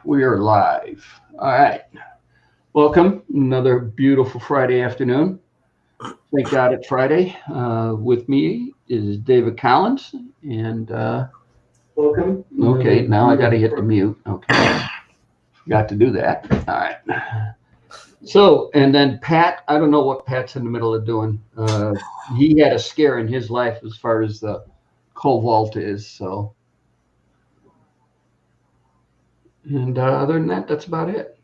We are live. All right. Welcome. Another beautiful Friday afternoon. Thank God it's Friday. With me is David Collins. And welcome. Okay, now I got to hit the mute. Okay. Got to do that. All right. So, and then Pat, I don't know what Pat's in the middle of doing. He had a scare in his life as far as the Cobalt is. So, and other than that, that's about it.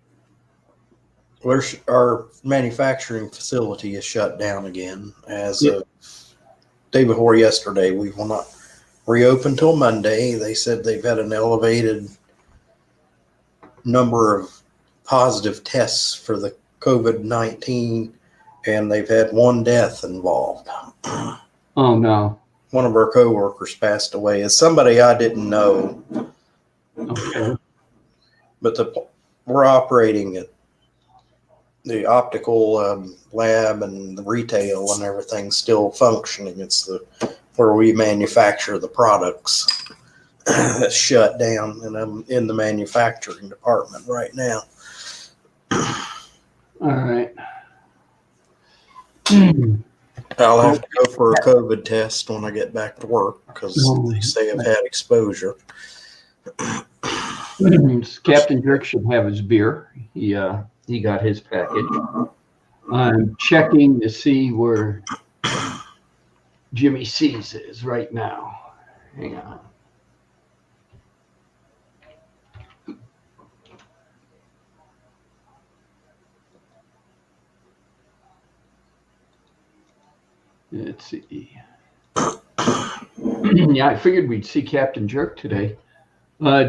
Our manufacturing facility is shut down again as Yeah. of day before yesterday. We will not reopen till Monday. They said they've had an elevated number of positive tests for the COVID-19, and they've had one death involved. Oh, no. One of our coworkers passed away. It's somebody I didn't know, Okay. but we're operating at the optical lab and the retail and everything's still functioning. It's where we manufacture the products that's shut down, and I'm in the manufacturing department right now. All right. I'll have to go for a COVID test when I get back to work because they say I've had exposure. Captain Jerk should have his beer. He got his package. I'm checking to see where Jimmy C's is right now. Hang on. Let's see. Yeah, I figured we'd see Captain Jerk today.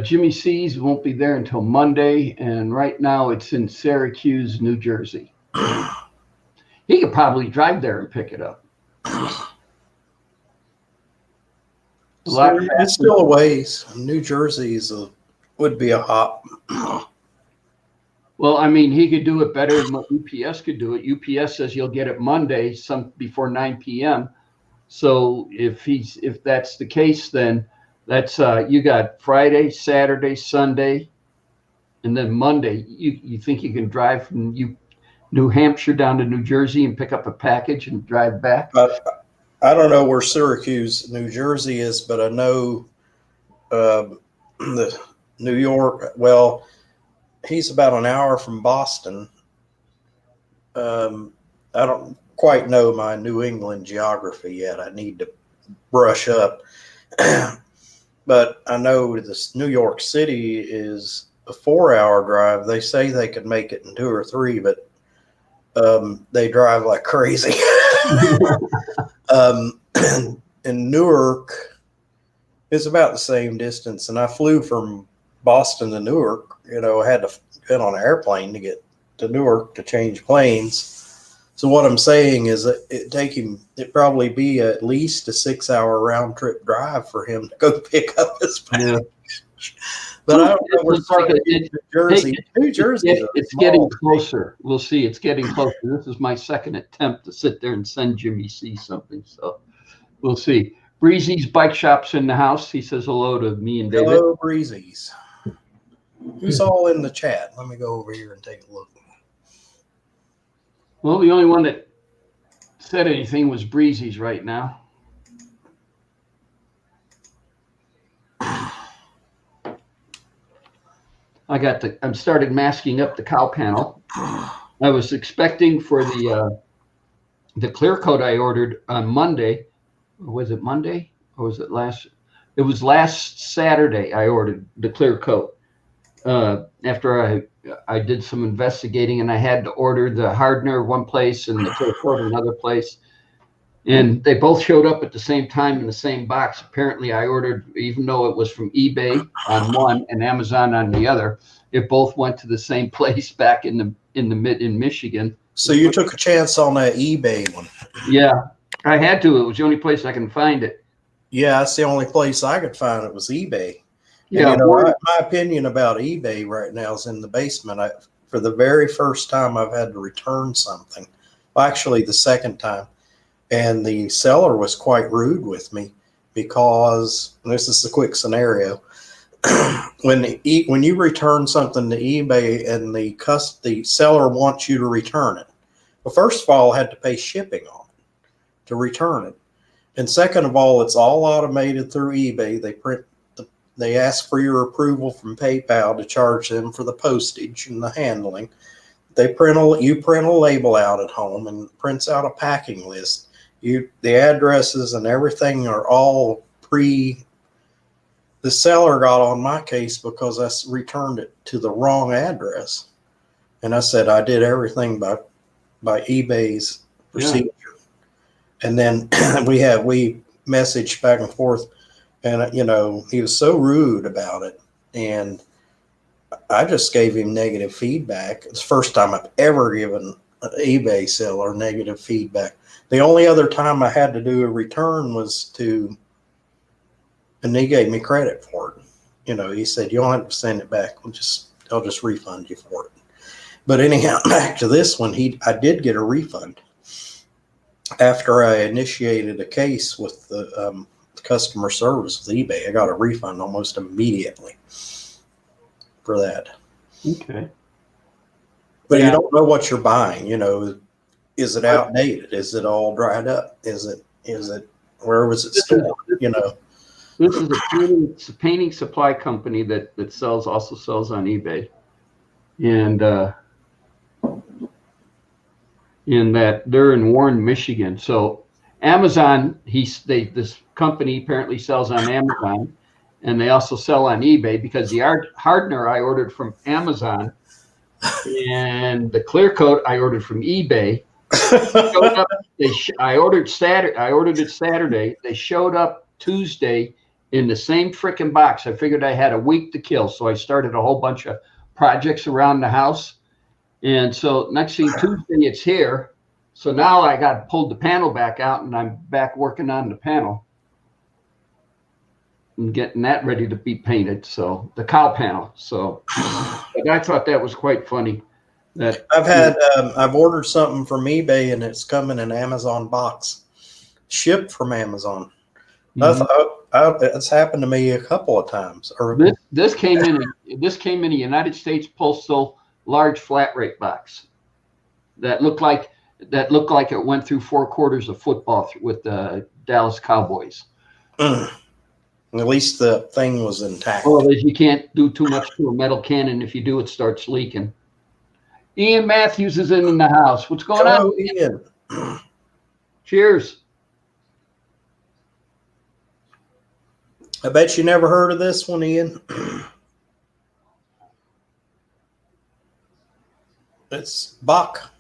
Jimmy C's won't be there until Monday, and right now it's in Syracuse, New Jersey. He could probably drive there and pick it up. It's still a ways. New Jersey would be a hop. Well, I mean, he could do it better than what UPS could do it. UPS says you'll get it Monday, before 9 p.m. So if that's the case, then that's you got Friday, Saturday, Sunday, and then Monday. You think you can drive from New Hampshire down to New Jersey and pick up a package and drive back? I don't know where Syracuse, New Jersey is, but I know the New York. Well, he's about an hour from Boston. I don't quite know my New England geography yet. I need to brush up. But I know this New York City is a 4-hour drive. They say they could make it in 2 or 3, but they drive like crazy. In Newark, it's about the same distance. And I flew from Boston to Newark. I had to get on an airplane to get to Newark to change planes. So what I'm saying is that it'd probably be at least a 6-hour round trip drive for him to go pick up his package. Yeah. But I don't know where New Jersey. New Jersey. It's getting closer. We'll see. It's getting closer. This is my second attempt to sit there and send Jimmy C something. So we'll see. Breezy's Bike Shop's in the house. He says hello to me and David. Hello, Breezy's. Who's all in the chat? Let me go over here and take a look. Well, the only one that said anything was Breezy's right now. I'm started masking up the cow panel. I was expecting for the clear coat I ordered on Monday. Was it Monday or was it last? It was last Saturday I ordered the clear coat. After I did some investigating and I had to order the hardener one place and the clear coat another place. And they both showed up at the same time in the same box. Apparently, I ordered, even though it was from eBay on one and Amazon on the other, it both went to the same place back in Michigan. So you took a chance on that eBay one? Yeah, I had to. It was the only place I can find it. Yeah, that's the only place I could find it was eBay. Yeah, and my opinion about eBay right now is in the basement. For the very first time, I've had to return something. Well, actually, the second time. And the seller was quite rude with me because, and this is the quick scenario, when you return something to eBay and the seller wants you to return it, well, first of all, I had to pay shipping on it to return it, and second of all, it's all automated through eBay. They ask for your approval from PayPal to charge them for the postage and the handling. You print a label out at home and prints out a packing list. The addresses and everything are all the seller got on my case because I returned it to the wrong address. And I said, I did everything by eBay's procedure. Yeah. And then we messaged back and forth, and, he was so rude about it. And I just gave him negative feedback. It's the first time I've ever given an eBay seller negative feedback. The only other time I had to do a return was and he gave me credit for it. He said, you don't have to send it back. I'll just refund you for it. But anyhow, back to this one, I did get a refund after I initiated a case with the customer service with eBay. I got a refund almost immediately for that. Okay. But you don't know what you're buying. Is it outdated? Is it all dried up? Is it where was it stored? This is a painting supply company that also sells on eBay, and in that they're in Warren, Michigan. So Amazon, this company apparently sells on Amazon, and they also sell on eBay, because the hardener I ordered from Amazon and the clear coat I ordered from eBay. I ordered it Saturday. They showed up Tuesday in the same freaking box. I figured I had a week to kill, so I started a whole bunch of projects around the house. And so next thing, Tuesday, it's here. So now I got pulled the panel back out, and I'm back working on the panel and getting that ready to be painted. So the cow panel. So I thought that was quite funny. That I've ordered something from eBay, and it's coming in an Amazon box, shipped from Amazon. Mm-hmm. It's happened to me a couple of times. This came in a United States Postal large flat rate box that looked like it went through 4 quarters of football with the Dallas Cowboys. At least the thing was intact. Well, you can't do too much to a metal cannon. If you do, it starts leaking. Ian Matthews is in the house. What's going on, Ian? Cheers. I bet you never heard of this one, Ian. It's Bach.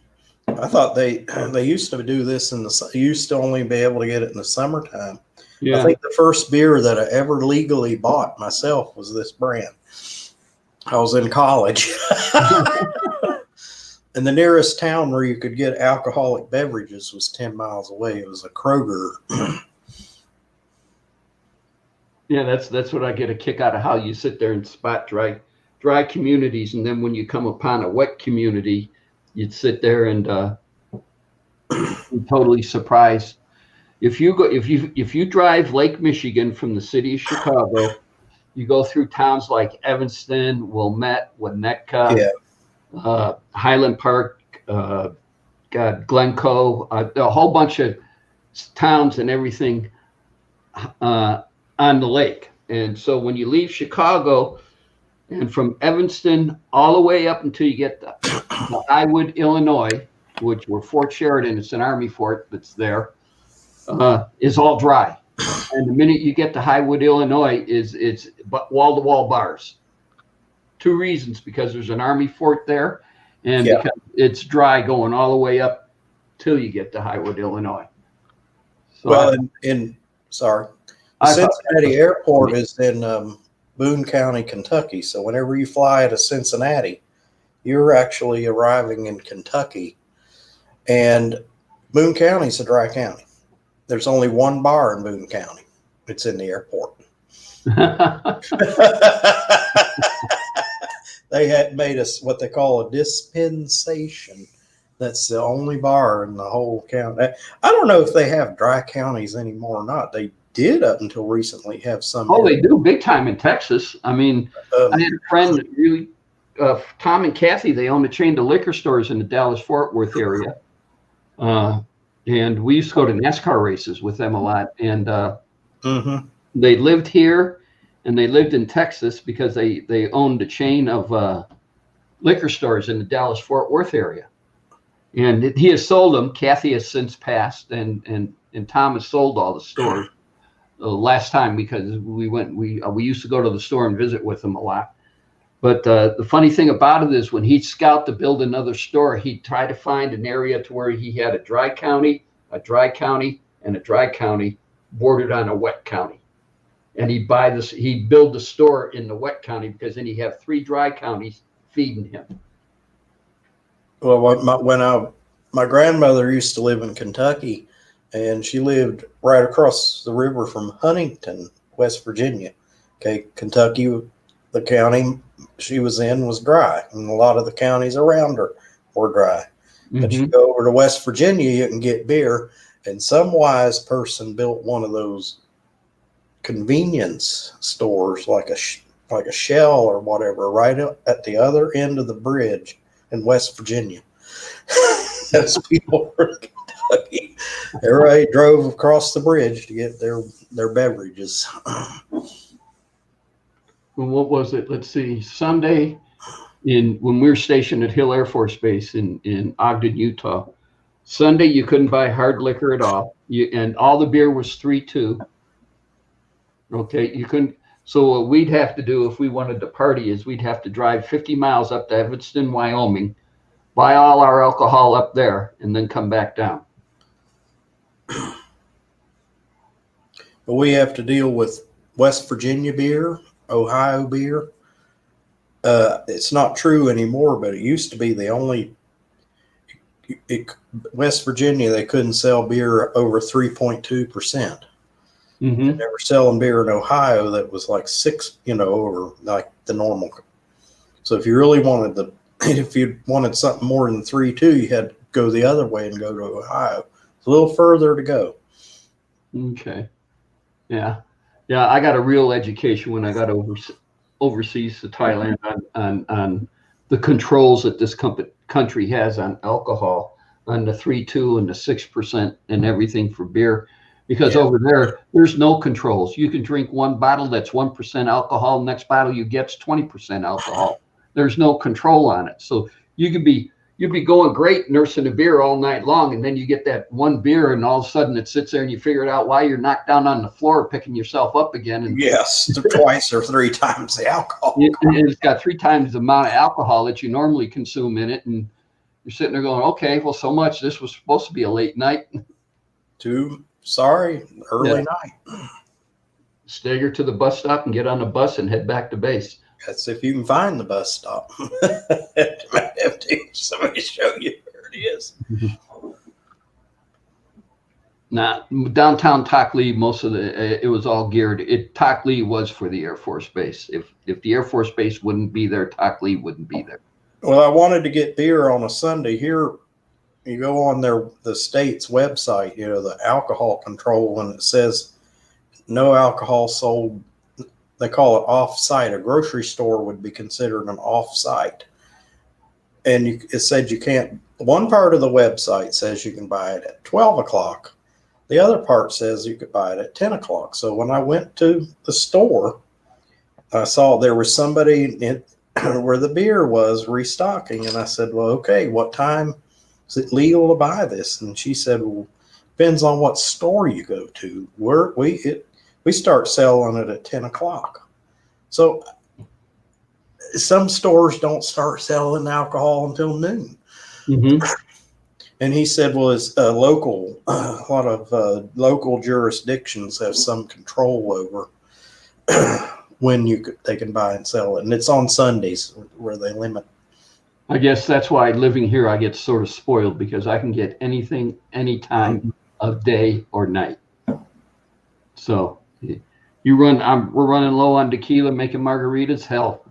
I thought they used to do this used to only be able to get it in the summertime. Yeah. I think the first beer that I ever legally bought myself was this brand. I was in college. And the nearest town where you could get alcoholic beverages was 10 miles away. It was a Kroger. Yeah, that's what I get a kick out of, how you sit there and spot dry communities, and then when you come upon a wet community, you'd sit there and be totally surprised. If you drive Lake Michigan from the city of Chicago, you go through towns like Evanston, Wilmette, Winnetka, Highland Park, Glencoe, a whole bunch of towns and everything on the lake. And so when you leave Chicago, and from Evanston all the way up until you get to Highwood, Illinois, where Fort Sheridan, it's an Army fort that's there, is all dry. And the minute you get to Highwood, Illinois, it's wall-to-wall bars. 2 reasons: because there's an Army fort there, and because it's dry going all the way up till you get to Highwood, Illinois. So Cincinnati Airport is in Boone County, Kentucky. So whenever you fly to Cincinnati, you're actually arriving in Kentucky. And Boone County is a dry county. There's only one bar in Boone County. It's in the airport. They had made us what they call a dispensation. That's the only bar in the whole county. I don't know if they have dry counties anymore or not. They did up until recently have some. Oh, they do big time in Texas. I mean, I had a friend that really, Tom and Kathy, they own a chain of liquor stores in the Dallas-Fort Worth area. And we used to go to NASCAR races with them a lot. And they lived here and they lived in Texas because they owned a chain of liquor stores in the Dallas-Fort Worth area. And he has sold them. Kathy has since passed, and Tom has sold all the stores last time because we used to go to the store and visit with him a lot. But the funny thing about it is when he'd scout to build another store, he'd try to find an area to where he had a dry county, and a dry county bordered on a wet county. And he'd build the store in the wet county because then he'd have 3 dry counties feeding him. Well, my grandmother used to live in Kentucky, and she lived right across the river from Huntington, West Virginia. Okay, Kentucky, the county she was in was dry, and a lot of the counties around her were dry. But you go over to West Virginia, you can get beer, and some wise person built one of those convenience stores, like a Shell or whatever, right at the other end of the bridge in West Virginia. As people were in Kentucky, everybody drove across the bridge to get their beverages. What was it? Let's see. Sunday, when we were stationed at Hill Air Force Base in Ogden, Utah, Sunday you couldn't buy hard liquor at all, and all the beer was 3.2. Okay, you couldn't. So what we'd have to do if we wanted to party is we'd have to drive 50 miles up to Evanston, Wyoming, buy all our alcohol up there, and then come back down. But we have to deal with West Virginia beer, Ohio beer. It's not true anymore, but it used to be the only. West Virginia, they couldn't sell beer over 3.2%. They were selling beer in Ohio that was like 6, over like the normal. So if you really wanted if you wanted something more than 3.2, you had to go the other way and go to Ohio. It's a little further to go. Okay. Yeah. I got a real education when I got overseas to Thailand on the controls that this country has on alcohol, on the 3.2 and the 6% and everything for beer. Because over there's no controls. You can drink one bottle that's 1% alcohol. Next bottle you get's 20% alcohol. There's no control on it. So you'd be going great nursing a beer all night long, and then you get that one beer, and all of a sudden it sits there, and you figure it out why you're knocked down on the floor, picking yourself up again. And yes, twice or 3 times the alcohol. It's got 3 times the amount of alcohol that you normally consume in it, and you're sitting there going, okay, well, so much. This was supposed to be a late night. Early night. Stagger to the bus stop and get on the bus and head back to base. That's if you can find the bus stop. Might have to somebody show you where it is. Now, downtown Takli, most of it was all geared. Takli was for the Air Force Base. If the Air Force Base wouldn't be there, Takli wouldn't be there. Well, I wanted to get beer on a Sunday. Here, you go on the state's website, the alcohol control, and it says no alcohol sold. They call it off-site. A grocery store would be considered an off-site. And it said you can't. One part of the website says you can buy it at 12 o'clock. The other part says you could buy it at 10 o'clock. So when I went to the store, I saw there was somebody where the beer was restocking. And I said, well, okay, what time is it legal to buy this? And she said, well, depends on what store you go to. We start selling it at 10 o'clock. So some stores don't start selling alcohol until noon. And he said, well, it's a lot of local jurisdictions have some control over when they can buy and sell it. And it's on Sundays where they limit. I guess that's why living here, I get sort of spoiled because I can get anything, anytime of day or night. So we're running low on tequila, making margaritas. Hell,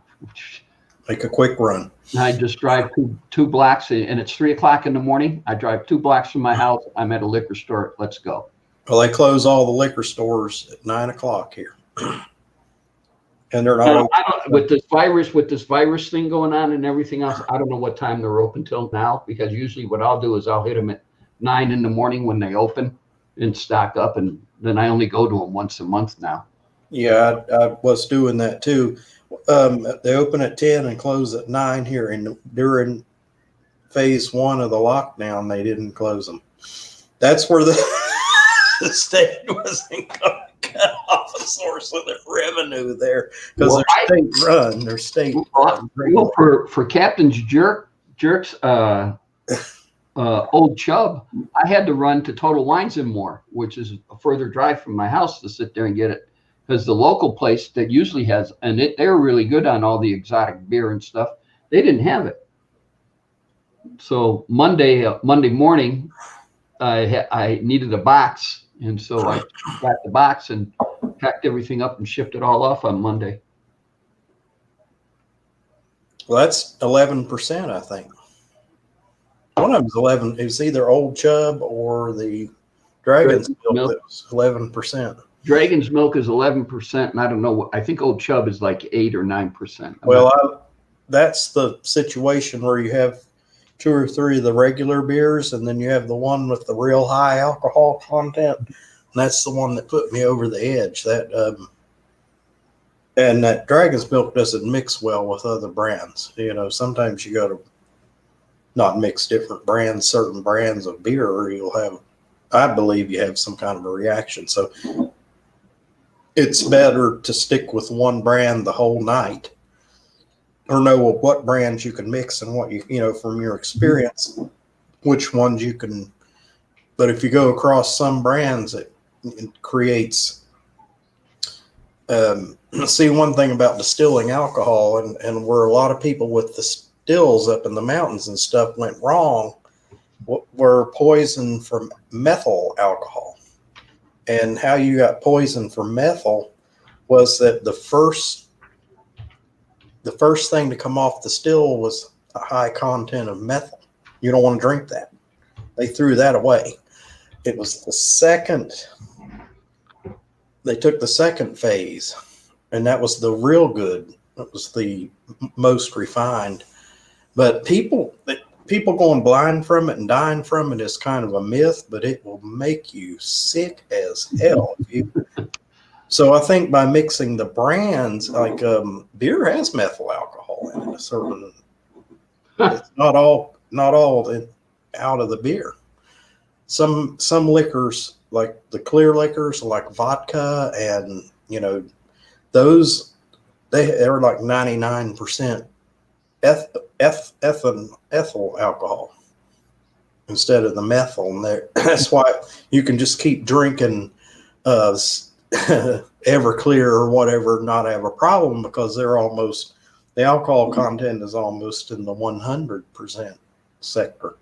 make a quick run. I just drive two blocks, and it's 3 o'clock in the morning. I drive 2 blocks from my house. I'm at a liquor store. Let's go. Well, they close all the liquor stores at 9 o'clock here, and they're not I open. don't, with this virus thing going on and everything else, I don't know what time they're open till now, because usually what I'll do is I'll hit them at 9 in the morning when they open and stock up, and then I only go to them once a month now. Yeah, I was doing that too. They open at 10 and close at 9 here, and during phase 1 of the lockdown, they didn't close them. That's where the state wasn't going to cut off a source of their revenue there, because they're state run. They're state. Well, for Captain Jerk's Old Chub, I had to run to Total Wines and More, which is a further drive from my house, to sit there and get it, because the local place that usually has, and they're really good on all the exotic beer and stuff, they didn't have it. So Monday morning, I needed a box, and so I got the box and packed everything up and shipped it all off on Monday. Well, that's 11%, I think. One of them's 11. It was either Old Chub or the Dragon's Milk. That was 11%. Dragon's Milk is 11%, and I don't know. I think Old Chub is like 8 or 9%. Well, that's the situation where you have 2 or 3 of the regular beers, and then you have the one with the real high alcohol content. And that's the one that put me over the edge. And that Dragon's Milk doesn't mix well with other brands. You know, sometimes you got to not mix different brands, certain brands of beer, or you'll have, I believe you have some kind of a reaction. So it's better to stick with one brand the whole night, or know what brands you can mix and what you know, from your experience, which ones you can. But if you go across some brands, it creates, see, one thing about distilling alcohol, and where a lot of people with the stills up in the mountains and stuff went wrong, were poison from methyl alcohol. And how you got poison from methyl was that the first thing to come off the still was a high content of methyl. You don't want to drink that. They threw that away. It was the second, they took the second phase, and that was the real good. It was the most refined. But people going blind from it and dying from it is kind of a myth, but it will make you sick as hell. So I think by mixing the brands, like beer has methyl alcohol in it, a certain. It's not all out of the beer. Some liquors, like the clear liquors, like vodka, and you know, those they're like 99% ethyl alcohol instead of the methyl, and that's why you can just keep drinking Everclear or whatever, not have a problem, because the alcohol content is almost in the 100% sector.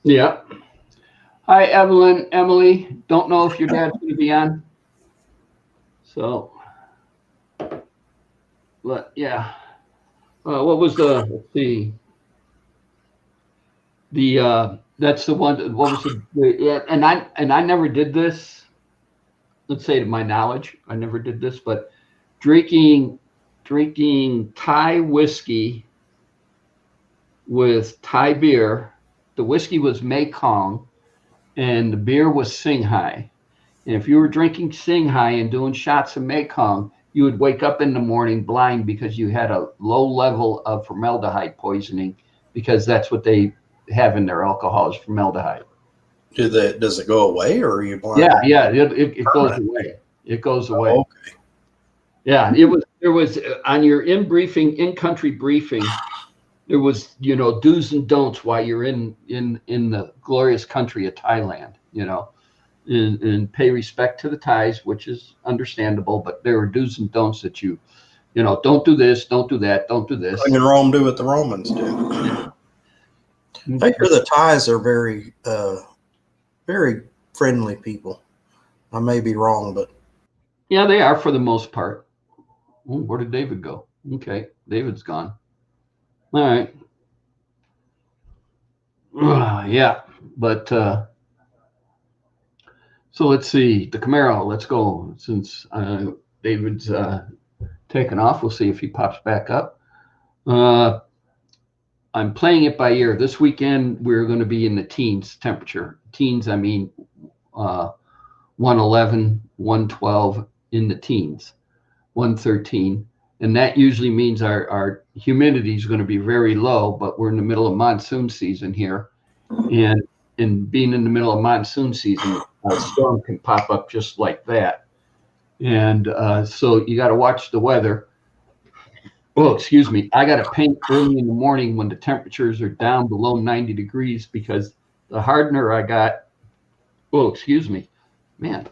Yeah. Hi, Evelyn, Emily. Don't know if your dad's going to be on. So, but yeah. What was let's see. That's the one. What was yeah, and I never did this. Let's say, to my knowledge, I never did this, but drinking Thai whiskey with Thai beer. The whiskey was Mekong, and the beer was Singhai. And if you were drinking Singhai and doing shots of Mekong, you would wake up in the morning blind because you had a low level of formaldehyde poisoning, because that's what they have in their alcohol, is formaldehyde. Does it go away, or are you blind? Yeah, it goes away. It goes away. Oh, okay. Yeah, there was on your in-country briefing, there was, you know, do's and don'ts while you're in the glorious country of Thailand, you know, and pay respect to the Thais, which is understandable, but there are do's and don'ts that you know, don't do this, don't do that, don't do this. When in Rome, do what the Romans do. I hear the Thais are very, very friendly people. I may be wrong, but yeah, they are for the most part. Oh, where did David go? Okay, David's gone. All right. Yeah, but So let's see, the Camaro, let's go. Since David's taken off, we'll see if he pops back up. I'm playing it by ear. This weekend, we're going to be in the teens temperature. Teens, I mean 111, 112 in the teens, 113. And that usually means our humidity is going to be very low, but we're in the middle of monsoon season here. And being in the middle of monsoon season, a storm can pop up just like that. And so you got to watch the weather. Oh, excuse me. I got to paint early in the morning when the temperatures are down below 90 degrees because the hardener I got, oh, excuse me, man.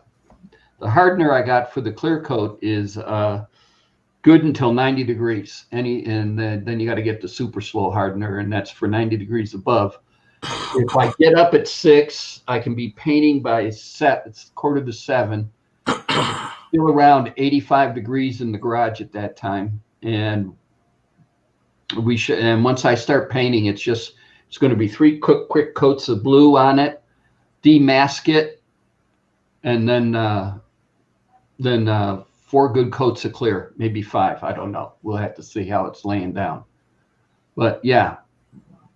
The hardener I got for the clear coat is good until 90 degrees. And then you got to get the super slow hardener, and that's for 90 degrees above. If I get up at 6, I can be painting by it's 6:45, still around 85 degrees in the garage at that time. And once I start painting, it's going to be 3 quick coats of blue on it, demask it, and then 4 good coats of clear, maybe 5. I don't know. We'll have to see how it's laying down. But yeah.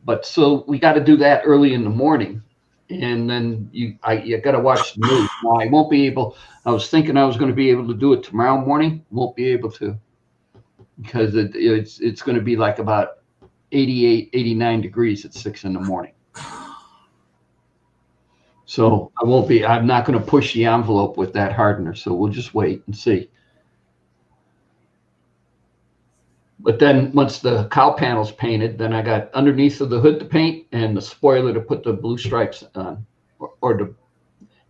But so we got to do that early in the morning, and then you got to watch the news. Now, I won't be able. I was thinking I was going to be able to do it tomorrow morning. Won't be able to because it's going to be like about 88, 89 degrees at 6 in the morning. So I won't be. I'm not going to push the envelope with that hardener. So we'll just wait and see. But then once the cowl panel's painted, then I got underneath of the hood to paint and the spoiler to put the blue stripes on.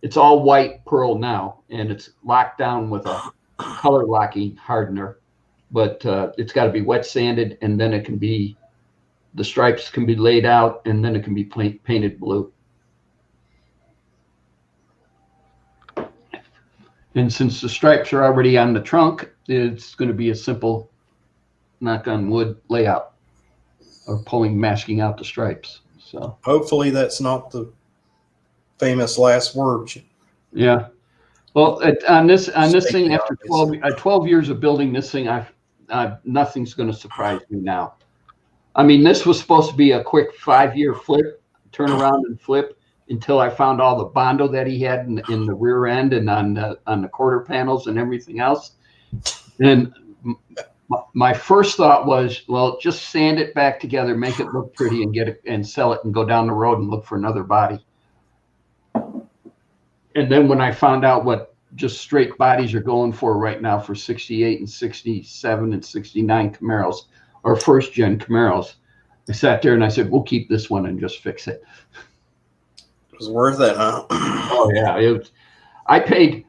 It's all white pearl now, and it's locked down with a color locking hardener. But it's got to be wet sanded, and then the stripes can be laid out, and then it can be painted blue. And since the stripes are already on the trunk, it's going to be a simple knock on wood layout or masking out the stripes. So hopefully that's not the famous last word. Yeah. Well, on this thing, after 12 years of building this thing, nothing's going to surprise me now. I mean, this was supposed to be a quick 5-year flip, turn around and flip until I found all the Bondo that he had in the rear end and on the quarter panels and everything else. And my first thought was, well, just sand it back together, make it look pretty, and get it and sell it and go down the road and look for another body. And then when I found out what just straight bodies are going for right now for 68 and 67 and 69 Camaros or first gen Camaros, I sat there and I said, we'll keep this one and just fix it. It was worth it, huh? Oh yeah. I paid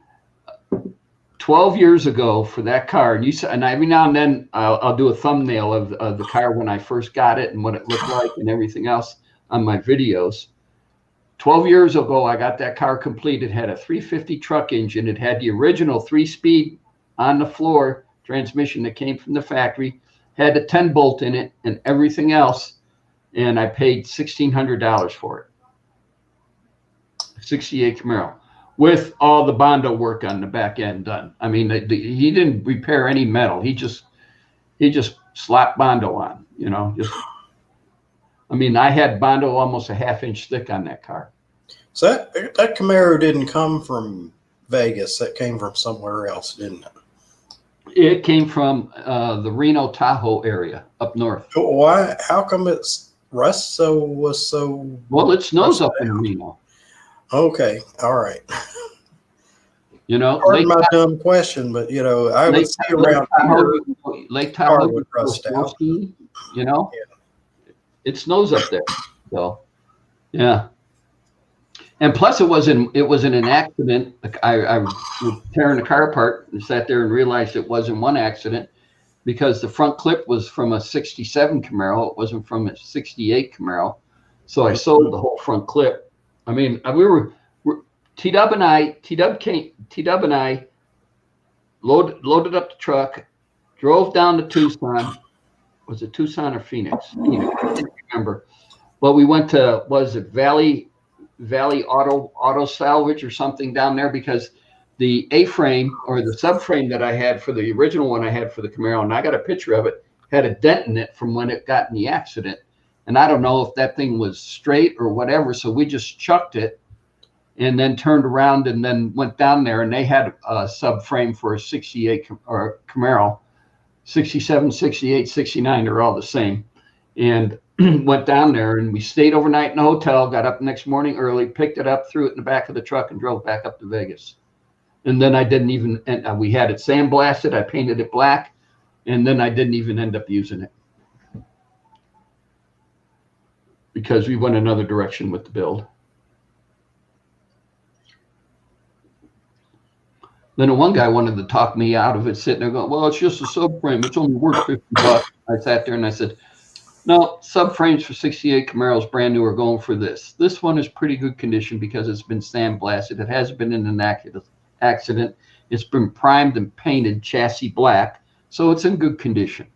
12 years ago for that car, and every now and then I'll do a thumbnail of the car when I first got it and what it looked like and everything else on my videos. 12 years ago, I got that car complete. It had a 350 truck engine. It had the original 3-speed on the floor transmission that came from the factory, had a 10-bolt in it and everything else, and I paid $1,600 for it. 68 Camaro. With all the Bondo work on the back end done. I mean, he didn't repair any metal. He just slapped Bondo on, I mean, I had Bondo almost a 1/2 inch thick on that car. So that Camaro didn't come from Vegas. That came from somewhere else, didn't it? It came from the Reno Tahoe area up north. Why? How come it's was so? Well, it snows up in Reno. Okay, all right. Pardon my dumb question, but I would see around Lake Tahoe, it snows up there. So, yeah. And plus, it wasn't an accident. I was tearing the car apart and sat there and realized it wasn't one accident because the front clip was from a 67 Camaro. It wasn't from a 68 Camaro. So I sold the whole front clip. I mean, T-Dub and I loaded up the truck, drove down to Tucson. Was it Tucson or Phoenix? I can't remember. But we went to, Valley Valley Auto Salvage or something down there, because the A-frame or the subframe that I had for the original one I had for the Camaro, and I got a picture of it, had a dent in it from when it got in the accident. And I don't know if that thing was straight or whatever. So we just chucked it and then turned around and then went down there, and they had a subframe for a 68 or Camaro. 67, 68, 69, they're all the same. And went down there, and we stayed overnight in the hotel, got up the next morning early, picked it up, threw it in the back of the truck, and drove back up to Vegas. And then I didn't even, and we had it sandblasted. I painted it black, and then I didn't even end up using it because we went another direction with the build. Then the one guy wanted to talk me out of it, sitting there going, well, it's just a subframe. It's only worth $50. I sat there and I said, no, subframes for 68 Camaros brand new are going for this. This one is pretty good condition because it's been sandblasted. It hasn't been in an accident. It's been primed and painted chassis black, so it's in good condition.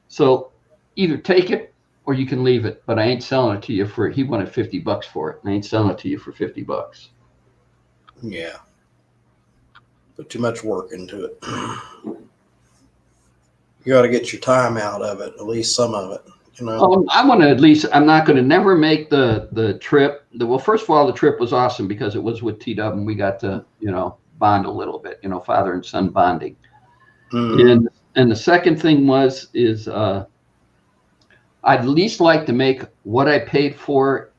So either take it or you can leave it, but I ain't selling it to you for, he wanted $50 for it, and I ain't selling it to you for $50. Yeah. Put too much work into it. You got to get your time out of it, at least some of it. You know, I want to at least, I'm not going to never make the trip. Well, first of all, the trip was awesome because it was with T-Dub and we got to, you know, bond a little bit, you know, father and son bonding. And the second thing is I'd at least like to make what I paid for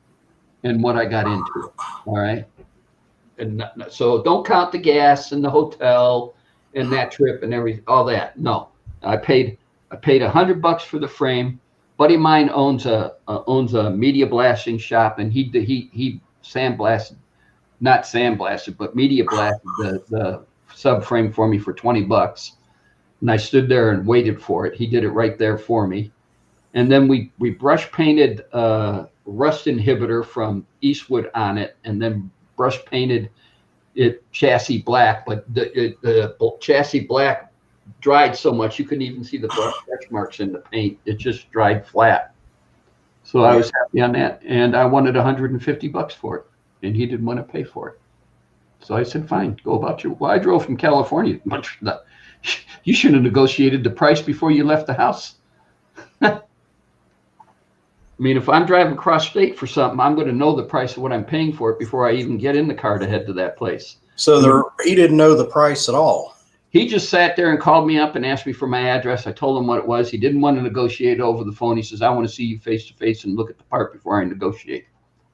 and what I got into. All right. And so don't count the gas and the hotel and that trip and everything, all that. No, I paid $100 for the frame. Buddy of mine owns a media blasting shop, and he sandblasted, not sandblasted, but media blasted the subframe for me for $20. And I stood there and waited for it. He did it right there for me. And then we brush painted rust inhibitor from Eastwood on it, and then brush painted it chassis black, but the chassis black dried so much you couldn't even see the brush marks in the paint. It just dried flat. So I was happy on that, and I wanted $150 for it, and he didn't want to pay for it. So I said, fine, go about your, well, I drove from California. You should have negotiated the price before you left the house. I mean, if I'm driving cross state for something, I'm going to know the price of what I'm paying for it before I even get in the car to head to that place. So he didn't know the price at all. He just sat there and called me up and asked me for my address. I told him what it was. He didn't want to negotiate over the phone. He says, I want to see you face to face and look at the part before I negotiate.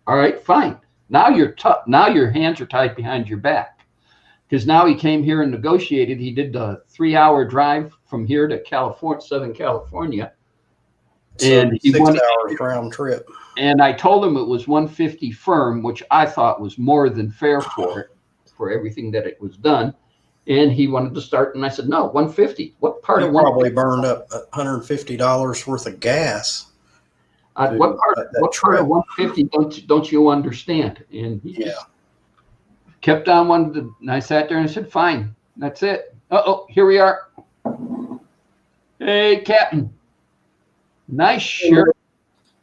All right, fine. Now you're tough. Now your hands are tied behind your back. Because now he came here and negotiated. He did the 3-hour drive from here to California, Southern California. And he 6 wanted hours round trip. And I told him it was $150 firm, which I thought was more than fair for it, for everything that it was done. And he wanted to start, and I said, no, $150. What part You of probably burned up $150 worth of gas. what part of $150 don't you understand? And he just kept on wanting to, and I sat there and I said, fine, that's it. Uh-oh, here we are. Hey, Captain. Nice shirt.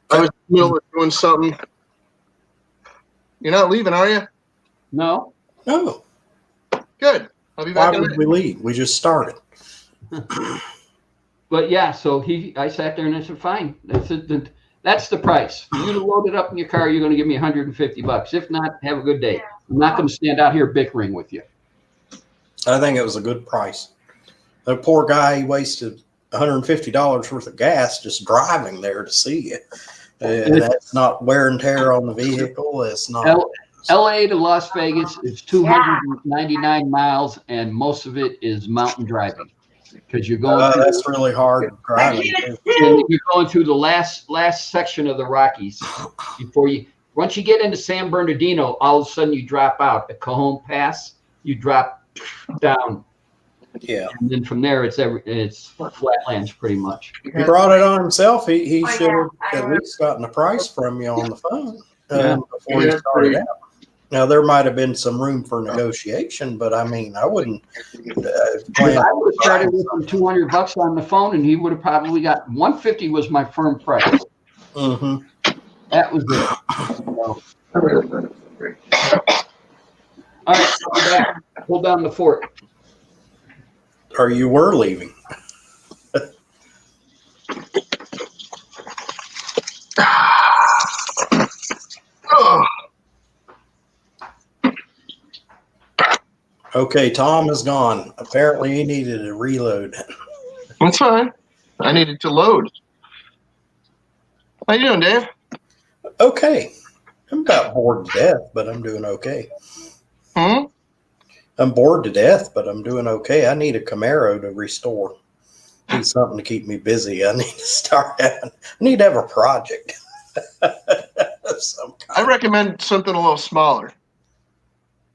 I was in the middle of doing something. You're not leaving, are you? No. No. Good. I'll be Why back in a would we minute. leave? We just started. But yeah, so I sat there and I said, fine, that's the price. For you to load it up in your car, you're going to give me $150. If not, have a good day. I'm not going to stand out here bickering with you. I think it was a good price. The poor guy, he wasted $150 worth of gas just driving there to see you. That's not wear and tear on the vehicle. It's not. LA to Las Vegas is 299 miles, and most of it is mountain driving because you're going. That's really hard driving. And you're going through the last section of the Rockies once you get into San Bernardino, all of a sudden you drop out at Cajon Pass. You drop down. Yeah. And then from there, it's flatlands pretty much. He brought it on himself. He should have at least gotten a price from you on the phone before he started out. Now, there might have been some room for negotiation, but I mean, I wouldn't. I would have started with him $200 on the phone, and he would have probably got $150 was my firm price. Mm-hmm. That was it. So, All right, come back. Hold down the fort. Or you were leaving. Oh, Okay, Tom is gone. Apparently he needed a reload. that's fine. I needed to load. How you doing, Dave? Okay. I'm about bored to death, but I'm doing okay. Hmm? I'm bored to death, but I'm doing okay. I need a Camaro to restore. I need something to keep me busy. I need to I need to have a project. Some I kind. recommend something a little smaller.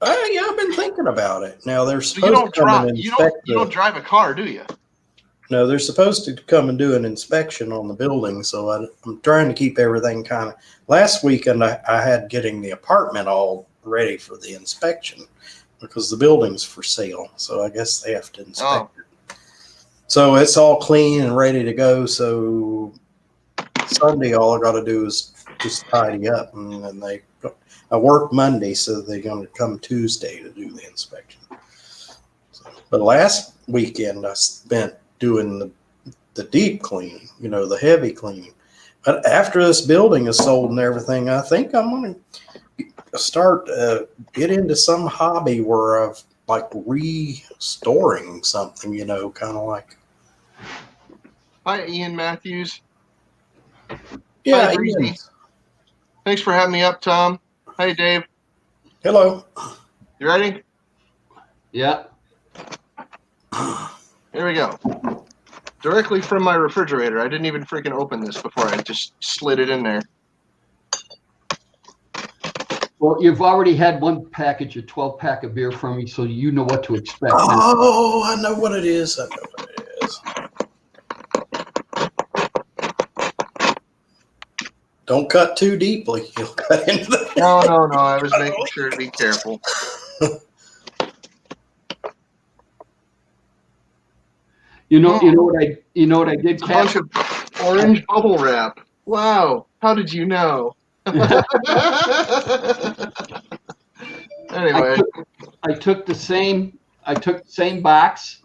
Yeah, I've been thinking about it. Now they're So supposed to come and inspect you don't drive a car, do you? No, they're supposed to come and do an inspection on the building. So I'm trying to keep everything kind of. Last weekend, I had getting the apartment all ready for the inspection because the building's for sale. So I guess they have to inspect it. So it's all clean and ready to go. So Sunday, all I got to do is just tidy up. And then I work Monday, so they're going to come Tuesday to do the inspection. But last weekend, I spent doing the deep cleaning, the heavy cleaning. But after this building is sold and everything, I think I'm going to start get into some hobby where I've like restoring something, kind of like. Hi, Ian Matthews. Yeah, Hi, Breezy. Ian. Thanks for having me up, Tom. Hey, Dave. Hello. You ready? Yeah. Here we go. Directly from my refrigerator. I didn't even freaking open this before. I just slid it in there. Well, you've already had one package, a 12-pack of beer from me, so you know what to expect. Oh, I know what it is. Don't cut too deeply. You'll cut into the. No. I was making sure to be careful. You know what I did, It's a bunch of orange bubble wrap. Wow. How did you know? Anyway. I took the same box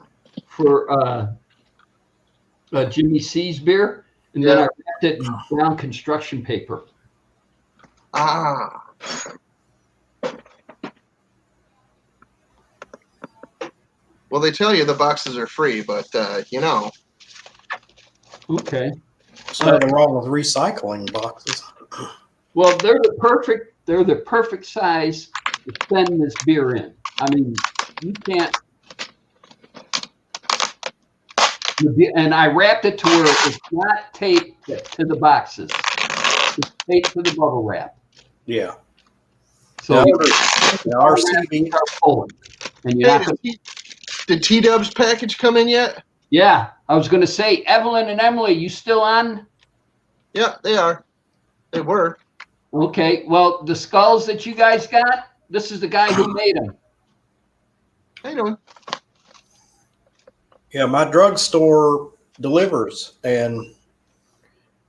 for Jimmy C's beer, and then I wrapped it in brown construction paper. Ah. Well, they tell you the boxes are free, but Okay. There's nothing wrong with recycling boxes. Well, they're the perfect size to send this beer in. I mean, you can't. And I wrapped it to where it's not taped to the boxes. It's taped to the bubble wrap. Yeah. So our CB. And you're not did T-Dub's package come in yet? Yeah, I was going to say, Evelyn and Emily, you still on? Yeah, they are. They were. Okay, well, the skulls that you guys got, this is the guy who made them. How you doing? Yeah, my drugstore delivers, and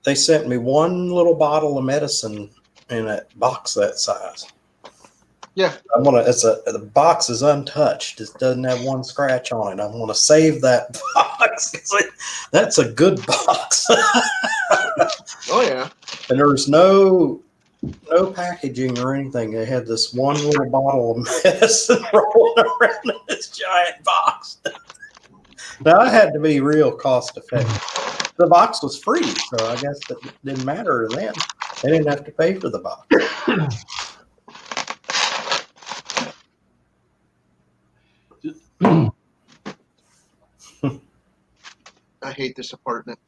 they sent me one little bottle of medicine in a box that size. Yeah. The box is untouched. It doesn't have one scratch on it. I want to save that box. That's a good box. Oh yeah. And there's no packaging or anything. They had this one little bottle of medicine rolling around in this giant box. Now I had to be real cost effective. The box was free, so I guess it didn't matter to them. They didn't have to pay for the box. I hate this apartment.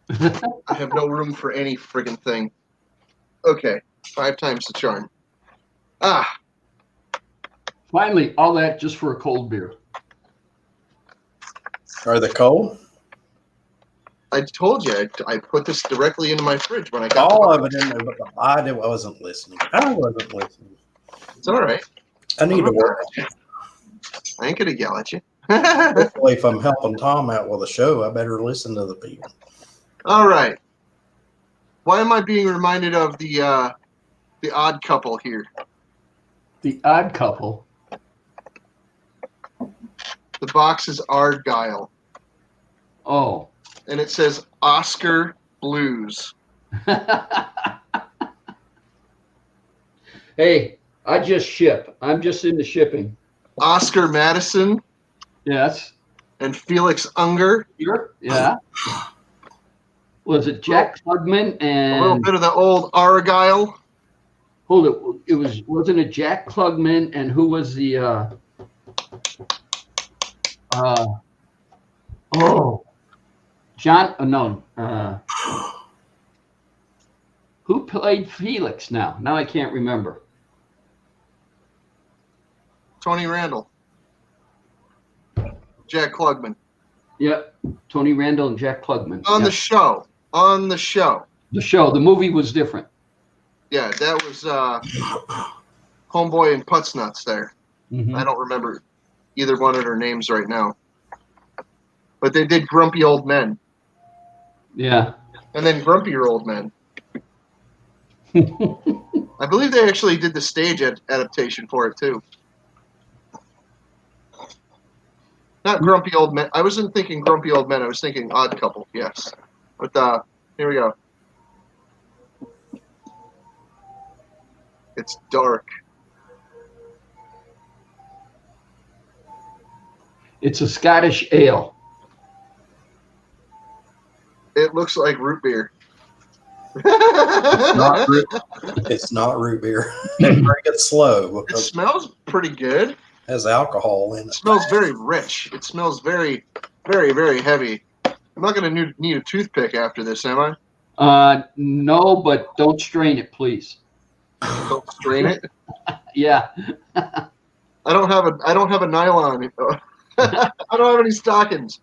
I have no room for any friggin' thing. Okay, 5 times the charm. Ah. Finally, all that just for a cold beer. Are they cold? I told you, I put this directly into my fridge when I got all of it in there, but I wasn't listening. It's all right. I need to work. I ain't gonna yell at you. Hopefully, if I'm helping Tom out with a show, I better listen to the people. All right. Why am I being reminded of the Odd Couple here? The Odd Couple. The box is Argyle, Oh. and it says Oscar Blues. Hey, I just ship. I'm just into shipping. Oscar Madison Yes. and Felix Unger. Sure. Yeah. Was it Jack Klugman A little and bit of the old Argyle. hold it? Wasn't it Jack Klugman and who was the John? No. Who played Felix now? Now I can't remember. Tony Randall. Jack Klugman. Yep. Tony Randall and Jack Klugman. On Yeah. the show. On the show. The show. The movie was different. Yeah, that was Homeboy and Putz Nuts there. Mhm. I don't remember either one of their names right now. But they did Grumpy Old Men. Yeah. And then Grumpier Old Men. I believe they actually did the stage adaptation for it too. Not Grumpy Old Men. I wasn't thinking Grumpy Old Men. I was thinking Odd Couple. Yes. But here we go. It's dark. It's a Scottish ale. It looks like root beer. It's not root beer. It gets slow It because smells pretty good. it has alcohol in It it. smells very rich. It smells very, very, very heavy. I'm not going to need a toothpick after this, am I? No, but don't strain it, please. Don't strain it. Yeah. I don't have a nylon. I don't have any stockings.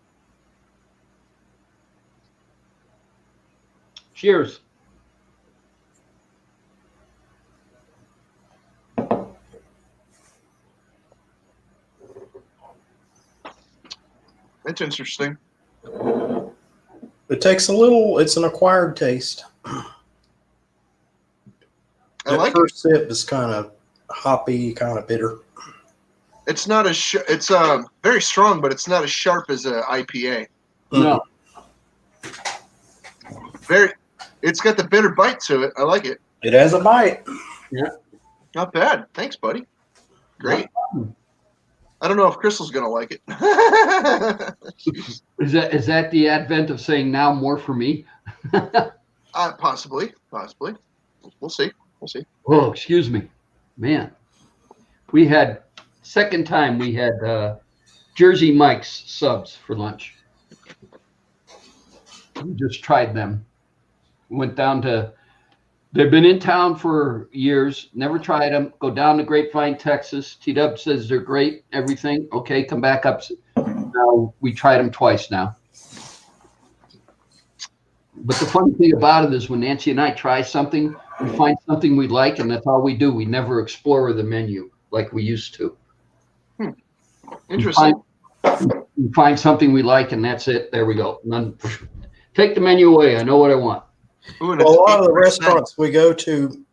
Cheers. That's interesting. It takes a little. It's an acquired taste. I That like it. first sip is kind of hoppy, kind of bitter. It's not as it's very strong, but it's not as sharp as a IPA. No. Very. It's got the bitter bite to it. I like it. It has a bite. Not bad. Thanks, buddy. Great. I don't know if Crystal's gonna like it. Is that the advent of saying now more for me? Possibly. We'll see. Oh, excuse me, man. We had second time we had Jersey Mike's subs for lunch. We just tried them. Went down to. They've been in town for years. Never tried them. Go down to Grapevine, Texas. T-Dub says they're great. Everything okay. Come back up. Now we tried them twice now. But the funny thing about it is when Nancy and I try something, we find something we like, and that's all we do. We never explore the menu like we used to. Interesting. We find something we like, and that's it. There we go. None. Take the menu away. I know what I want. Ooh, and Well, a lot of the 8%. restaurants we go to,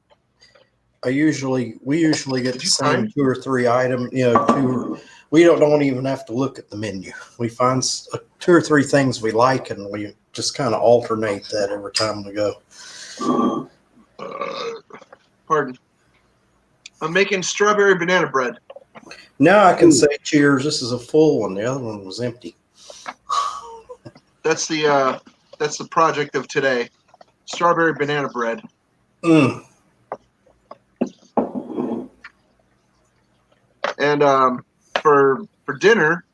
we usually get the Did you same find- 2 or 3 items. We don't even have to look at the menu. We find 2 or 3 things we like, and we just kind of alternate that every time we go. Pardon. I'm making strawberry banana bread. Now I can say cheers. This is a full one. The other one was empty. That's the project of today. Strawberry banana bread. Mm. And for dinner,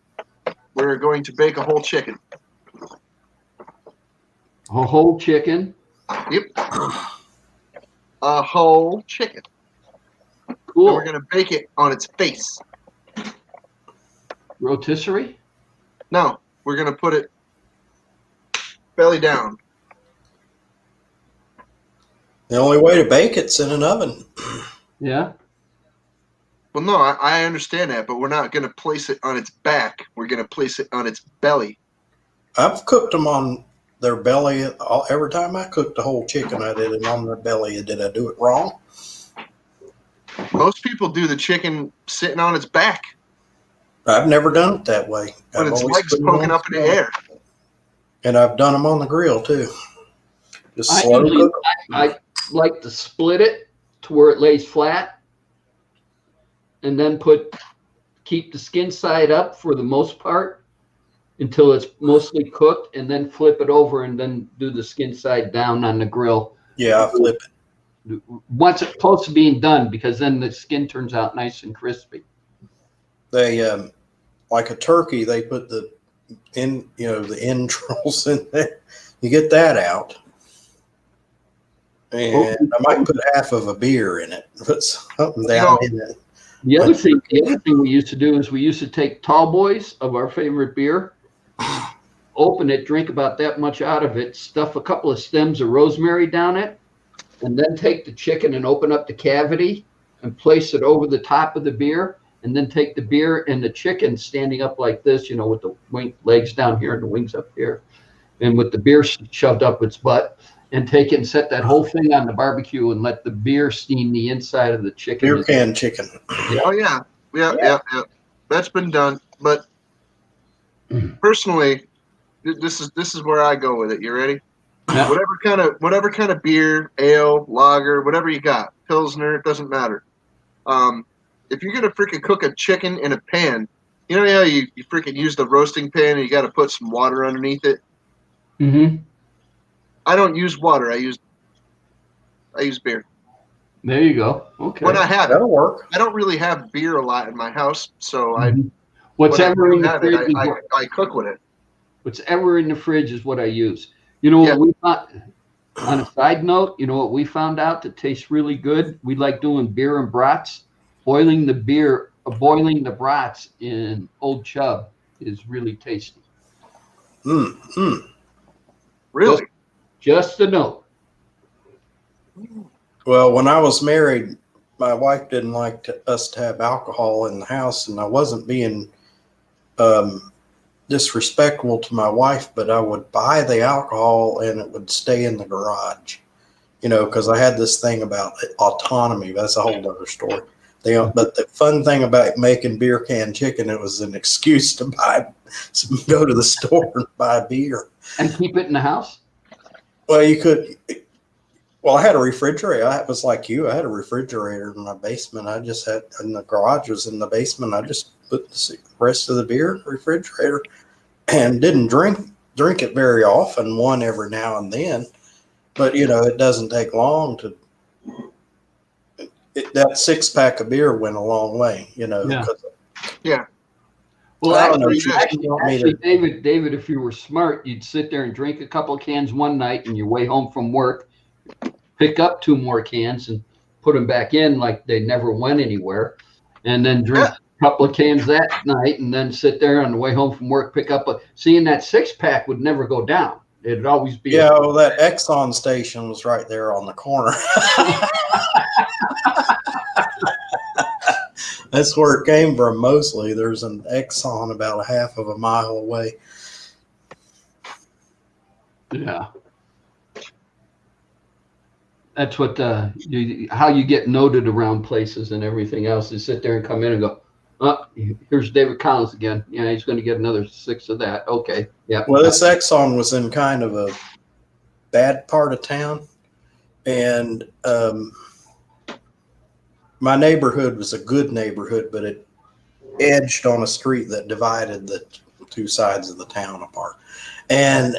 we're going to bake a whole chicken. A whole chicken. Yep. A whole chicken. And Cool. we're going to bake it on its face. Rotisserie. No, we're going to put it belly down. The only way to bake it's in an oven. Yeah. Well, no, I understand that, but we're not going to place it on its back. We're going to place it on its belly. I've cooked them on their belly. Every time I cooked a whole chicken, I did it on their belly. Did I do it wrong? Most people do the chicken sitting on its back. I've never done it that way. When I've its always legs put it poking on up in the air. And I've done them on the grill too. Just I slow usually cook 'em. I like to split it to where it lays flat, and then keep the skin side up for the most part until it's mostly cooked, and then flip it over and then do the skin side down on the grill Yeah, I flip it. once it's close to being done, because then the skin turns out nice and crispy. They like a turkey, they put the the entrails in there. You get that out. And I might put half of a beer in it. Put something down in it. The other thing we used to do is we used to take tall boys of our favorite beer, open it, drink about that much out of it, stuff a couple of stems of rosemary down it, and then take the chicken and open up the cavity and place it over the top of the beer, and then take the beer and the chicken standing up like this, with the legs down here and the wings up here, and with the beer shoved up its butt, and take it and set that whole thing on the barbecue and let the beer steam the inside of the chicken. Beer can chicken. Oh yeah. That's been done. But personally, this is where I go with it. You ready? Yeah. Whatever kind of beer, ale, lager, whatever you got, Pilsner, it doesn't matter. If you're gonna freaking cook a chicken in a pan, you know how you freaking use the roasting pan and you got to put some water underneath it. Mm-hmm. I don't use water. I use beer. There you go. Okay. When I have it, That'll work. I don't really have beer a lot in my house, so Whatever in the fridge, I cook with it. whatever in the fridge is what I use. What we found, on a side note, what we found out that tastes really good? We like doing beer and brats. Boiling the brats in Old Chub is really tasty. Really? Just a note. Well, when I was married, my wife didn't like us to have alcohol in the house, and I wasn't being disrespectful to my wife, but I would buy the alcohol and it would stay in the garage, because I had this thing about autonomy. That's a whole other story. But the fun thing about making beer can chicken, it was an excuse to go to the store and buy beer. And keep it in the house? Well, you could. Well, I had a refrigerator. I was like you. I had a refrigerator in my basement. I just had, and the garage was in the basement. I just put the rest of the beer in the refrigerator and didn't drink it very often, one every now and then. But, it doesn't take long to. That 6-pack of beer went a long way, Yeah. Well, I don't know. actually, David, if you were smart, you'd sit there and drink a couple of cans one night, and your way home from work, pick up 2 more cans and put them back in like they never went anywhere, and then drink a couple of cans that night, and then sit there on the way home from work, pick up seeing that 6-pack would never go down. It'd always be. Yeah, well, that Exxon station was right there on the corner. That's where it came from mostly. There's an Exxon about a half of a mile away. Yeah. That's what how you get noted around places and everything else. Is sit there and come in and go, oh, here's David Collins again. Yeah, he's going to get another 6 of that. Okay. Yeah. Well, this Exxon was in kind of a bad part of town, and my neighborhood was a good neighborhood, but it edged on a street that divided the 2 sides of the town apart. And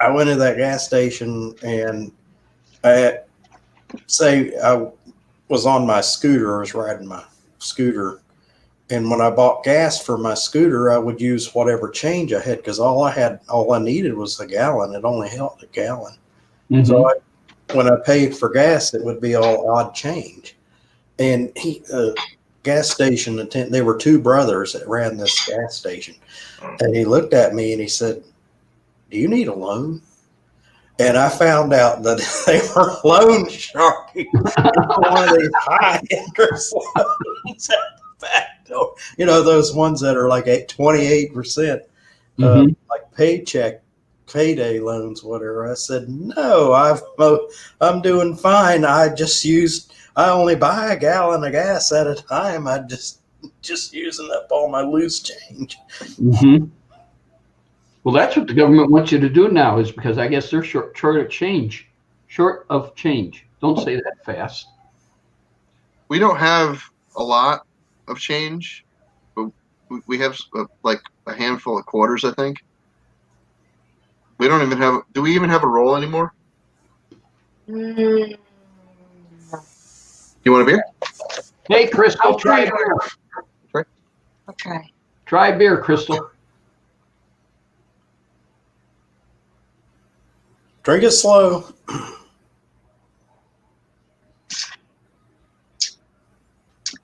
I went to that gas station, and I was on my scooter. I was riding my scooter. And when I bought gas for my scooter, I would use whatever change I had, because all I needed was a gallon. It only held a gallon. Mm-hmm. So when I paid for gas, it would be all odd change. And gas station attendant, they were 2 brothers that ran this gas station. And he looked at me and he said, "Do you need a loan?" And I found out that they were loan sharking one of these high interest loans at the back door. Those ones that are like 28%, like payday loans, whatever. I said, "No, I'm doing fine. I only buy a gallon of gas at a time. I just just using up all my loose change. Mm-hmm. Well, that's what the government wants you to do now, is because I guess they're short of change. Short of change. Don't say that fast. We don't have a lot of change, but we have like a handful of quarters, I think. We don't even have. Do we even have a roll anymore? Mm, You want a beer? Hey, Crystal, I'll try try beer. okay. Try beer, Crystal. Drink it slow.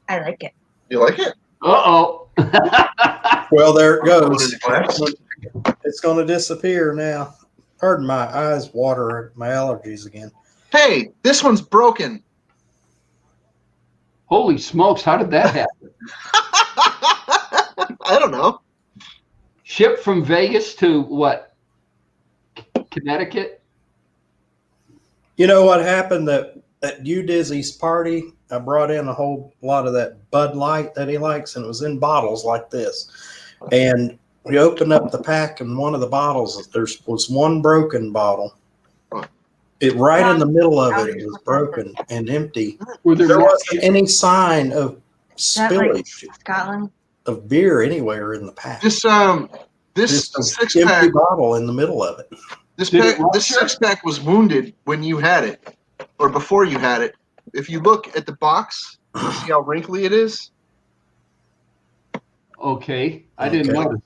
I like it. You like it? Uh-oh. Well, there it Put it goes. in a glass. It's going to disappear now. Pardon my eyes water, my allergies again. Hey, this one's broken. Holy smokes, how did that happen? I don't know. Shipped from Vegas to what? Connecticut? You know what happened at Dizzy's party? I brought in a whole lot of that Bud Light that he likes, and it was in bottles like this. And we opened up the pack, and one of the bottles, there was one broken bottle. It right in the middle of it was broken and empty. Were there There more? wasn't any sign of That like spillage Scotland. of beer anywhere in the pack. This Just an six empty pack bottle in the middle of it. this Did it pack this rupture? 6-pack was wounded when you had it, or before you had it. If you look at the box, you see how wrinkly it is. Okay, I didn't Okay. notice.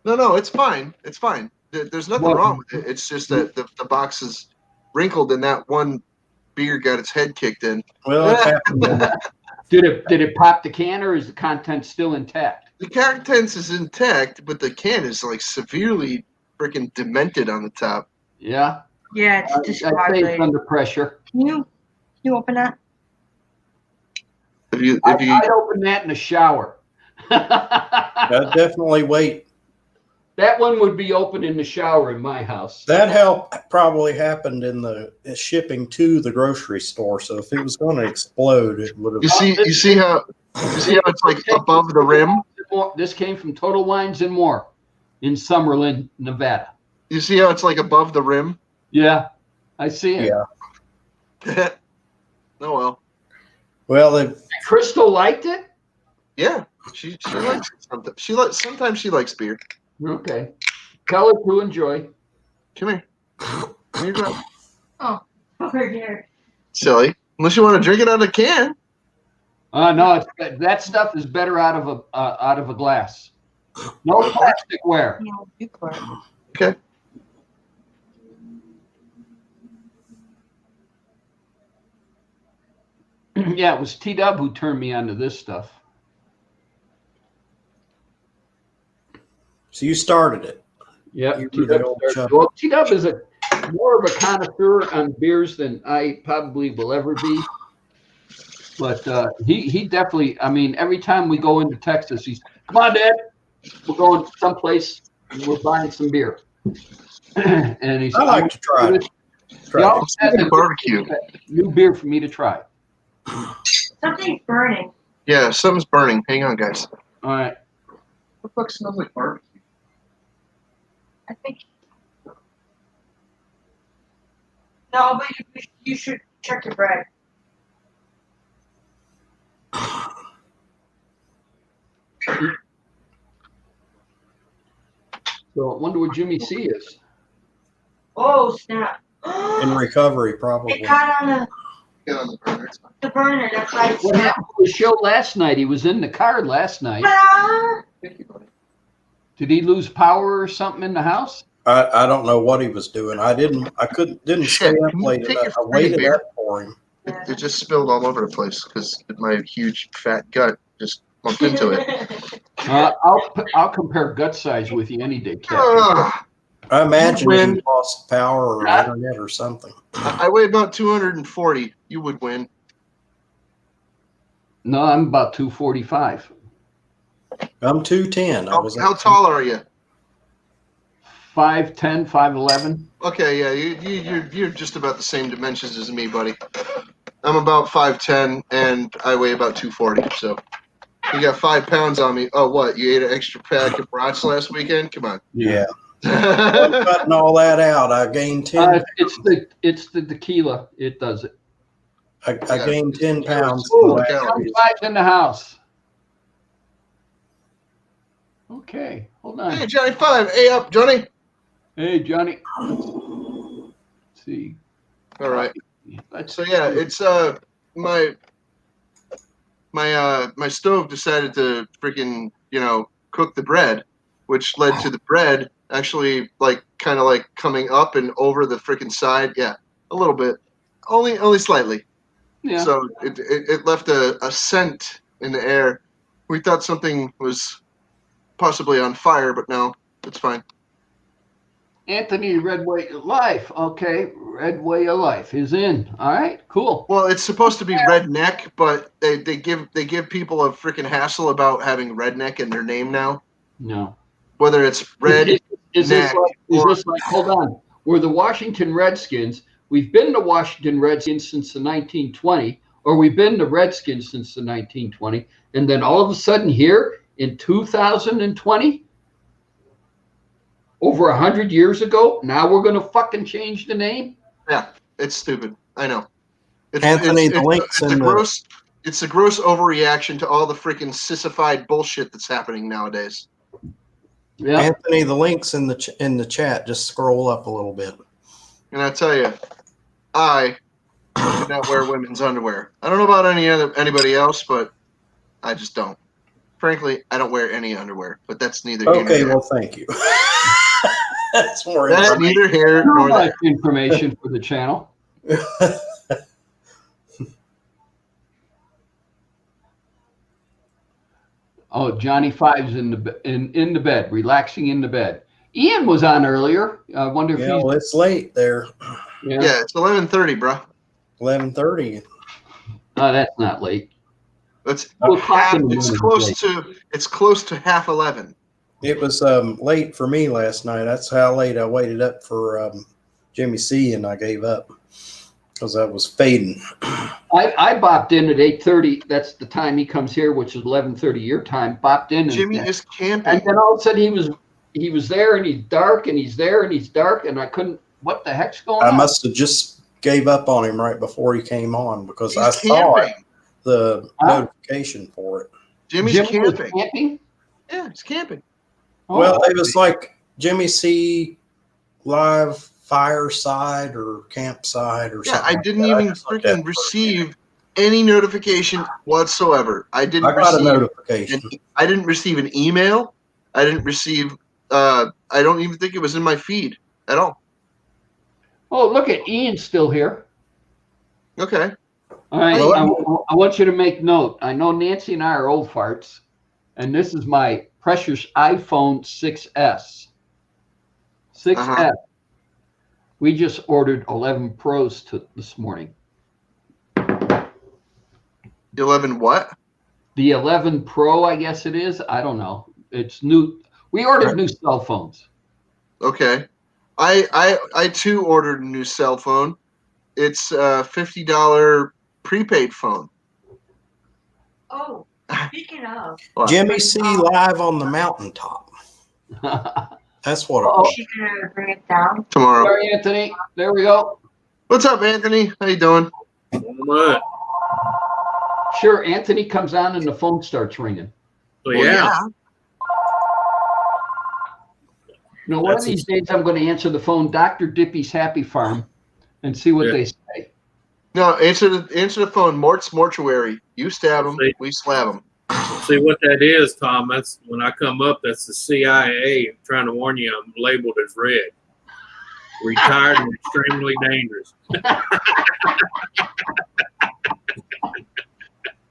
No, it's fine. It's fine. There's nothing Well- wrong with it. It's just that the box is wrinkled, and that one beer got its head kicked in. Well, it happened. Did it pop the can, or is the content still intact? The contents is intact, but the can is like severely freaking demented on the top. Yeah, Yeah, I it's say it's discombobulated. under pressure. Can you open that? I'd open that in the shower. I'd definitely wait. That one would be open in the shower in my house. That help probably happened in the shipping to the grocery store. So if it was going to explode, it would you have. see how it's like above the rim. This came from Total Wines and More in Summerlin, Nevada. You see how it's like above the rim. Yeah, I see it. Yeah. Oh well. Well, if Crystal liked it. Yeah, she likes it sometimes. Sometimes she likes beer. Okay, tell her to enjoy. Come here. Here you go. Over here. Silly. Unless you want to drink it out of a can. No, that stuff is better out of a glass. No plasticware. No, you pour it. Okay. Yeah, it was T-Dub who turned me onto this stuff. so, you started it. Yeah, You were the old chub. well, T-Dub is more of a connoisseur on beers than I probably will ever be. But he definitely, I mean, every time we go into Texas, he's, come on, Dad, we're going someplace, and we're buying some beer. And he's, I like to try it. He Try it. always has a Barbecue. new beer for me to try. Something's burning. Yeah, something's burning. Hang on, guys. All right. What the fuck smells like barbecue? I think. No, but you should check your bread. So I wonder what Jimmy C is. Oh snap! In recovery, It probably. caught on Get on the burner. the burner. That's why it's What happened to the show last night? He was in the car last night. Thank you, buddy. Did he lose power or something in the house? I don't know what he was doing. Didn't stay Shit, up can you late take enough. I your free waited beer? up for him. It just spilled all over the place because my huge fat gut just bumped into it. I'll compare gut size with you any day, Captain. Ugh. I imagine Win. he lost power or internet or something. I weigh about 240. You would win. No, I'm about 245. I'm 210. How tall are you? 5'10", 5'11". Okay, yeah, you're just about the same dimensions as me, buddy. I'm about 5'10", and I weigh about 240. So You got 5 pounds on me. Oh, what? You ate an extra pack of brats last weekend? Come on. Yeah. I'm cutting all that out. I gained 10. It's the tequila. It does it. I gained 10 pounds. Ooh, the last calories. week. Five's in the house. Okay, hold on. Hey, Johnny 5. Hey, up, Johnny. Hey, Johnny. Let's see. All right. Let's So yeah, it's my stove decided to freaking cook the bread, which led to the bread actually kind of coming up and over the freaking side. Yeah, a little bit, only slightly. yeah. So it left a scent in the air. We thought something was possibly on fire, but no, it's fine. Anthony, Red Way of Life. Okay, Red Way of Life is in. All right, cool. Well, it's supposed to be redneck, but they give people a freaking hassle about having redneck in their name now. No. Whether it's red, Is this neck, like? Hold on. We're the Washington Redskins. We've been the Washington Redskins since the 1920, or we've been the Redskins since the 1920, and then all of a sudden here in 2020. Over 100 years ago, now we're going to fucking change the name? Yeah, it's stupid. I know. Anthony, the links it's in a gross. It's a gross overreaction to all the freaking sissified bullshit that's happening nowadays. Yeah. Anthony, the links in the chat. Just scroll up a little bit. And I tell you, I do not wear women's underwear. I don't know about anybody else, but I just don't. Frankly, I don't wear any underwear. But that's neither here nor Okay, there. well, thank you. That's more That's information. neither here Not nor much there. information for the channel. Oh, Johnny Five's in the bed, relaxing in the bed. Ian was on earlier. I wonder if Yeah, he's. well, it's late there. Yeah, it's 11:30, bro. 11:30. Oh, that's not late. It's We'll talk in the it's morning, close to half 11. It was late for me last night. That's how late I waited up for Jimmy C, and I gave up because I was fading. I bopped in at 8:30. That's the time he comes here, which is 11:30 your time. Bopped in, Jimmy and is camping. then all of a sudden he was there, and he's dark, and he's there, and he's dark, and I couldn't. What the heck's going I on? must have just gave up on him right before he came on because I He's saw camping. the Huh? notification for it. Jimmy's Jimmy was camping. camping? Yeah, he's camping. Oh, Well, it was like Jimmy C live fireside or campsite or Yeah, something. I didn't like that. even just looked at freaking it receive any notification whatsoever. I didn't I got a receive notification. I didn't receive an email. I didn't receive I don't even think it was in my feed at all. oh, look at Ian's still here. Okay. All right, Well, I want you to make note. I know Nancy and I are old farts, and this is my precious iPhone 6S. 6S. Uh-huh. We just ordered 11 Pros this morning. 11 what? The 11 Pro, I guess it is. I don't know. It's new. We ordered new cell phones. Okay. I too ordered a new cell phone. It's a $50 prepaid phone. Oh, speaking of, What? Jimmy C live on the mountaintop. That's what it Oh. was. is she gonna bring it down? Tomorrow. Sorry, Anthony. There we go. What's up, Anthony? How you doing? What? Sure, Anthony comes on and the phone starts ringing. Well, yeah. You know, one of That's these days I'm going to answer the phone, Dr. Dippy's Happy Farm, and see what Yeah. they say. No, answer the phone. Mort's mortuary. You stab him, See? we slab him. See what that is, Tom? That's when I come up. That's the CIA. I'm trying to warn you. I'm labeled as red. Retired and extremely dangerous.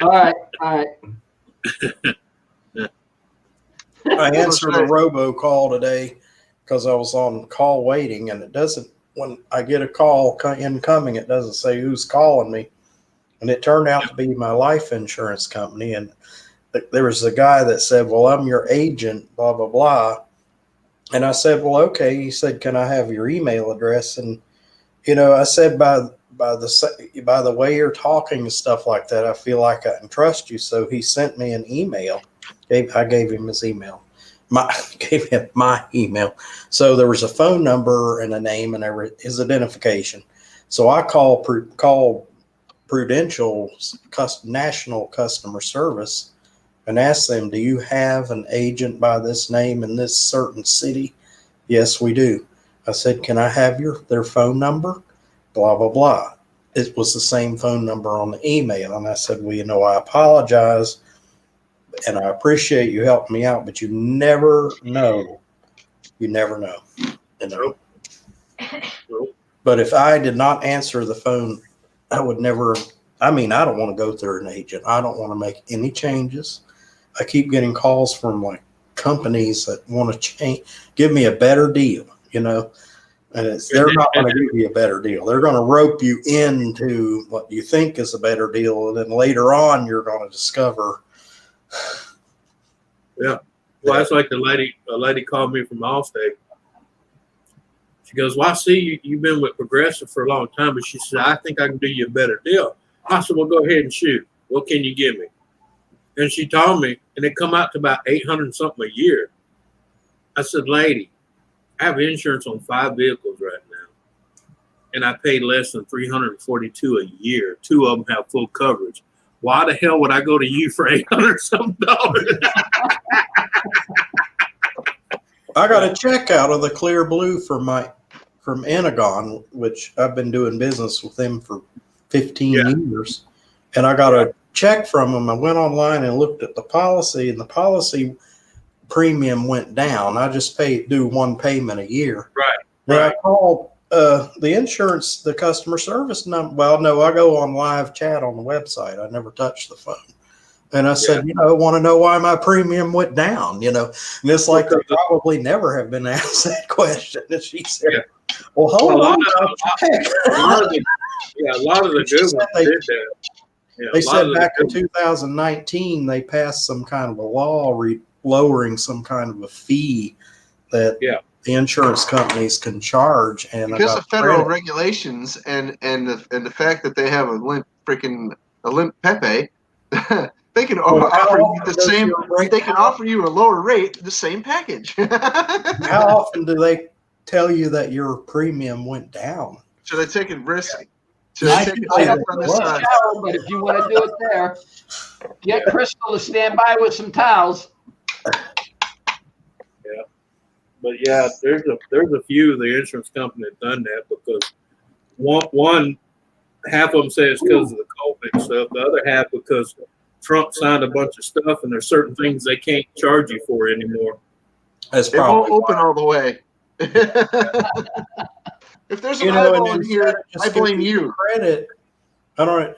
All right, all right. I answered a robocall today because I was on call waiting, and it doesn't. When I get a call incoming, it doesn't say who's calling me, and it turned out to be my life insurance company. And there was a guy that said, "Well, I'm your agent," blah blah blah. And I said, "Well, okay." He said, "Can I have your email address?" And I said, by by the way you're talking and stuff like that, I feel like I can trust you. So he sent me an email. I gave him his email. Gave him my email. So there was a phone number and a name and his identification. So I called Prudential's national customer service and asked them, do you have an agent by this name in this certain city? Yes, we do. I said, can I have their phone number? Blah, blah, blah. It was the same phone number on the email. And I said, well, I apologize and I appreciate you helping me out, but you never know. You never know. Nope. But if I did not answer the phone, I would never. I don't want to go through an agent. I don't want to make any changes. I keep getting calls from like companies that want to give me a better deal, and they're not going to give you a better deal. They're going to rope you into what you think is a better deal, and then later on you're going to discover. Yeah. Well, that's like a lady called me from Allstate. She goes, well, I see you've been with Progressive for a long time, but she said, I think I can do you a better deal. I said, well, go ahead and shoot. What can you give me? And she told me, and it come out to about $800 something a year. I said, lady, I have insurance on 5 vehicles right now, and I pay less than $342 a year. 2 of them have full coverage. Why the hell would I go to you for $800 something? I got a check out of the Clear Blue from Enagon, which I've been doing business with them for 15 years. And I got a check from them. I went online and looked at the policy, and the policy premium went down. I just do one payment a year. Right. Then Right. I called the insurance, the customer service number. Well, no, I go on live chat on the website. I never touch the phone. And I said, I want to know why my premium went down, and it's like they probably never have been asked that question. And she said, well, hold on. A lot of the good ones did that. Yeah, They said back in 2019, they passed some kind of a law lowering some kind of a fee that the insurance companies can charge. And because of federal regulations and the fact that they have a limp Pepe, they can offer you the same. They can offer you a lower rate, the same package. How often do they tell you that your premium went down? So they're taking risk. I can say that on this shower, but if you want to do it there, get Crystal to stand by with some towels. Yeah, but yeah, there's a few of the insurance companies that done that because one half of them say it's because of the COVID stuff, the other half because Trump signed a bunch of stuff and there's certain things they can't charge you for anymore. That's it won't open all the way. If there's an eyeball in here, I blame you. Credit. I don't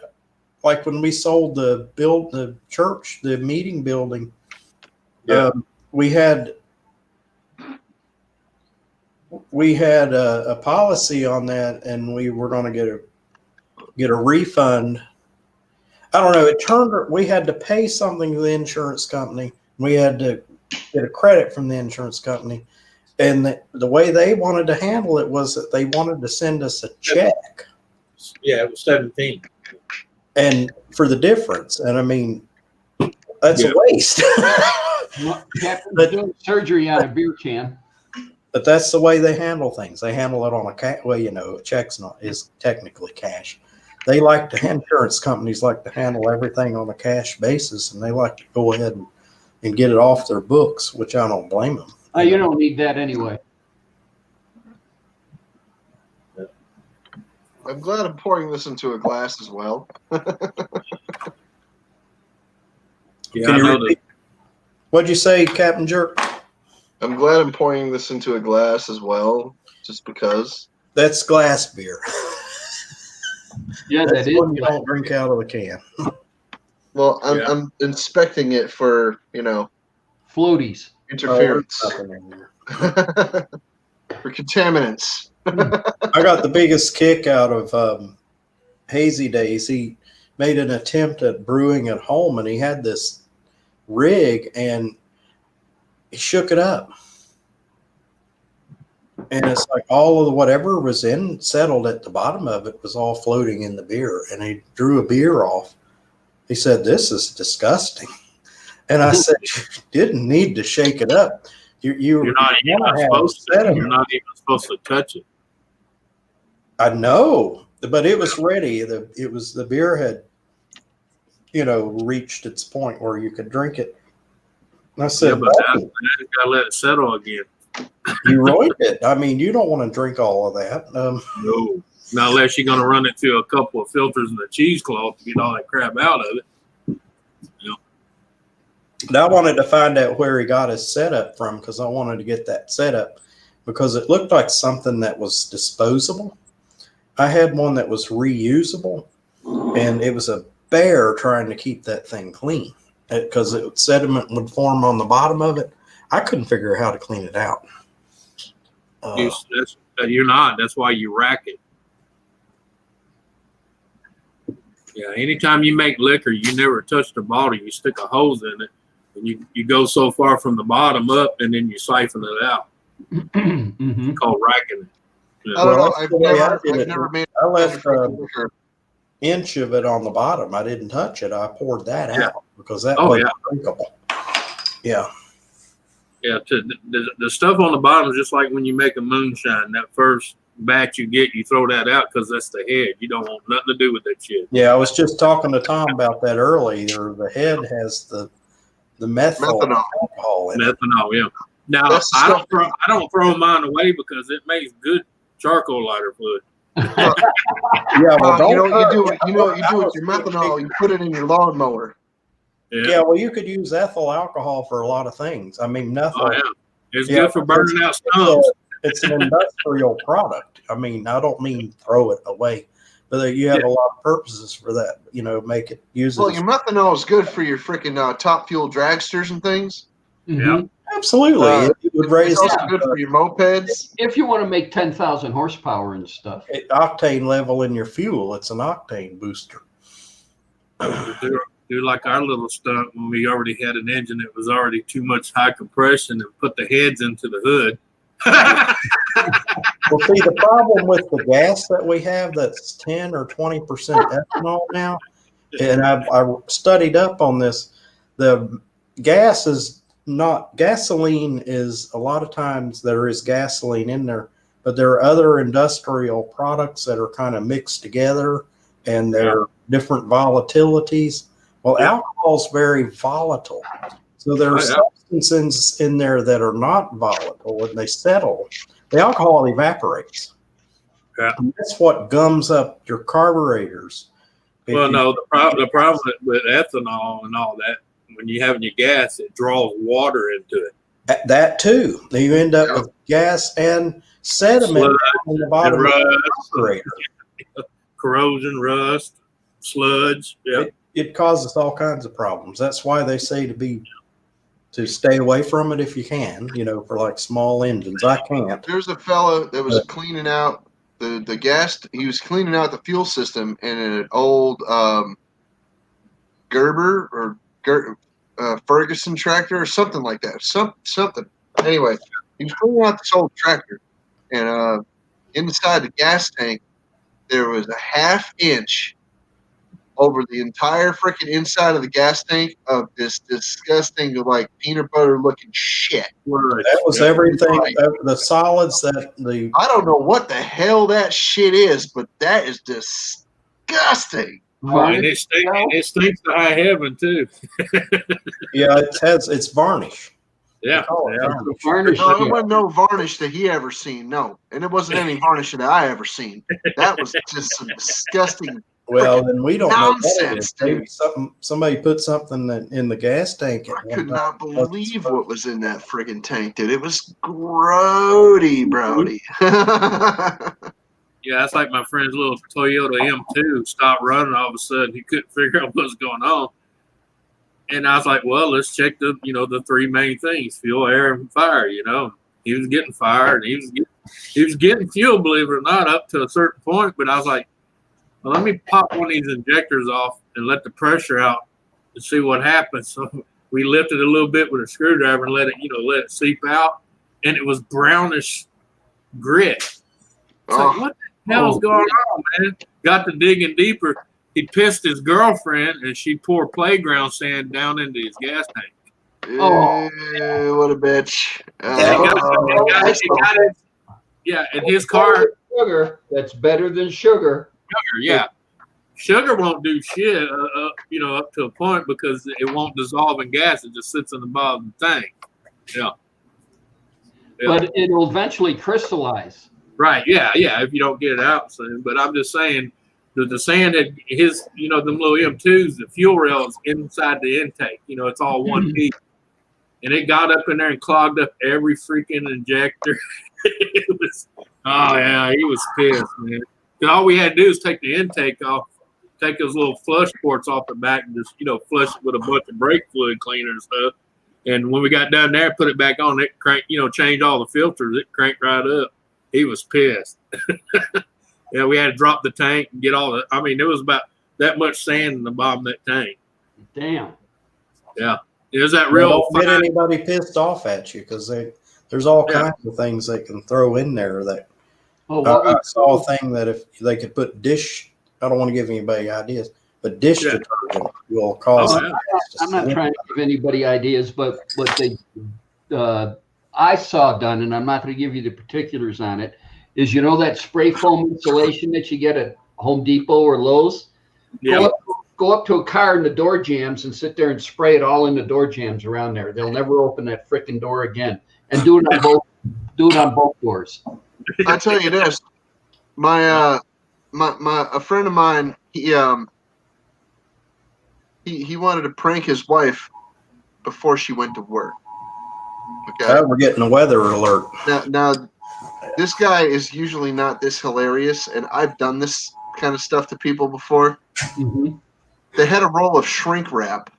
like when we sold the church, the meeting building. We had a policy on that, and we were going to get a refund. I don't know. We had to pay something to the insurance company. We had to get a credit from the insurance company. And the way they wanted to handle it was that they wanted to send us a check. Yeah, it was 17. And for the difference. And that's a waste. Captain's doing surgery on a beer can. But that's the way they handle things. They handle it on a check's is technically cash. Insurance companies like to handle everything on a cash basis, and they like to go ahead and get it off their books, which I don't blame them. You don't need that anyway. I'm glad I'm pouring this into a glass as well. What'd you say, Captain Jerk? I'm glad I'm pouring this into a glass as well, just because. That's glass beer. Yeah, that is. You don't drink out of the can. Well, I'm inspecting it for, Floaties. Interference. For contaminants. I got the biggest kick out of Hazy Days. He made an attempt at brewing at home, and he had this rig, and he shook it up. And it's like all of the whatever was in settled at the bottom of it was all floating in the beer. And he drew a beer off. He said, "This is disgusting." And I said, "You didn't need to shake it up. You're not even supposed to touch it. I know, but it was ready. The beer had, reached its point where you could drink it. And I said, Yeah, but now you gotta let it settle again. "You ruined it. I mean, you don't want to drink all of that." No, not unless you're gonna run it through a couple of filters and a cheesecloth to get all that crap out of it. And I wanted to find out where he got his setup from because I wanted to get that setup because it looked like something that was disposable. I had one that was reusable, and it was a bear trying to keep that thing clean because sediment would form on the bottom of it. I couldn't figure out how to clean it out. You're not. That's why you rack it. Yeah, anytime you make liquor, you never touch the bottle. You stick a hose in it, and you go so far from the bottom up, and then you siphon it out. Mhm. It's called racking it. Yeah. I don't know. Well, I've that's the way I never, did I've it. never made I left liquor. inch of it on the bottom. I didn't touch it. I poured that Yeah. out because that Oh, wasn't drinkable. Yeah. Yeah, the stuff on the bottom is just like when you make a moonshine. That first batch you get, you throw that out because that's the head. You don't want nothing to do with that shit. Yeah, I was just talking to Tom about that earlier. The head has the methyl Methanol. alcohol in it. Methanol, yeah. Now That's the I stuff don't throw mine away because it makes good charcoal lighter fluid. Yeah, well, don't you know what you do? cut- You know what you do with your methanol? You put it in your lawnmower. Yeah, well, you could use ethyl alcohol for a lot of things. I mean, nothing. Oh yeah, it's Yeah, good for burning out stumps. It's an industrial product. I mean, I don't mean throw it away, but you have a lot of purposes for that. Make it use Well, it. your methanol is good for your freaking top fuel dragsters and things. Mhm. Absolutely, it would raise It's also good for your mopeds. If you want to make 10,000 horsepower and stuff. octane level in your fuel. It's an octane booster. Do like our little stunt when we already had an engine that was already too much high compression and put the heads into the hood. Well, see, the problem with the gas that we have that's 10 or 20% ethanol now, and I studied up on this, the gas is not, gasoline is a lot of times there is gasoline in there, but there are other industrial products that are kind of mixed together and there are different volatilities. Well, alcohol is very volatile. So there are substances in there that are not volatile and they settle. The alcohol evaporates. Yeah. And that's what gums up your carburetors. Well, no, the problem with ethanol and all that, when you have your gas, it draws water into it. That too. You end up with gas and sediment on the bottom of the carburetor. Corrosion, rust, sludge. Yeah. It causes all kinds of problems. That's why they say to stay away from it if you can, for like small engines. I can't. There's a fella that was cleaning out the gas. He was cleaning out the fuel system in an old Gerber or Ferguson tractor or something like that. Something. Anyway, he was cleaning out this old tractor, and inside the gas tank there was a half inch over the entire freaking inside of the gas tank of this disgusting, like peanut butter looking shit. That was everything. The solids that I don't know what the hell that shit is, but that is disgusting. And it stinks to high heaven too. Yeah, it's varnish. Yeah. Varnish. No, it wasn't no varnish that he ever seen. No, and it wasn't any varnish that I ever seen. That was just some disgusting. Well, then we don't Nonsense, know. Maybe somebody put something in the gas tank. I could not believe what was in that friggin' tank, dude. It was grody, brody. Yeah, that's like my friend's little Toyota M2 stopped running all of a sudden. He couldn't figure out what's going on. And I was like, well, let's check the three main things: fuel, air, and fire. He was getting fire and he was getting fuel, believe it or not, up to a certain point. But I was like, well, let me pop one of these injectors off and let the pressure out and see what happens. So we lifted a little bit with a screwdriver and let it seep out, and it was brownish grit. It's Oh. like, what the hell's going on, man? Got to digging deeper. He pissed his girlfriend, and she poured playground sand down into his gas tank. Oh. What a bitch. Yeah, and his car, Sugar. That's better than sugar. yeah. Sugar won't do shit, up to a point because it won't dissolve in gas. It just sits in the bottom of the tank. Yeah. But it'll eventually crystallize. Right. Yeah. Yeah. If you don't get it out soon. But I'm just saying that the sand that his, them little M2s, the fuel rail is inside the intake. It's all one piece. And it got up in there and clogged up every freaking injector. It was, oh yeah, he was pissed, man. And all we had to do is take the intake off, take those little flush ports off the back, and just flush it with a bunch of brake fluid cleaner and stuff. And when we got down there, put it back on, it cranked, change all the filters, it cranked right up. He was pissed. Yeah, we had to drop the tank and get all the. I mean, there was about that much sand in the bottom of that tank. Damn. Yeah, is that real? Don't get anybody pissed off at you because there's all kinds of things they can throw in there. That I saw a thing that if they could put dish, I don't want to give anybody ideas, but dish detergent will cause. I'm not trying to give anybody ideas, but what I saw done, and I'm not going to give you the particulars on it, is that spray foam insulation that you get at Home Depot or Lowe's? Yeah. Go up to a car and the door jams and sit there and spray it all in the door jams around there. They'll never open that freaking door again. And do it on both doors. I'll tell you this. A friend of mine, he wanted to prank his wife before she went to work. Okay. We're getting a weather alert. Now, this guy is usually not this hilarious, and I've done this kind of stuff to people before. Mm-hmm. They had a roll of shrink wrap,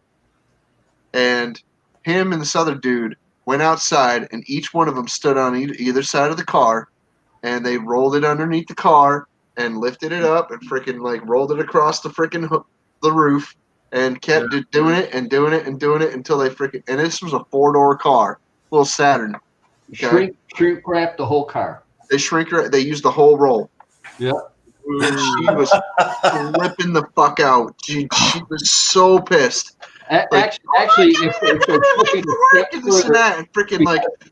and him and this other dude went outside, and each one of them stood on either side of the car, and they rolled it underneath the car and lifted it up and freaking rolled it across the freaking the roof and kept doing it and doing it and doing it until they freaking. And this was a 4-door car, little Saturn. Okay? Shrink wrap the whole car. They They used the whole roll. Yeah. And she was flipping the fuck out. She was so pissed. Actually, if they're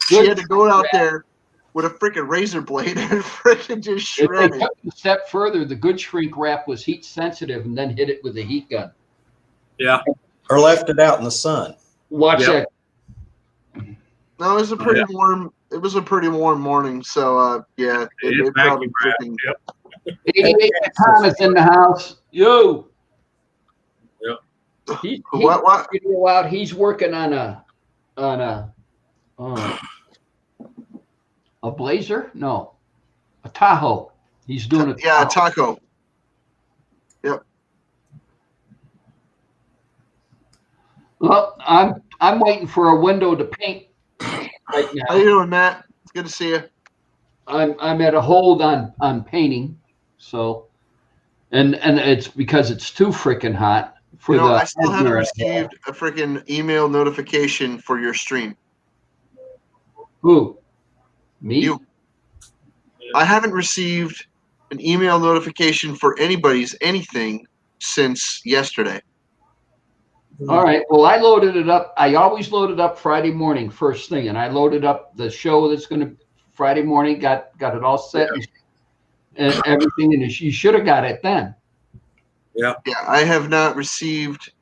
she had to go out there with a freaking razor blade and freaking just shred it. A step further, the good shrink wrap was heat sensitive and then hit it with a heat gun. Yeah. Or left it out in the sun. Watch that. No, it was a pretty warm. It was a pretty warm morning, so yeah. It probably freaking. 88 Thomas in the house. Yo. Yep. What? Video out. He's working on a Blazer? No, a Tahoe. He's doing it. Yeah, a Taco. Yep. Well, I'm waiting for a window to paint right now. How you doing, Matt? It's good to see you. I'm at a hold on painting, so and it's because it's too freaking hot. I still haven't received a freaking email notification for your stream. Who? Me? You. I haven't received an email notification for anybody's anything since yesterday. All right. Well, I loaded it up. I always load it up Friday morning, first thing, and I loaded up the show that's going to Friday morning. Got it all set and everything, and you should have got it then. Yeah. Yeah, I have not received.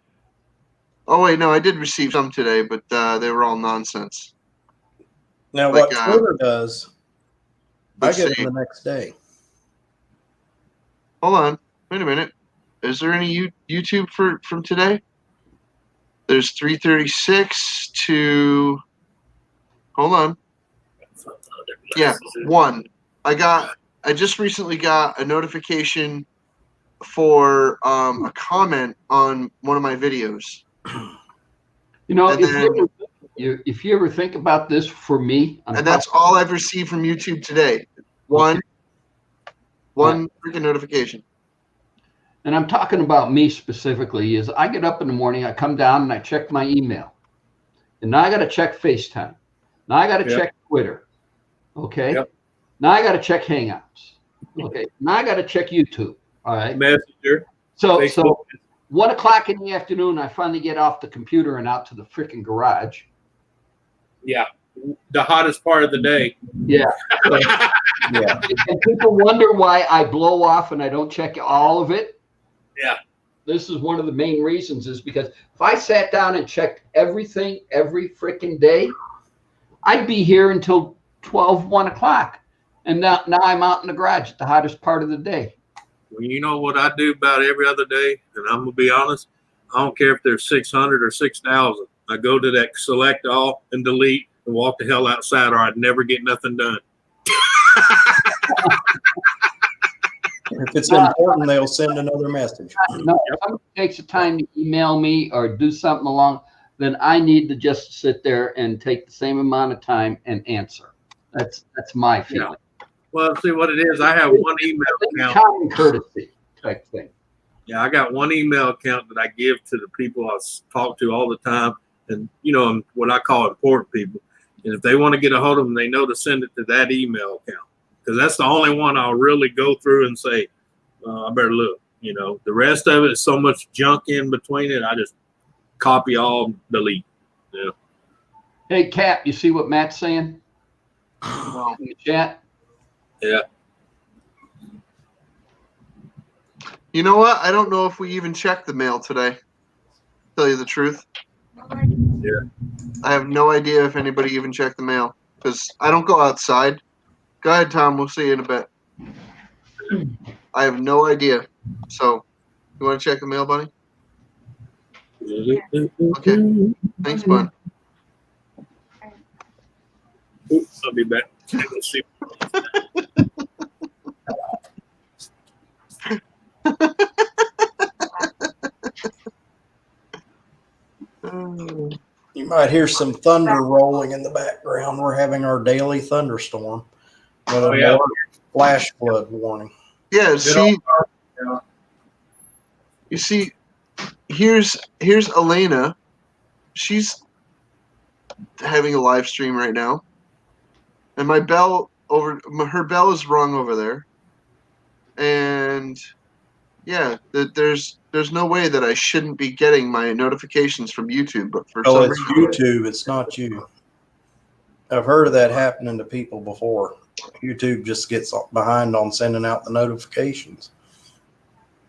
Oh wait, no, I did receive some today, but they were all nonsense. Now, what Twitter does, I get them the next day. Hold on, wait a minute. Is there any YouTube from today? There's 3:36 to. Hold on. Yeah, 1. I just recently got a notification for a comment on one of my videos. If you ever think about this for me, and that's all I've received from YouTube today. One freaking notification. And I'm talking about me specifically. Is I get up in the morning, I come down and I check my email, and now I got to check FaceTime. Now I got to check Twitter. Okay. Yep. Now I got to check Hangouts. Okay. Now I got to check YouTube. All right. Messenger, So Facebook. 1 o'clock in the afternoon, I finally get off the computer and out to the freaking garage. Yeah, the hottest part of the day. Yeah. Yeah. And people wonder why I blow off and I don't check all of it. Yeah. This is one of the main reasons is because if I sat down and checked everything every freaking day, I'd be here until 1 o'clock. And now I'm out in the garage at the hottest part of the day. Well, you know what I do about every other day, and I'm gonna be honest. I don't care if there's 600 or 6,000. I go to that select all and delete and walk the hell outside, or I'd never get nothing done. If it's important, they'll send another message. No, if somebody takes the time to email me or do something along, then I need to just sit there and take the same amount of time and answer. That's my feeling. Well, see what it is. I have one email account. Common courtesy type thing. Yeah, I got one email account that I give to the people I talk to all the time, and what I call important people. And if they want to get a hold of them, they know to send it to that email account, because that's the only one I'll really go through and say, I better look. The rest of it is so much junk in between it. I just copy all, delete. Yeah. Hey, Cap, you see what Matt's saying No. in the chat? Yeah. You know what? I don't know if we even checked the mail today. Tell you the truth. Yeah. I have no idea if anybody even checked the mail because I don't go outside. Go ahead, Tom. We'll see you in a bit. I have no idea. So, you want to check the mail, buddy? Okay. Thanks, bud. Oops, I'll be back. Let's see. You might hear some thunder rolling in the background. We're having our daily thunderstorm with a Yeah. flash flood warning. Yeah, see, Yeah. you see, here's Elena. She's having a live stream right now, and her bell is rung over there, and yeah, there's no way that I shouldn't be getting my notifications from YouTube, but for Oh, some it's reason, YouTube. It's not you. I've heard of that happening to people before. YouTube just gets behind on sending out the notifications.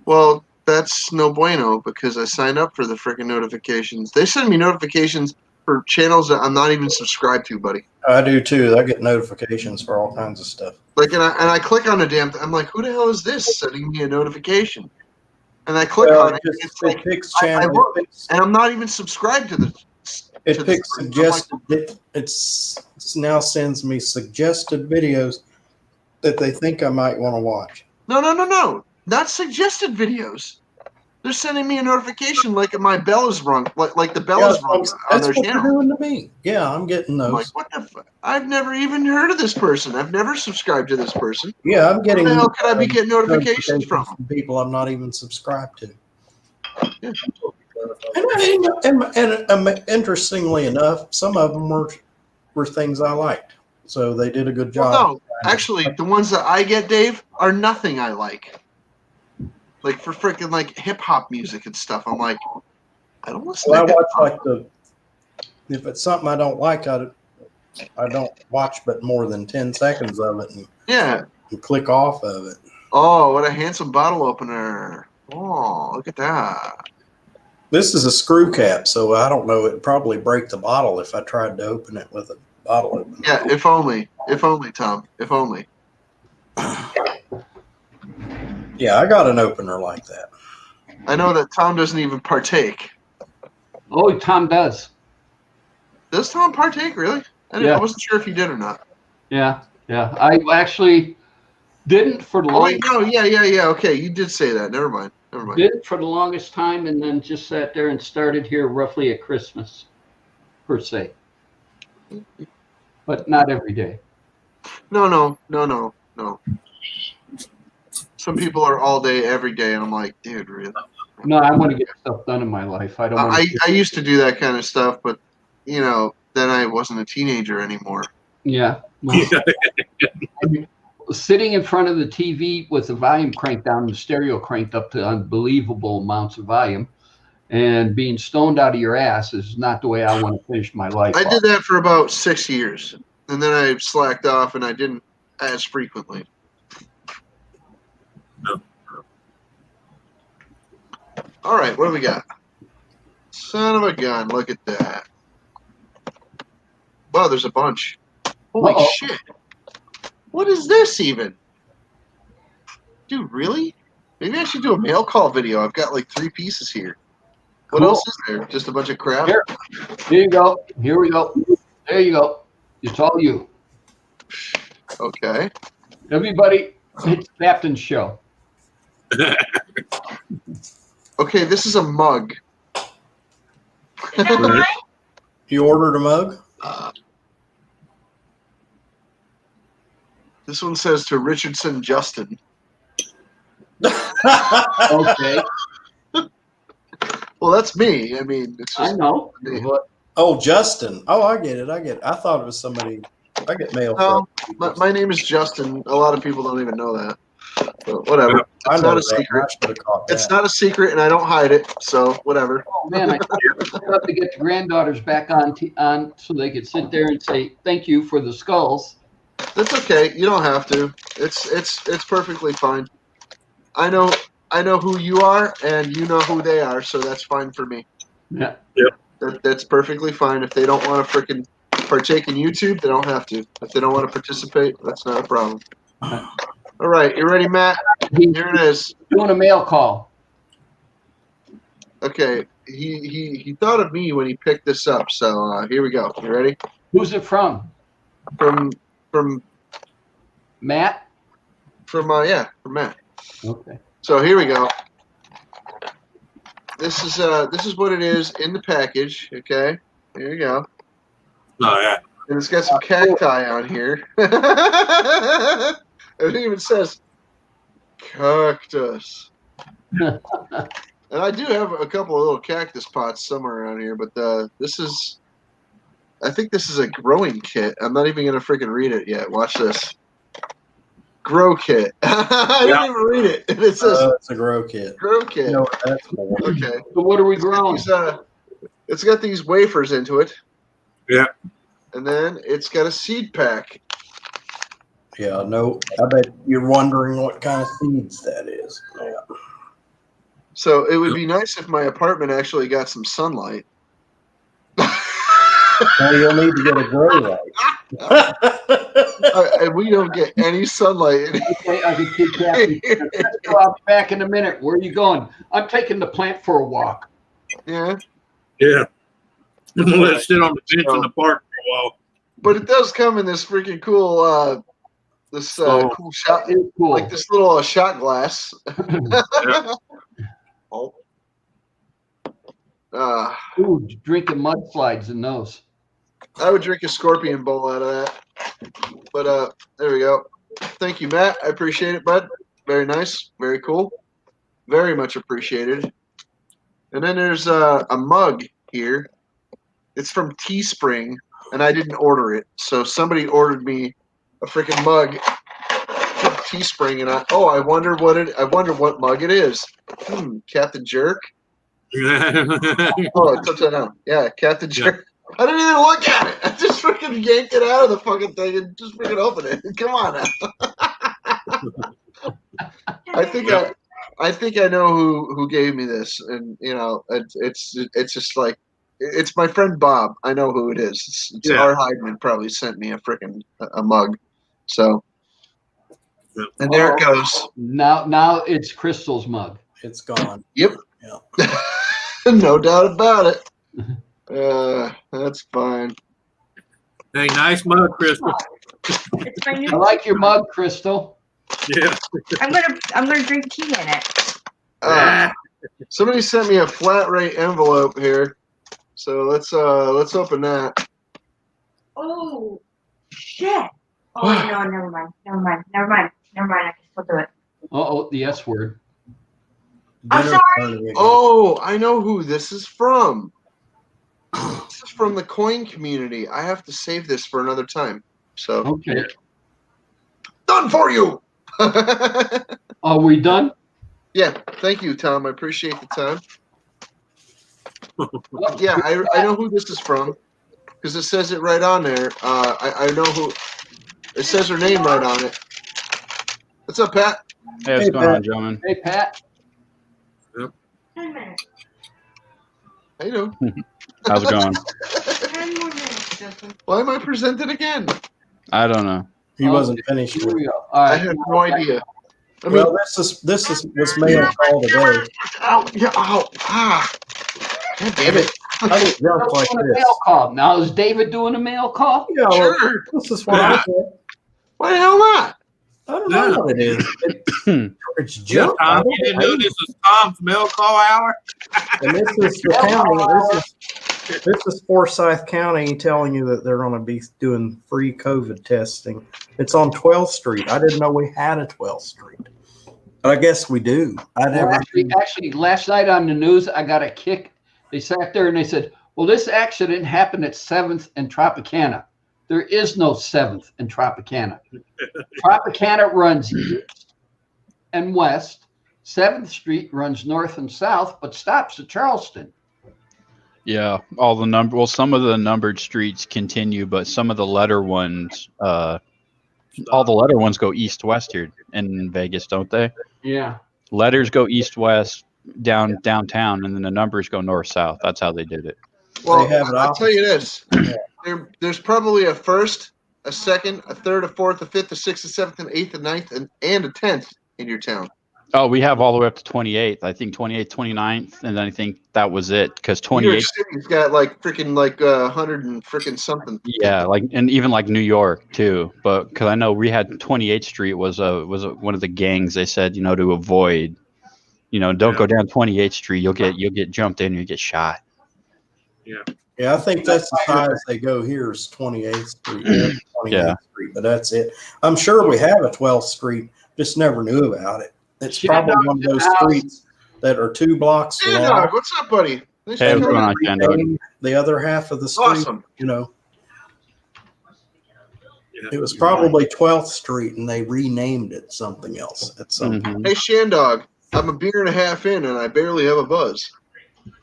well, that's no bueno because I signed up for the freaking notifications. They send me notifications for channels that I'm not even subscribed to, buddy. I do too. I get notifications for all kinds of stuff. Like, and I click on a damn. I'm like, who the hell is this sending me a notification? And I click on it. It's It like, picks I channel. look, and I'm not even subscribed to the. It to picks the- suggested. It now sends me suggested videos that they think I might want to watch. No, not suggested videos. They're sending me a notification like my bell is rung, like the bell is rung on That's their what they're channel. doing to me. Yeah, I'm getting I'm those. like, what the? I've never even heard of this person. I've never subscribed to this person. Yeah, I'm getting. Where the hell could I be getting notifications from? people I'm not even subscribed to. Yeah. And interestingly enough, some of them were things I liked, so they did a good job. Well, no, actually, the ones that I get, Dave, are nothing I like. Like for freaking like hip hop music and stuff. I'm like, I don't listen Well, I to watch hip-hop. if it's something I don't like, I don't watch but more than 10 seconds of it Yeah. and click off of it. Oh, what a handsome bottle opener. Oh, look at that. This is a screw cap, so I don't know. It'd probably break the bottle if I tried to open it with a bottle opener. Yeah, if only. If only, Tom. If only. Yeah, I got an opener like that. I know that Tom doesn't even partake. Oh, Tom does. Does Tom partake, really? Yeah. I wasn't sure if he did or not. Yeah. I actually didn't for the Oh, wait, longest. no, yeah. Okay, you did say that. Never mind. Did for the longest time, and then just sat there and started here roughly at Christmas, per se. But not every day. No. Some people are all day, every day, and I'm like, dude, really? No, I want to get stuff done in my life. I don't want I used to do that kind of stuff, but, then I wasn't a teenager anymore. Yeah. Well, sitting in front of the TV with the volume cranked down, the stereo cranked up to unbelievable amounts of volume, and being stoned out of your ass is not the way I want to finish my life. I did that for about 6 years, and then I slacked off, and I didn't as frequently. No. All right, what do we got? Son of a gun! Look at that. Wow, there's a bunch. Holy Uh-oh. shit! What is this even? Dude, really? Maybe I should do a mail call video. I've got like 3 pieces here. What Cool. else is there? Just a bunch of crap? Here you go. Here we go. There you go. It's all you. Okay. Everybody, it's Captain's show. Okay, this is a mug. Is that mine? You ordered a mug? This one says to Richardson Justin. Okay, Well, that's me. I mean, it's I just know. me. But Oh, Justin. Oh, I get it. I thought it was somebody. I get mail No, from. my name is Justin. A lot of people don't even know that. But whatever. I It's know not a that. secret. I should have caught It's that. not a secret, and I don't hide it. So whatever. oh man, I have to get the granddaughters back on so they could sit there and say thank you for the skulls. That's okay. You don't have to. It's perfectly fine. I know who you are, and you know who they are. So that's fine for me. Yeah. That's perfectly fine. If they don't want to freaking partake in YouTube, they don't have to. If they don't want to participate, that's not a problem. All right, you ready, Matt? He's Here it is. doing a mail call. Okay, he thought of me when he picked this up. So here we go. You ready? Who's it from? From Matt? from Matt. Okay. So here we go. This is what it is in the package. Okay, here you go. Oh, yeah. And it's got some cacti on here. It even says cactus. And I do have a couple of little cactus pots somewhere around here, but I think this is a growing kit. I'm not even gonna freaking read it yet. Watch this. Grow kit. I didn't even read it. And it says It's a grow kit. grow kit. You know what that's for. Okay. So what are we growing? It's got these wafers into it. Yeah. And then it's got a seed pack. Yeah, no. I bet you're wondering what kind of seeds that is. Yeah. So it would be nice if my apartment actually got some sunlight. Well, you'll need to get a grow light. And we don't get any sunlight. Okay, I can keep Captain. I'll be back in a minute. Where are you going? I'm taking the plant for a walk. Yeah. Yeah. Let it sit on the bench in the park for a while. But it does come in this freaking cool cool shot, It's cool. like this little shot glass. Oh. Ooh, drinking mudslides in those. I would drink a scorpion bowl out of that. But there we go. Thank you, Matt. I appreciate it, bud. Very nice. Very cool. Very much appreciated. And then there's a mug here. It's from Teespring, and I didn't order it. So somebody ordered me a freaking mug from Teespring, and I wonder what mug it is. Captain Jerk. Oh, it's upside down. Yeah, Captain Jerk. I didn't even look at it. I just freaking yanked it out of the fucking thing and just freaking opened it. Come on now. I think I know who gave me this, and you know, it's just like it's my friend Bob. I know who it is. It's R. Heidman probably sent me a mug. So, and there it goes. Now it's Crystal's mug. It's gone. Yep. Yeah. No doubt about it. That's fine. Hey, nice mug, Crystal. It's my I new. like your mug, Crystal. Yeah. I'm gonna drink tea in it. Somebody sent me a flat rate envelope here, so let's open that. Oh shit! Oh no, never mind. I can still do it. Uh-oh, the S word. I'm Dinner sorry. party. Oh, I know who this is from. This is from the coin community. I have to save this for another time. So Okay. Done for you. Are we done? Yeah, thank you, Tom. I appreciate the time. Yeah, I know who this is from because it says it right on there. I know who. It says her name right on it. What's up, Pat? Hey, what's Hey, going Pat. on, gentlemen? Hey, Pat. 10 minutes. How you doing? How's it going? 10 more minutes, Justin. Why am I presented again? I don't know. He wasn't finished Here with. we go. All I right. have no idea. I mean, Well, this was mail call today. ow, yeah, ow, ah. God damn it. I get drunk like Doing a this. mail call. Now, is David doing a mail call? Yeah, well, Sure. this is what I did. Why the hell not? I don't know what it is. It's Yeah, junk. Tom, you didn't know this was Tom's mail call hour? And this is the county. This is Forsyth County telling you that they're going to be doing free COVID testing. It's on 12th Street. I didn't know we had a 12th Street, but I guess we do. I Well, never. actually, last night on the news, I got a kick. They sat there and they said, well, this accident happened at 7th and Tropicana. There is no 7th and Tropicana. Tropicana runs east and west. 7th Street runs north and south, but stops at Charleston. Yeah, all the number. Well, some of the numbered streets continue, but some of the letter ones, all the letter ones go east-west here in Vegas, don't they? Yeah. Letters go east-west downtown, and then the numbers go north-south. That's how they did it. Well, They have it I'll tell you this. Yeah. There's probably a first, a second, a third, a fourth, a fifth, a sixth, a seventh, an eighth, a ninth, and a 10th in your town. Oh, we have all the way up to 28th. I think 28th, 29th, and then I think that was it because New York 28th. City's got like freaking like 100 and freaking something. Yeah, like and even like New York too. But because I know we had 28th Street was one of the gangs. They said to avoid, don't go down 28th Street. You'll get jumped in. You get shot. Yeah, I think that's as high as they go here is 28th Street. 28th Street, but that's it. I'm sure we have a 12th Street, just never knew about it. It's probably one of those streets that are 2 blocks Yeah, long. dog, what's up, buddy? Thanks Hey, for what's coming going in. on, Shandog? And the other half of the street, Awesome. it was probably 12th Street, and they renamed it something else at some point. Mhm. Hey, Shandog, I'm a beer and a half in, and I barely have a buzz.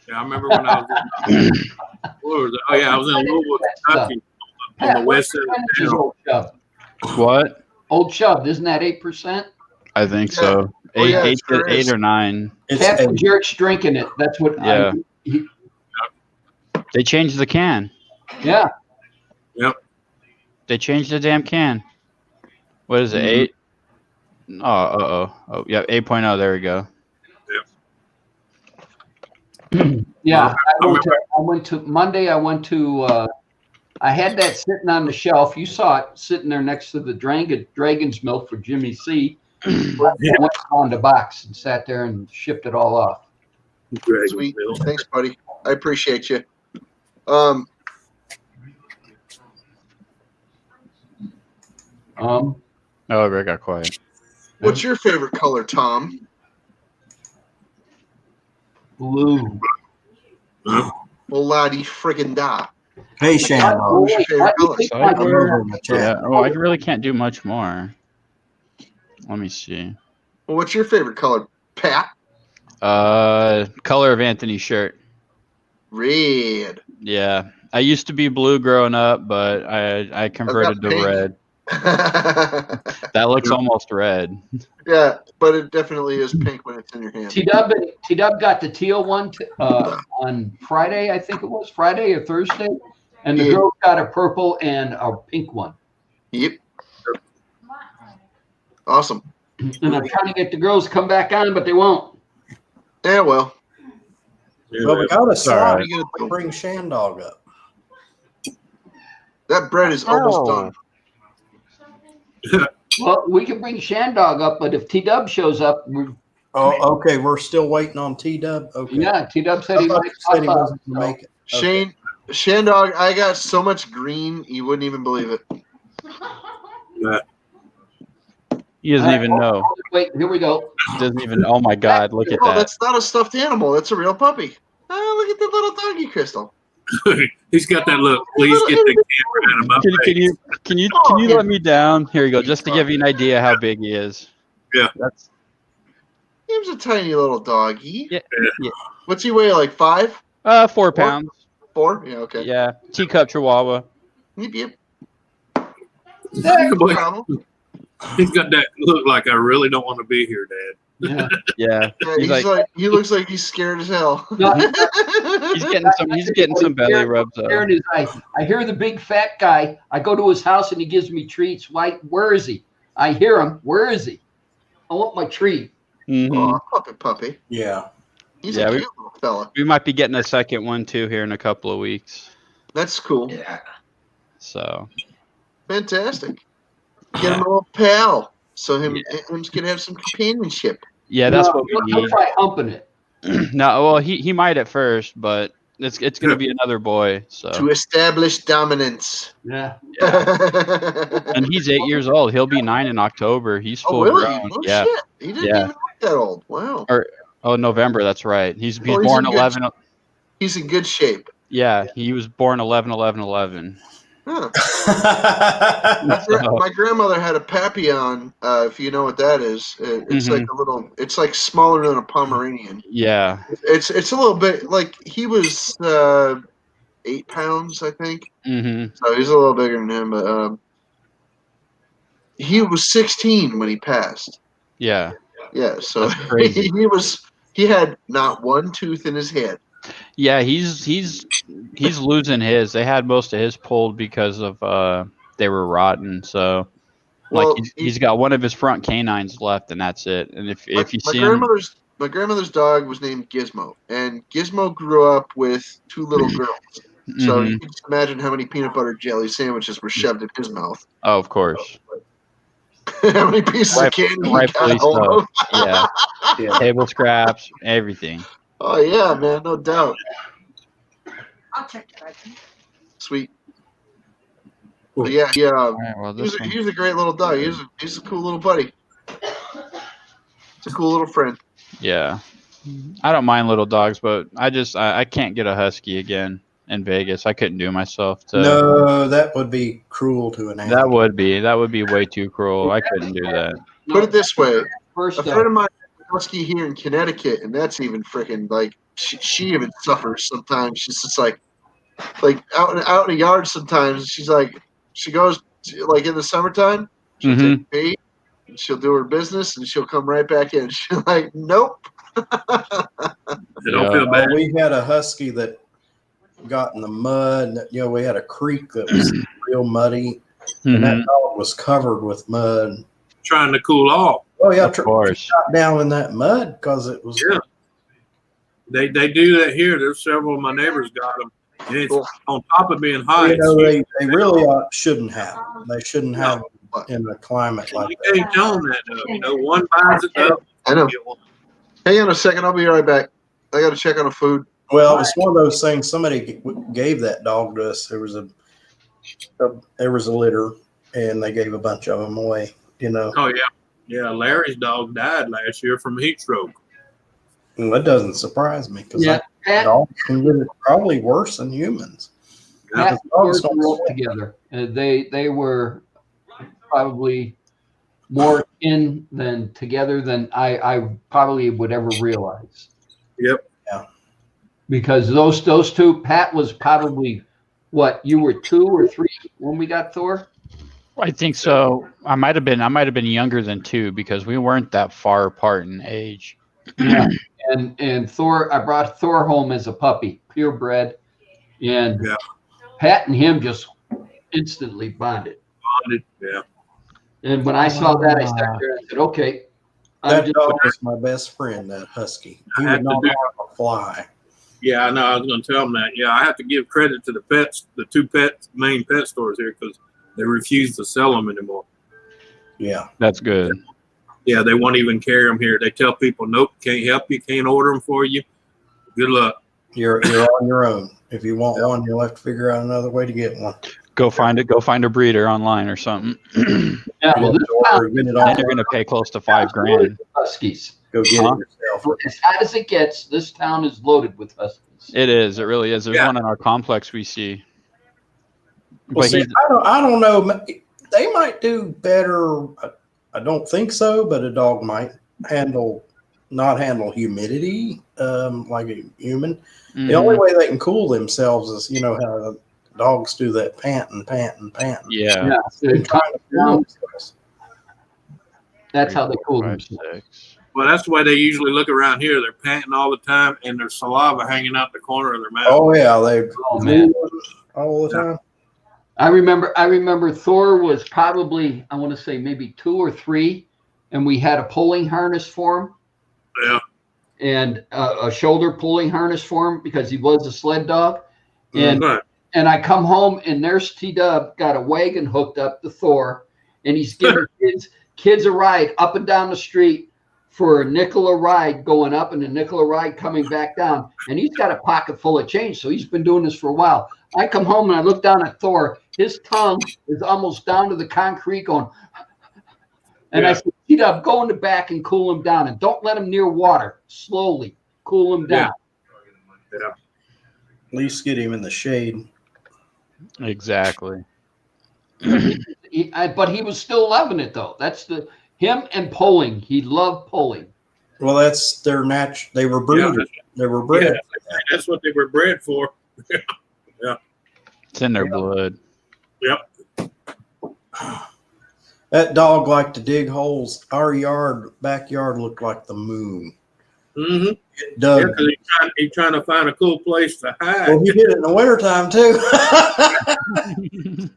Yeah, I remember when I was in, I was in Louisville, Kentucky, on the west side of Is town. Old Chubb. What? Old Chubb, isn't that 8%? I think Yeah. so. Oh, yeah, it sure Eight is. or 9. It's Captain a- Jerk's drinking it. That's what Yeah. They changed the can. yeah. They changed the damn can. What is it? 8? Oh, yeah, 8.0. There we go. Yeah. I went to Monday. I went to, I had that sitting on the shelf. You saw it sitting there next to the Dragon's Milk for Jimmy C. I went on the box and sat there and shipped it all off. Sweet. Thanks, buddy. I appreciate you. Oh, Rick got quiet. What's your favorite color, Tom? Blue. Well, laddie friggin' da. Hey, Shannon. What's your favorite color? I'm over in the Yeah. chat. Oh, I really can't do much more. Let me see. Well, what's your favorite color, Pat? Color of Anthony's shirt. Red. Yeah, I used to be blue growing up, but I converted to pink. red. That looks almost red. Yeah, but it definitely is pink when it's in your hand. T-Dub got the teal one on Friday, I think it was Friday or Thursday, and the Yeah. girl got a purple and a pink one. Yep. Awesome. And I'm trying to get the girls to come back on, but they won't. Yeah, well. Well, we got a slot. What are you gonna do? Bring Shandog up. That bread is almost done. Well, we can bring Shandog up, but if T-Dub shows up, Oh, okay. We're still waiting on T-Dub. Okay. yeah, T-Dub said I he thought might you said he pop up. wasn't going to make it. Okay. Shane, Shandog, I got so much green, you wouldn't even believe it. He doesn't even know. Wait, here we go. Doesn't even. Oh my God! Look at Oh, that. that's not a stuffed animal. That's a real puppy. Oh, look at the little doggy, Crystal. He's got that look. Please get the camera out of my face. Can you let me down? Here you go, just to give you an idea how big he is. Yeah. That's He was a tiny little doggy. yeah. What's he weigh? Like 5? 4 pounds. 4? Yeah. Okay. Yeah, teacup Chihuahua. Yep. Yep. Boy, Problem. he's got that look like I really don't want to be here, Dad. Yeah. Yeah, Yeah, he's like he looks like he's scared as hell. No, he's getting some belly rubs up. There it is. I hear the big fat guy. I go to his house and he gives me treats. Where is he? I hear him. Where is he? I want my treat. Mhm. Oh, puppy. Yeah. He's Yeah, a cute little fella. We might be getting a second one too here in a couple of weeks. That's cool. So Fantastic. Get him a little pal, so him's gonna have some companionship. yeah, that's No, what we he'll need. try humping it. No, well, he might at first, but it's gonna be another boy. So To establish dominance. Yeah. and he's 8 years old. He'll be 9 in October. He's Oh, full really? grown. No Yeah. shit. He didn't Yeah. even look that old. Wow. Oh, November. That's right. He's he's born in good 11. He's in good shape. Yeah, he was born 11/11/11. Huh. So- My grandmother had a Papillon, if you know what that is. It's Mhm. like a little. It's like smaller than a Pomeranian. Yeah. It's a little bit like he was 8 pounds, I think. hmm So he's a little bigger than him, but he was 16 when he passed. Yeah. Yeah, so That's crazy. he had not one tooth in his head. Yeah, he's losing his. They had most of his pulled because of they were rotten. So like Well, he's got one of his front canines left, and that's it. And if you my see him, grandmother's dog was named Gizmo, and Gizmo grew up with 2 little girls. So Mhm. you can just imagine how many peanut butter jelly sandwiches were shoved in his mouth. Oh, of course, How many pieces of candy he got rightfully hold so. of. Yeah, Yeah. table scraps, everything. Oh yeah, man, no doubt. I'll check that. Sweet. Cool. But yeah, All right, well, this one. he's a great little dog. He's a cool little buddy. He's a cool little friend. Yeah, I don't mind little dogs, but I can't get a husky again in Vegas. I couldn't do myself to. No, that would be cruel to an animal. That would be way too cruel. I couldn't do that. Put it this way: First, a friend of mine, husky here in Connecticut, and that's even freaking like she even suffers sometimes. She's just like out in the yard sometimes. She's like she goes like in the summertime. She'll Mhm. take a pee, and she'll do her business, and she'll come right back in. She's like, nope. You don't Yeah. feel bad. We had a husky that got in the mud. You know, we had a creek that was real muddy, and that Mhm. dog was covered with mud. Trying to cool off. Oh yeah, Of course. got down in that mud because it was. Yeah. They do that here. There's several of my neighbors got them. And it's Cool. on top of being hot. You know, it's- they really shouldn't have. They shouldn't have in a climate like you that. can't tell them that though. You know, one buys it up. I know. get one. Hang on a second. I'll be right back. I got to check on the food. Well, it was one of those things. Somebody gave that dog to us. There was a litter, and they gave a bunch of them away. You know, Oh yeah, yeah. Larry's dog died last year from heat stroke. and that doesn't surprise me because yeah, Pat, dogs can get it probably worse than humans. Pat and dogs Thor don't grew up sweat. together. They were probably more in than together than I probably would ever realize. Yep. Because those two, Pat was probably what, you were 2 or 3 when we got Thor? I think so. I might have been younger than 2 because we weren't that far apart in age. Yeah. And Thor, I brought Thor home as a puppy, purebred, and Yeah. Pat and him just instantly bonded. Bonded. Yeah. And when I saw that, I sat there and said, "Okay, I'm That just dog was my best friend. That husky. He I had would to not do- harm a fly. Yeah, I know. I was going to tell them that. Yeah, I have to give credit to the 2 main pet stores here because they refuse to sell them anymore. Yeah. That's good. Yeah, they won't even carry them here. They tell people, nope, can't help you, can't order them for you. Good luck. You're on your own. If you want one, you'll have to figure out another way to get one. Go find a breeder online or something. yeah." Well, this Or get it And on. you're gonna pay close to $5,000. Huskies. go get Huh? it yourself. As hot as it gets, this town is loaded with huskies. It is. It really is. There's Yeah. one in our complex we see. Well, But see, he's I don't know. They might do better. I don't think so, but a dog might not handle humidity like a human. The only way they can cool themselves is, you know, how the dogs do that panting. yeah. So They're it trying comes to cool down, themselves. that's how they cool 5, themselves. 6. Well, that's the way they usually look around here. They're panting all the time, and their saliva hanging out the corner of their mouth. Oh yeah, they Oh, man. all the time. I remember Thor was probably, I want to say maybe 2 or 3, and we had a pulling harness for him Yeah. and a shoulder pulling harness for him because he was a sled dog. And Right. and I come home and there's T-Dub got a wagon hooked up to Thor, and he's giving kids a ride up and down the street for a nickel a ride going up and a nickel a ride coming back down. And he's got a pocket full of change, so he's been doing this for a while. I come home and I look down at Thor. His tongue is almost down to the concrete going. And I Yeah. said, T-Dub, go in the back and cool him down. And don't let him near water. Slowly cool him down. At least get him in the shade. Exactly. But he was still loving it, though. That's him and pulling. He loved pulling. Well, that's their natural. They were Yeah, breeders. They were bred. that's what they were bred for. It's in their Yeah. blood. Yep. That dog liked to dig holes. Our backyard looked like the moon. Mm-hmm. It Yeah, dug. because he's trying to find a cool place to hide. Well, he did it in the wintertime too.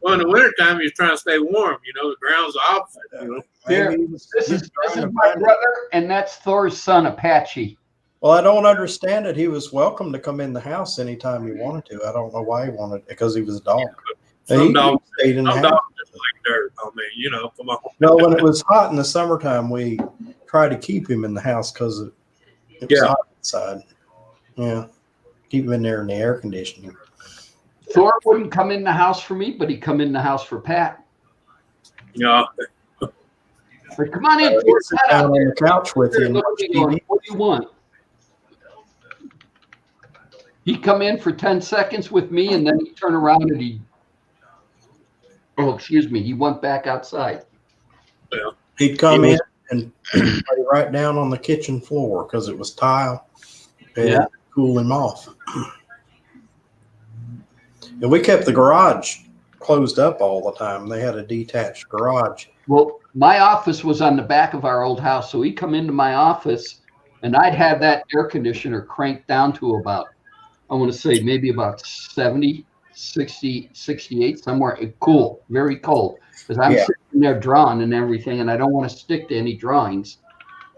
Well, in the wintertime, he's trying to stay warm. You know, the ground's opposite. You know. Maybe he was This is trying to my find it. brother, and that's Thor's son, Apache. Well, I don't understand it. He was welcome to come in the house anytime he wanted to. I don't know why he wanted, because he was a dog. Some He dogs, stayed in the some house. dogs just like dirt. I mean, you know, come on. No, when it was hot in the summertime, we tried to keep him in the house because it was Yeah. hot outside. Yeah, keep him in there in the air conditioning. Thor wouldn't come in the house for me, but he'd come in the house for Pat. You know, Like, come on in, He'd Thor. sit Pat down out on the couch with you there. and Look watch at me going, TV. what do you want? He'd come in for 10 seconds with me, and then he'd turn around and he went back outside. He'd come in and lay right down on the kitchen floor because it was tile and Yeah. cool him off. And we kept the garage closed up all the time. They had a detached garage. Well, my office was on the back of our old house, so he'd come into my office, and I'd have that air conditioner cranked down to about, I want to say maybe about 70, 60, 68, somewhere cool, very cold. Because I'm Yeah. sitting there drawing and everything, and I don't want to stick to any drawings.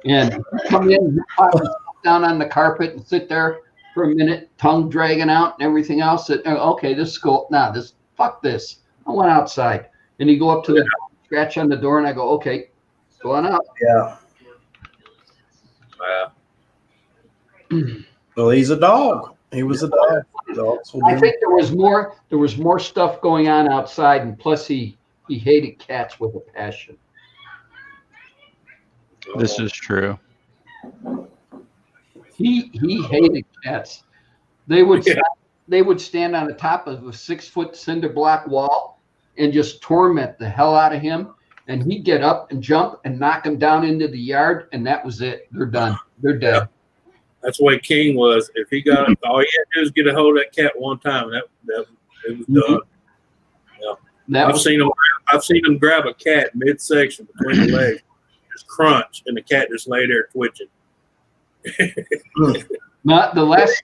And he'd come in, he'd pop his foot down on the carpet and sit there for a minute, tongue dragging out and everything else. That, okay, this is cool. Nah, fuck this. I went outside. And he'd go up to the door, scratch on the door, and I go, okay, go on out. Yeah. Well, he's a dog. He was a dog. Dogs will I do- think there was more stuff going on outside, and plus he hated cats with a passion. This is true. He hated cats. They would Yeah. they would stand on the top of a 6-foot cinder block wall and just torment the hell out of him. And he'd get up and jump and knock him down into the yard, and that was it. They're done. They're dead. that's the way King was. If he got it, all he had to do is get a hold of that cat one time. That it was done. That I've was seen him grab a cat midsection between the legs, just crunch, and the cat just lay there twitching. not the last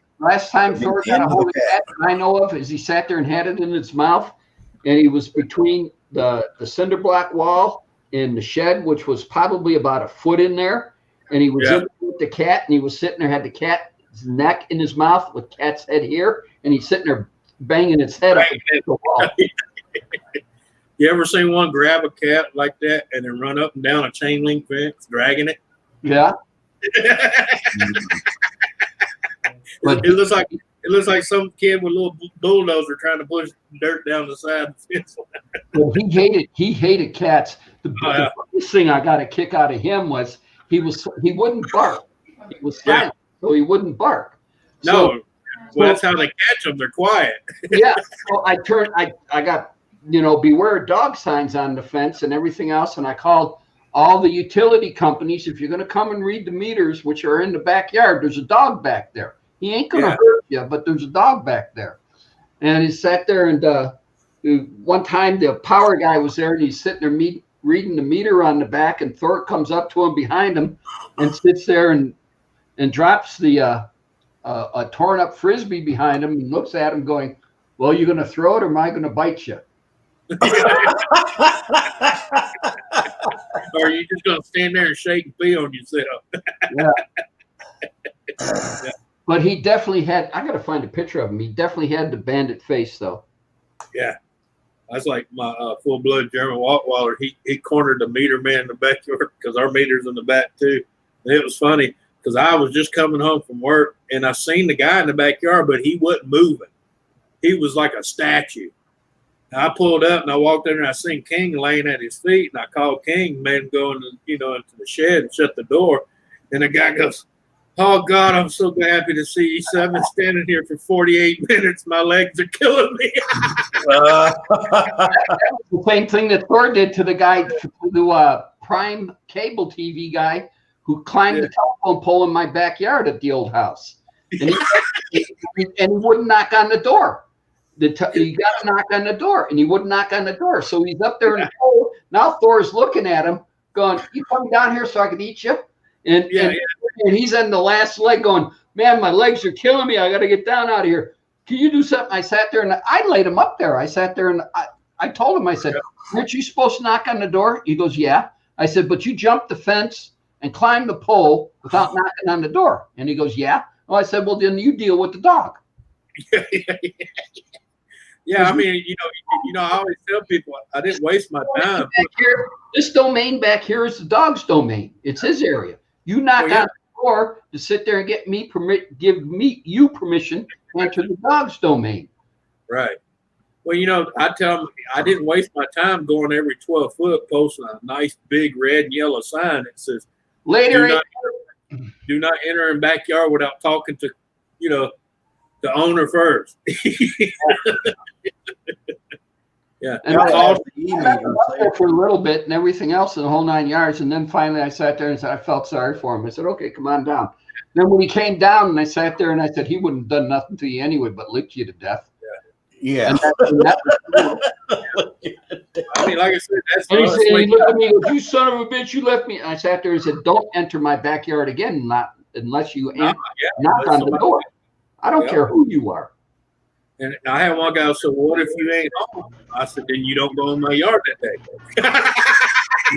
time Maybe Thor the got end a of hold the of cat that I know of is he sat there and had it in its mouth, and he was between the cinder block wall and the shed, which was probably about a foot in there, and he was Yeah. in there with the cat, and he was sitting there, had the cat's neck in his mouth with cat's head here, and he's sitting there banging its head up against the wall. You ever seen one grab a cat like that and then run up and down a chain link fence, dragging it? Yeah, but It looks like some kid with a little bulldozer trying to push dirt down the side of the fence. well, he hated cats. The Oh, yeah. biggest thing I got a kick out of him was he wouldn't bark. He was silent, so he wouldn't bark. No, well, that's how they catch them. They're quiet. Yeah. So I got, beware of dog signs on the fence and everything else. And I called all the utility companies. If you're going to come and read the meters, which are in the backyard, there's a dog back there. He ain't going to hurt you, but there's a dog back there. And he sat there, and one time the power guy was there, and he's sitting there reading the meter on the back, and Thor comes up to him behind him and sits there and drops the a torn up Frisbee behind him and looks at him going, well, you going to throw it or am I going to bite you? Or are you just going to stand there and shake and pee on yourself? Yeah. But he definitely had, I got to find a picture of him. He definitely had the bandit face, though. Yeah. That's like my full-blood German Rottweiler. He cornered the meter man in the backyard because our meter's in the back, too. And it was funny because I was just coming home from work, and I seen the guy in the backyard, but he wasn't moving. He was like a statue. And I pulled up, and I walked in there, and I seen King laying at his feet, and I called King, made him go into the shed and shut the door. And the guy goes, oh, God, I'm so happy to see you. So I've been standing here for 48 minutes. My legs are killing me. The same thing that Thor did to the guy, the Prime cable TV guy who climbed the telephone pole in my backyard at the old house. And he wouldn't knock on the door. He got to knock on the door, and he wouldn't knock on the door. So he's up there in the pole. Now Thor's looking at him, going, you come down here so I can eat you? And he's on the last leg going, man, my legs are killing me. I got to get down out of here. Can you do something? I sat there, and I laid him up there. I sat there, and I told him, I said, aren't you supposed to knock on the door? He goes, yeah. I said, but you jumped the fence and climbed the pole without knocking on the door. And he goes, yeah. Well, I said, well, then you deal with the dog. Yeah, I mean, I always tell people I didn't waste my time. This domain back here is the dog's domain. It's his area. You knock on the door to sit there and give you permission to enter the dog's domain. Right. Well, I tell them I didn't waste my time going every 12 foot posting a nice big red and yellow sign that says, do not enter in backyard without talking to, the owner first. Yeah. And I was there for a little bit and everything else in the whole 9 yards. And then finally I sat there and said, I felt sorry for him. I said, okay, come on down. Then when he came down and I sat there and I said, he wouldn't have done nothing to you anyway, but licked you to death. Yeah. And that I mean, like I said, that's and he looked at me and goes, you son of a bitch, you left me. And I sat there and said, don't enter my backyard again, not unless you knock on the door. I don't care who you are. And I had one guy say, well, what if you ain't home? I said, then you don't go in my yard that day.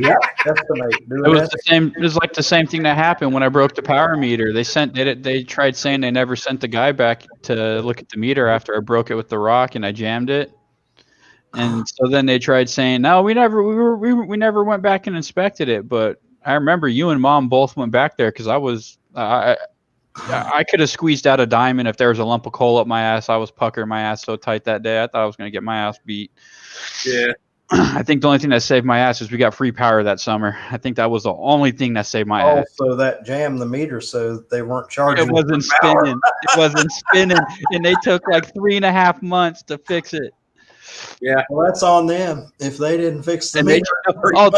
Yeah, estimate. It was the same. It was like the same thing that happened when I broke the power meter. They tried saying they never sent the guy back to look at the meter after I broke it with the rock and I jammed it. And so then they tried saying, no, we never went back and inspected it. But I remember you and Mom both went back there because I could have squeezed out a diamond if there was a lump of coal up my ass. I was puckering my ass so tight that day. I thought I was going to get my ass beat. Yeah. I think the only thing that saved my ass is we got free power that summer. I think that was the only thing that saved my ass. So that jammed the meter so they weren't charging. It wasn't spinning. It wasn't spinning. And they took like 3.5 months to fix it. Yeah. Well, that's on them. If they didn't fix the meter.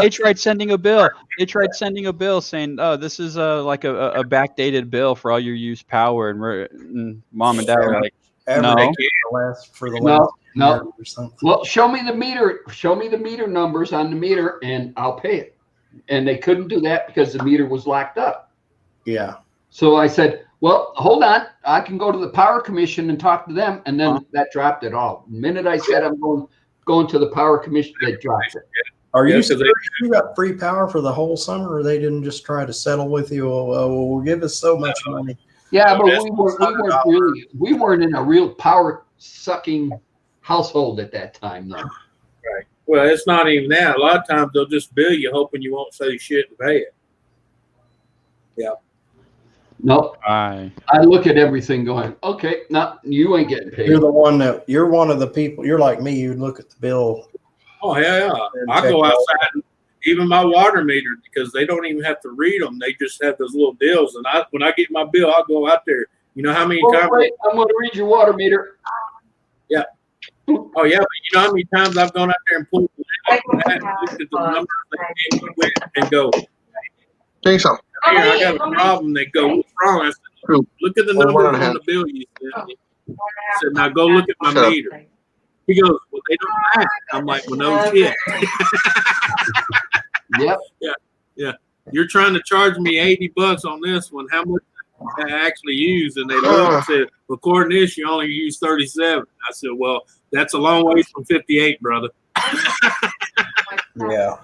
They tried sending a bill. They tried sending a bill saying, oh, this is like a backdated bill for all your used power. And Mom and Dad were like, no. No. Well, show me the meter. Show me the meter numbers on the meter, and I'll pay it. And they couldn't do that because the meter was locked up. Yeah. So I said, well, hold on. I can go to the Power Commission and talk to them. And then that dropped it all. The minute I said I'm going to the Power Commission, they dropped it. Are you sure you got free power for the whole summer, or they didn't just try to settle with you? Well, give us so much money. Yeah, but we weren't in a real power sucking household at that time, though. Right. Well, it's not even that. A lot of times they'll just bill you hoping you won't say shit and pay it. Yeah. Nope. I look at everything going, okay, no, you ain't getting paid. You're one of the people. You're like me. You look at the bill. Oh, hell yeah. I go outside. even my water meter, because they don't even have to read them. They just have those little deals. And when I get my bill, I'll go out there. You know how many Oh, times? wait, I'm going to read your water meter. Oh yeah, but you know how many times I've gone out there and pulled the lid off of that and looked at the numbers that came with and go, Think so. here, I got a problem. They go, what's wrong? I said, look at the Well, numbers 1.5. on the bill you sent me. I said, now go look at my Shut up. meter. He goes, well, they don't match. I'm like, well, no shit. Yep. You're trying to charge me $80 on this one. How much I actually use? And they looked and said, well, according to this, you only use 37. I said, well, that's a long ways from 58, brother. Yeah.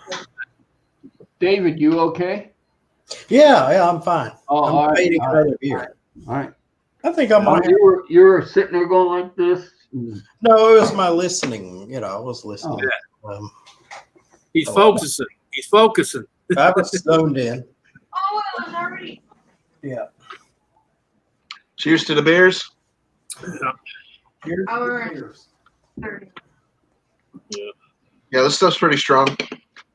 David, you okay? Yeah, I'm fine. Oh, all I'm right, waiting all for another beer. All right. I think I'm on. You were sitting there going like this. No, it was my listening. You know, I was listening. He's focusing. He's focusing. I was zoned in. Oh, it was already. Yeah. Cheers to the Bears. Here's All the right. beers. 30. Yeah, this stuff's pretty strong.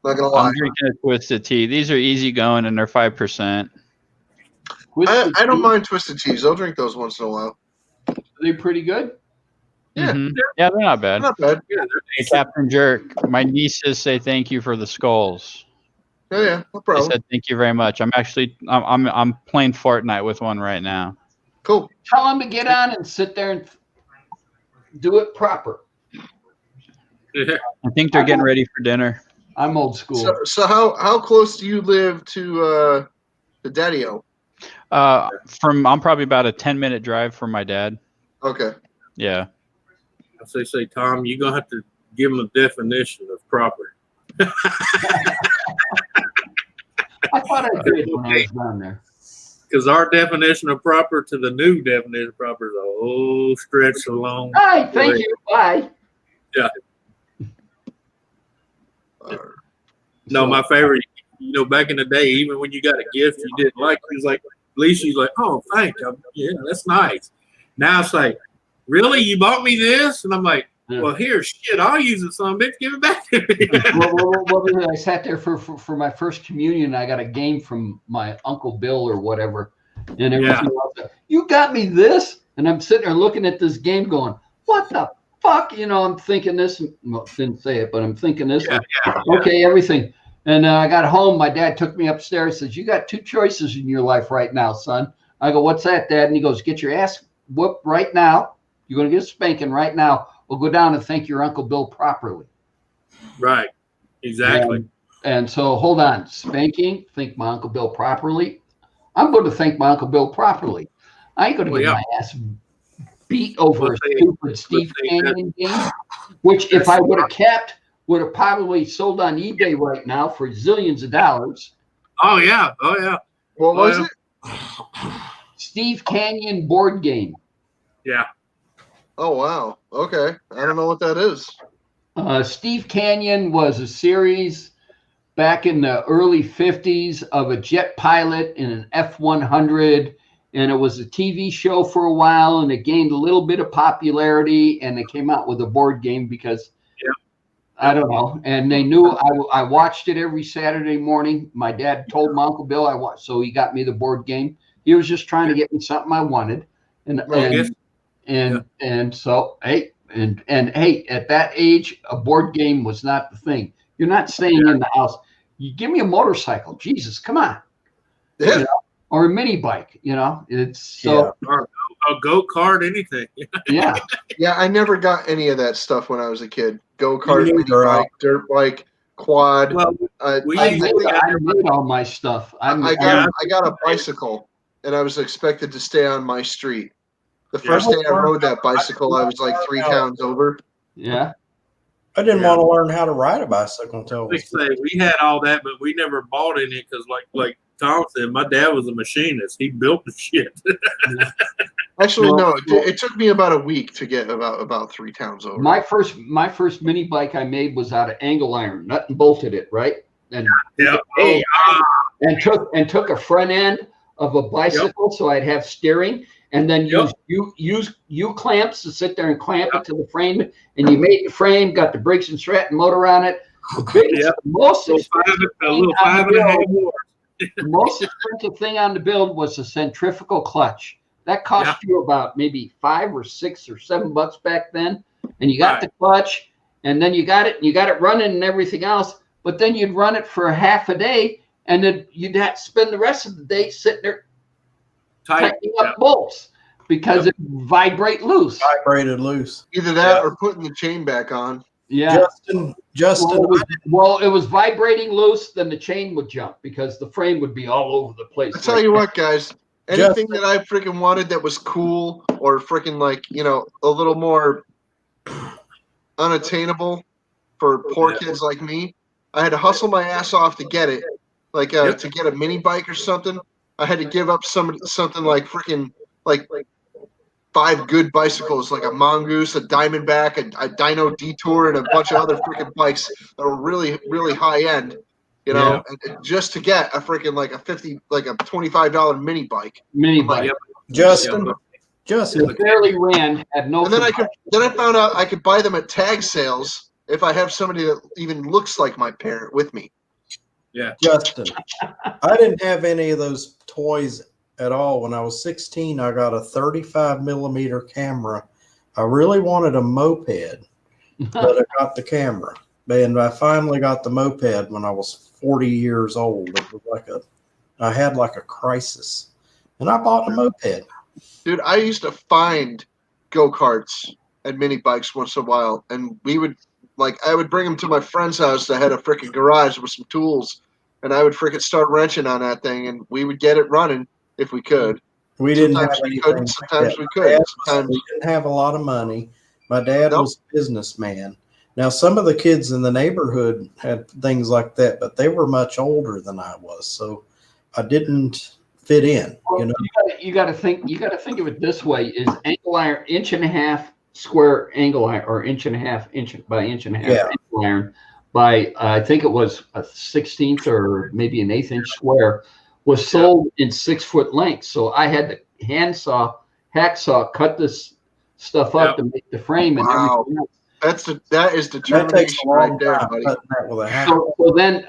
Not gonna lie. I'm drinking a Twisted Tea. These are easy going and they're 5%. I don't mind twisted teas. I'll drink those once in a while. Are they pretty good? Yeah. Mhm. Yeah, they're not bad. Not bad. Yeah, Hey, Captain Jerk, my nieces say thank you for the skulls. Oh yeah, no They problem. said thank you very much. I'm playing Fortnite with one right now. Cool. Tell them to get on and sit there and do it proper. I think they're getting ready for dinner. I'm old school. So how close do you live to the Daddy-O? I'm probably about a 10-minute drive from my dad. Okay. Yeah. As they say, Tom, you're gonna have to give them a definition of proper. I thought I did when I was down there. Because our definition of proper to the new definition of proper is a whole stretch along. All right, thank you. Bye. No, my favorite, back in the day, even when you got a gift you didn't like, he was like, at least she's like, oh, thanks. Yeah, that's nice. Now it's like, really? You bought me this? And I'm like, well, here, shit, I'll use it, son of a bitch. Give it back to me. I sat there for my first communion. I got a game from my Uncle Bill or whatever. And everything else. You got me this? And I'm sitting there looking at this game going, what the fuck? I'm thinking this. Well, didn't say it, but I'm thinking this. Okay, everything. And I got home. My dad took me upstairs, says, you got two choices in your life right now, son. I go, what's that, Dad? And he goes, get your ass whooped right now. You're going to get a spanking right now. We'll go down and thank your Uncle Bill properly. Right. Exactly. And so, hold on. Spanking, thank my Uncle Bill properly. I'm going to thank my Uncle Bill properly. I ain't going to get my ass beat over a stupid Steve Canyon game, which if I would have kept, would have probably sold on eBay right now for zillions of dollars. Oh, yeah. Oh, yeah. What was it? Steve Canyon board game. Yeah. Oh wow. Okay. I don't know what that is. Steve Canyon was a series back in the early 50s of a jet pilot in an F-100, and it was a TV show for a while, and it gained a little bit of popularity, and they came out with a board game because I don't know, and they knew I watched it every Saturday morning. My dad told my Uncle Bill I watched, so he got me the board game. He was just trying to get me something I wanted, and so hey, and hey, at that age, a board game was not the thing. You're not staying in the house. You give me a motorcycle, Jesus, come on, or a mini bike. It's so Or a go-kart, anything. yeah. Yeah, I never got any of that stuff when I was a kid. Go-kart, Me mini neither. bike, dirt bike, quad. Well, I I made all my stuff. I got a bicycle, and I was expected to stay on my street. The first day I rode that bicycle, I was like 3 towns over. Yeah. I didn't want to learn how to ride a bicycle until it They was say we had all that, but we never bought any because, like Tom said, my dad was a machinist. He built the shit. Actually, no, it took me about a week to get about 3 towns over. My first mini bike I made was out of angle iron, nut and bolted it, right? And and took a front end of a bicycle so I'd have steering, and then use U clamps to sit there and clamp it to the frame, and you made the frame, got the brakes and Stratton motor on it, The biggest, Yep. most A little expensive a little thing on 5 and a the half build- more. the most expensive thing on the build was the centrifugal clutch. That cost you about maybe $5 or $6 or $7 back then. And you got Right. the clutch, and then you got it running and everything else. But then you'd run it for a half a day, and then you'd have to spend the rest of the day sitting there Tight. tightening up bolts because it vibrate loose. Vibrated loose. Either that or putting the chain back on. Yeah. Justin, Well, it was vibrating loose, then the chain would jump because the frame would be all over the place. I tell you what, guys. Anything that I freaking wanted that was cool or freaking like, a little more unattainable for poor kids like me, I had to hustle my ass off to get it. Like to get a mini bike or something, I had to give up something like freaking like 5 good bicycles, like a Mongoose, a Diamondback, a Dino Detour, and a bunch of other freaking bikes that were really, really high end. And just to get a freaking like a $25 mini bike. Mini bike. Yep. Justin, It barely ran, had no. And then I found out I could buy them at tag sales if I have somebody that even looks like my parent with me. Justin, I didn't have any of those toys at all. When I was 16, I got a 35 millimeter camera. I really wanted a moped, but I got the camera. And I finally got the moped when I was 40 years old. It was I had like a crisis, and I bought a moped. Dude, I used to find go-karts and mini bikes once in a while, and I would bring them to my friend's house that had a freaking garage with some tools, and I would freaking start wrenching on that thing, and we would get it running if we could. We didn't have Sometimes we anything. couldn't, like sometimes that. we My could. dad Sometimes we didn't have a lot of money. My dad Nope. was a businessman. Now, some of the kids in the neighborhood had things like that, but they were much older than I was, so I didn't fit in. You got to think of it this way: is angle iron 1.5 inch square angle iron, or 1.5 inch by 1.5 inch angle iron by I think it was a 1/16 or maybe an 1/8 inch square was sold in 6 foot lengths. So I had to hacksaw, cut this stuff up to make the frame and Wow. everything else. that is That takes a determination right long there, time buddy. cutting that with a hack. So then,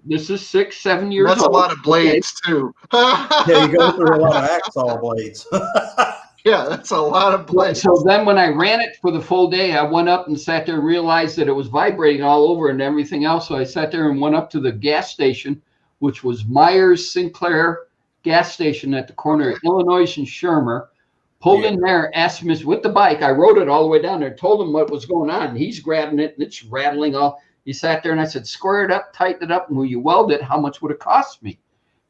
this is 6-7 years That's a old. lot of blades too. Yeah, you go through a lot of hacksaw blades. Yeah, that's a lot of blades. So then when I ran it for the full day, I went up and sat there and realized that it was vibrating all over and everything else. So I sat there and went up to the gas station, which was Myers Sinclair gas station at the corner of Illinois and Shermer. Pulled in there, asked him with the bike. I rode it all the way down there, told him what was going on. And he's grabbing it and it's rattling all. He sat there and I said, square it up, tighten it up. And when you weld it, how much would it cost me?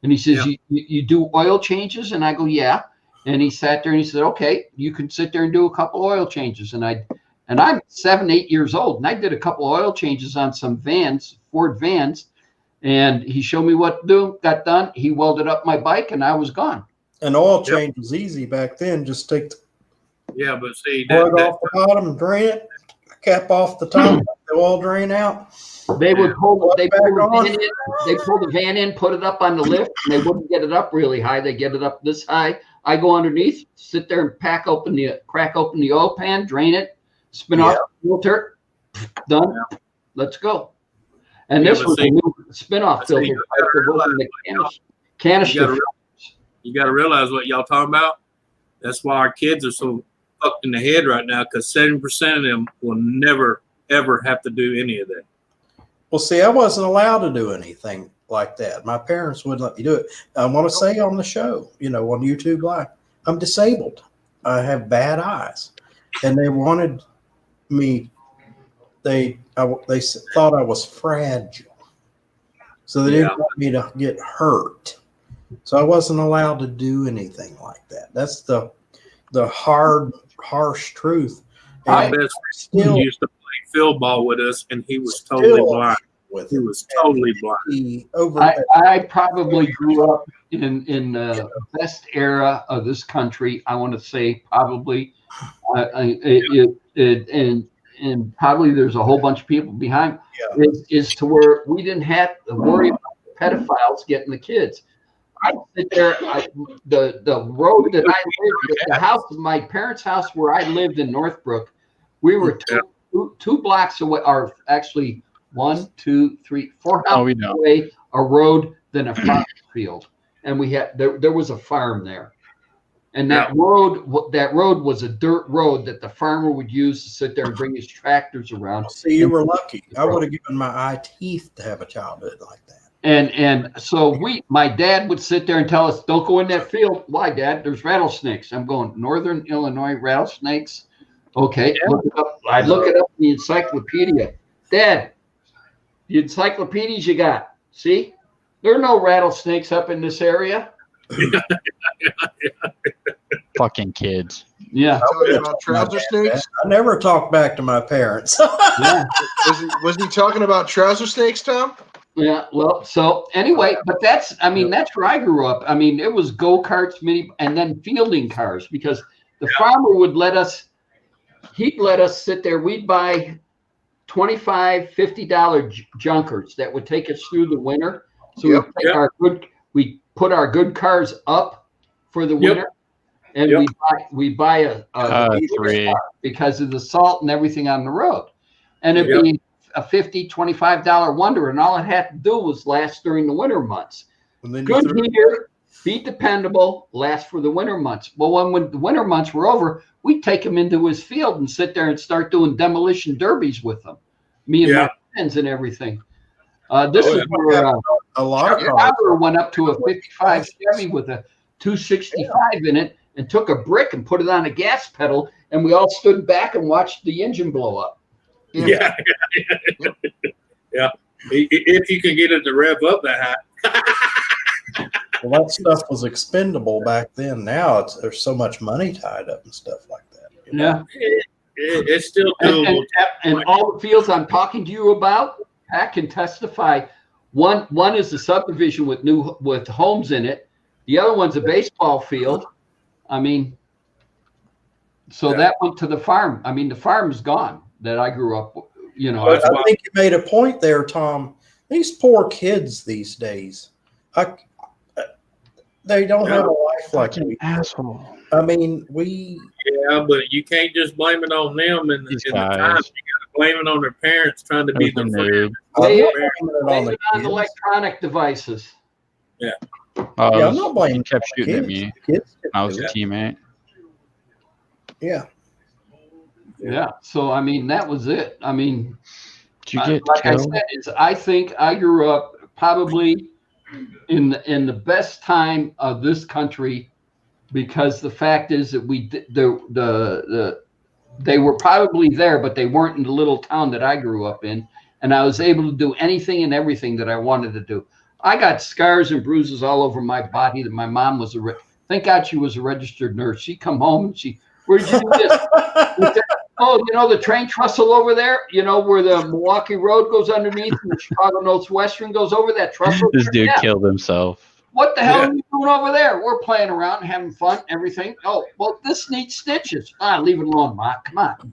And he says, you do oil changes? And I go, yeah. And he sat there and he said, okay, you can sit there and do a couple oil changes. And I'm 7-8 years old. And I did a couple oil changes on some vans, Ford vans. And he showed me what to do, got done. He welded up my bike and I was gone. An oil change was easy back then. Just take the But see, plug off the bottom, drain it, cap off the top, let the oil drain out. They would pull the van in, put it up on the lift, and they wouldn't get it up really high. They get it up this high. I go underneath, sit there and crack open the oil pan, drain it, spin off the filter, done. Let's go. And this was a new spin-off filter. It wasn't the canister. You got to realize what y'all talking about. That's why our kids are so fucked in the head right now, because 70% of them will never, ever have to do any of that. Well, see, I wasn't allowed to do anything like that. My parents wouldn't let me do it. I want to say on the show, on YouTube Live, I'm disabled. I have bad eyes. And they wanted me, they thought I was fragile. So they didn't want me to get hurt. So I wasn't allowed to do anything like that. That's the hard, harsh truth. My best friend used to play field ball with us, and he was totally blind. He was totally blind. I probably grew up in the best era of this country. I want to say probably, and probably there's a whole bunch of people behind. Is to where we didn't have to worry about the pedophiles getting the kids. I sit there. The road that I lived, the house, my parents' house where I lived in Northbrook, we were two blocks away, or actually 1, 2, 3, 4 Oh, we houses know. away a road than a farm field, and we had there was a farm there, and that road was a dirt road that the farmer would use to sit there and bring his tractors around. See, you were lucky. I would have given my eye teeth to have a childhood like that. And so my dad would sit there and tell us, "Don't go in that field." Why, Dad? There's rattlesnakes. I'm going, Northern Illinois rattlesnakes. Okay, look it up. I look it up in the encyclopedia. Dad, the encyclopedias you got. See, there are no rattlesnakes up in this area. Fucking kids. Yeah. Talking about trouser snakes? I never talked back to my parents. Yeah. Was he talking about trouser snakes, Tom? Yeah, well, so anyway, but that's where I grew up. I mean, it was go-karts, mini, and then fielding cars, because the farmer would he'd let us sit there. We'd buy $25, $50 junkers that would take us through the winter. So we put our good cars up for the winter, and we buy a three. because of the salt and everything on the road. And it'd be a $50, $25 wonder, and all it had to do was last during the winter months. Good heater, be dependable, last for the winter months. Well, when the winter months were over, we'd take him into his field and sit there and start doing demolition derbies with them. Me and my friends and everything. This is where a lot of Chuck Robber went up to a 55 Chevy with a 265 in it and took a brick and put it on a gas pedal, and we all stood back and watched the engine blow up. Yeah. If you can get it to rev up that high. Well, that stuff was expendable back then. Now there's so much money tied up and stuff like that. Yeah. It's still doable. And all the fields I'm talking to you about, Pat can testify. One is a subdivision with homes in it. The other one's a baseball field. I mean, so that went to the farm. I mean, the farm's gone that I grew up with, But I think you made a point there, Tom. These poor kids these days, they don't have a life like we. Asshole. I mean, Yeah, but you can't just blame it on them in the time. You got to blame it on their parents trying to be the Nerd. on electronic devices. I'm not blaming. He kept shooting at me. Kids I was a teammate. Yeah. Yeah. So I mean, that was it. I mean, Did you get like killed? I said, I think I grew up probably in the best time of this country, because the fact is that they were probably there, but they weren't in the little town that I grew up in, and I was able to do anything and everything that I wanted to do. I got scars and bruises all over my body that my mom was thank God she was a registered nurse. She'd come home and where did you do this? Said, oh, the train trestle over there, where the Milwaukee Road goes underneath and the Chicago Northwestern goes over that trestle. This dude killed himself. What the hell are you doing over there? We're playing around, having fun, everything. Oh, well, this needs stitches. Leave it alone, Ma. Come on.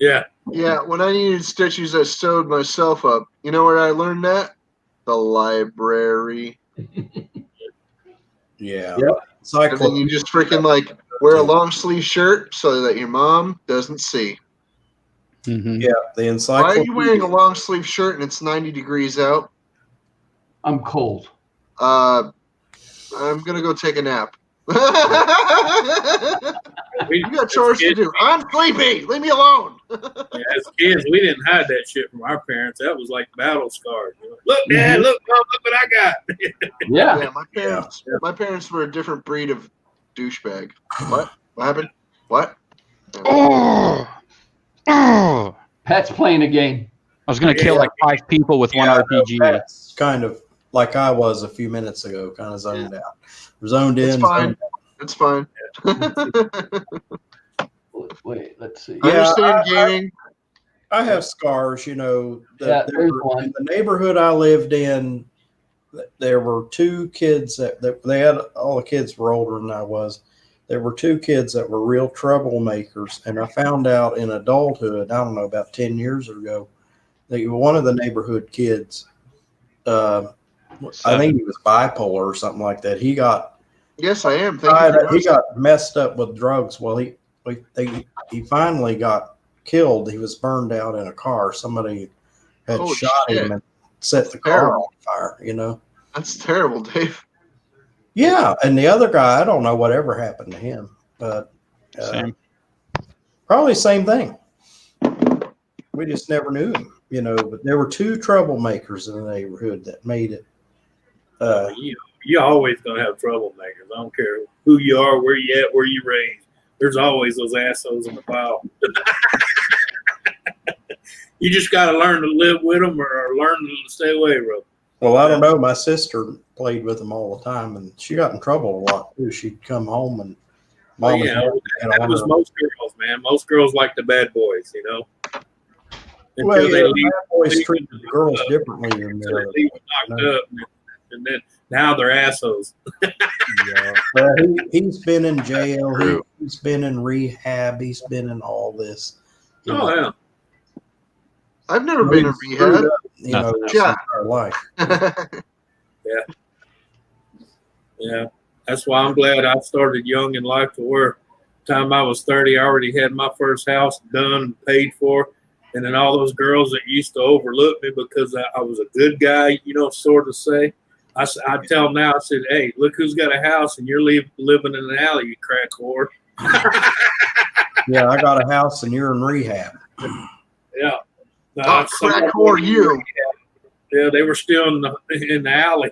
Yeah. Yeah, when I needed stitches, I sewed myself up. You know where I learned that? The library. Yeah. Yep. And then you just freaking wear a long sleeve shirt so that your mom doesn't see. Mm-hmm. Yeah, the Why encyclopedia. are you wearing a long sleeve shirt and it's 90 degrees out? I'm cold. I'm gonna go take a nap. You got chores to do. I'm sleepy. Leave me alone. As kids, we didn't hide that shit from our parents. That was like battle scars. Look, Dad, look, Mom, look what I got. Yeah. Yeah, my parents were a different breed of douchebag. What? What happened? What? Oh. Pat's playing a game. I was gonna kill like 5 people with one RPG. That's kind of like I was a few minutes ago, kind of zoned out. Zoned in. It's fine. It's fine. Wait, let's see. I understand gaming. I have scars, there's one. In the neighborhood I lived in, there were 2 kids that they had, all the kids were older than I was. There were 2 kids that were real troublemakers. And I found out in adulthood, I don't know, about 10 years ago, that one of the neighborhood kids, I think he was bipolar or something like that. He got, Yes, I am. Thank you. he got messed up with drugs. Well, he finally got killed. He was burned out in a car. Somebody had Holy shot shit. him and set the car Terrible. on fire, you know? That's terrible, Dave. Yeah. And the other guy, I don't know whatever happened to him, but Same. probably same thing. We just never knew him, you know, but there were two troublemakers in the neighborhood that made it. You always gonna have troublemakers. I don't care who you are, where you at, where you raised. There's always those assholes in the pile. You just got to learn to live with them or learn to stay away from them. Well, I don't know. My sister played with them all the time, and she got in trouble a lot too. She'd come home and Well, mom yeah, and that was most girls, man. Most girls like the bad boys, you know. Until well, they yeah, leave, bad boys treat the girls differently than until the they leave knocked up, and then now they're assholes. yeah. Well, he's been in jail. True. He's been in rehab. He's been in all this. You Oh know. yeah. I've never been in He's rehab. screwed up, you know, his Yeah. entire life. Yeah, that's why I'm glad I started young in life to where time I was 30, I already had my first house done and paid for. And then all those girls that used to overlook me because I was a good guy, you know, sort of say. I tell them now, I said, hey, look who's got a house and you're living in an alley, you crack whore. Yeah, I got a house and you're in rehab. Yeah. No, Oh, crack whore, you. Yeah, they were still in the alley.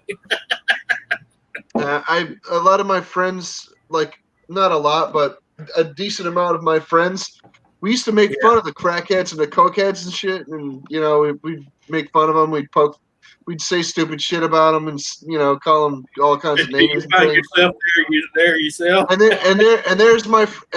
A lot of my friends, like not a lot, but a decent amount of my friends, we used to make fun of the crackheads and the cokeheads and shit, and you know we'd make fun of them, we'd say stupid shit about them, and you know call them all kinds of You names. And find things. yourself there yourself.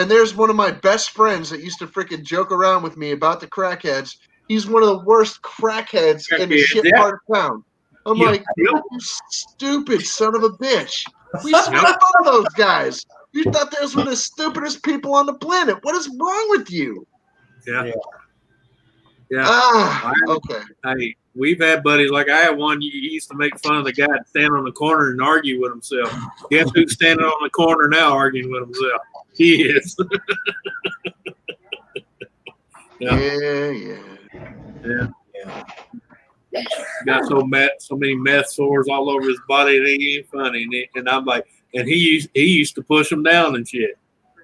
There's one of my best friends that used to freaking joke around with me about the crackheads. He's one of the worst crackheads in the Crackheads, shit yeah. part of town. I'm Yeah. like, you stupid son of a bitch. We used to make fun of those guys. You thought those were the stupidest people on the planet. What is wrong with you? Yeah. Yeah. Yeah. Okay. Hey, we've had buddies like I had one. He used to make fun of the guy that stand on the corner and argue with himself. Guess who's standing on the corner now arguing with himself? He is. Yeah. Yeah. Got so many meth sores all over his body. It ain't funny. And I'm like, and he used to push them down and shit.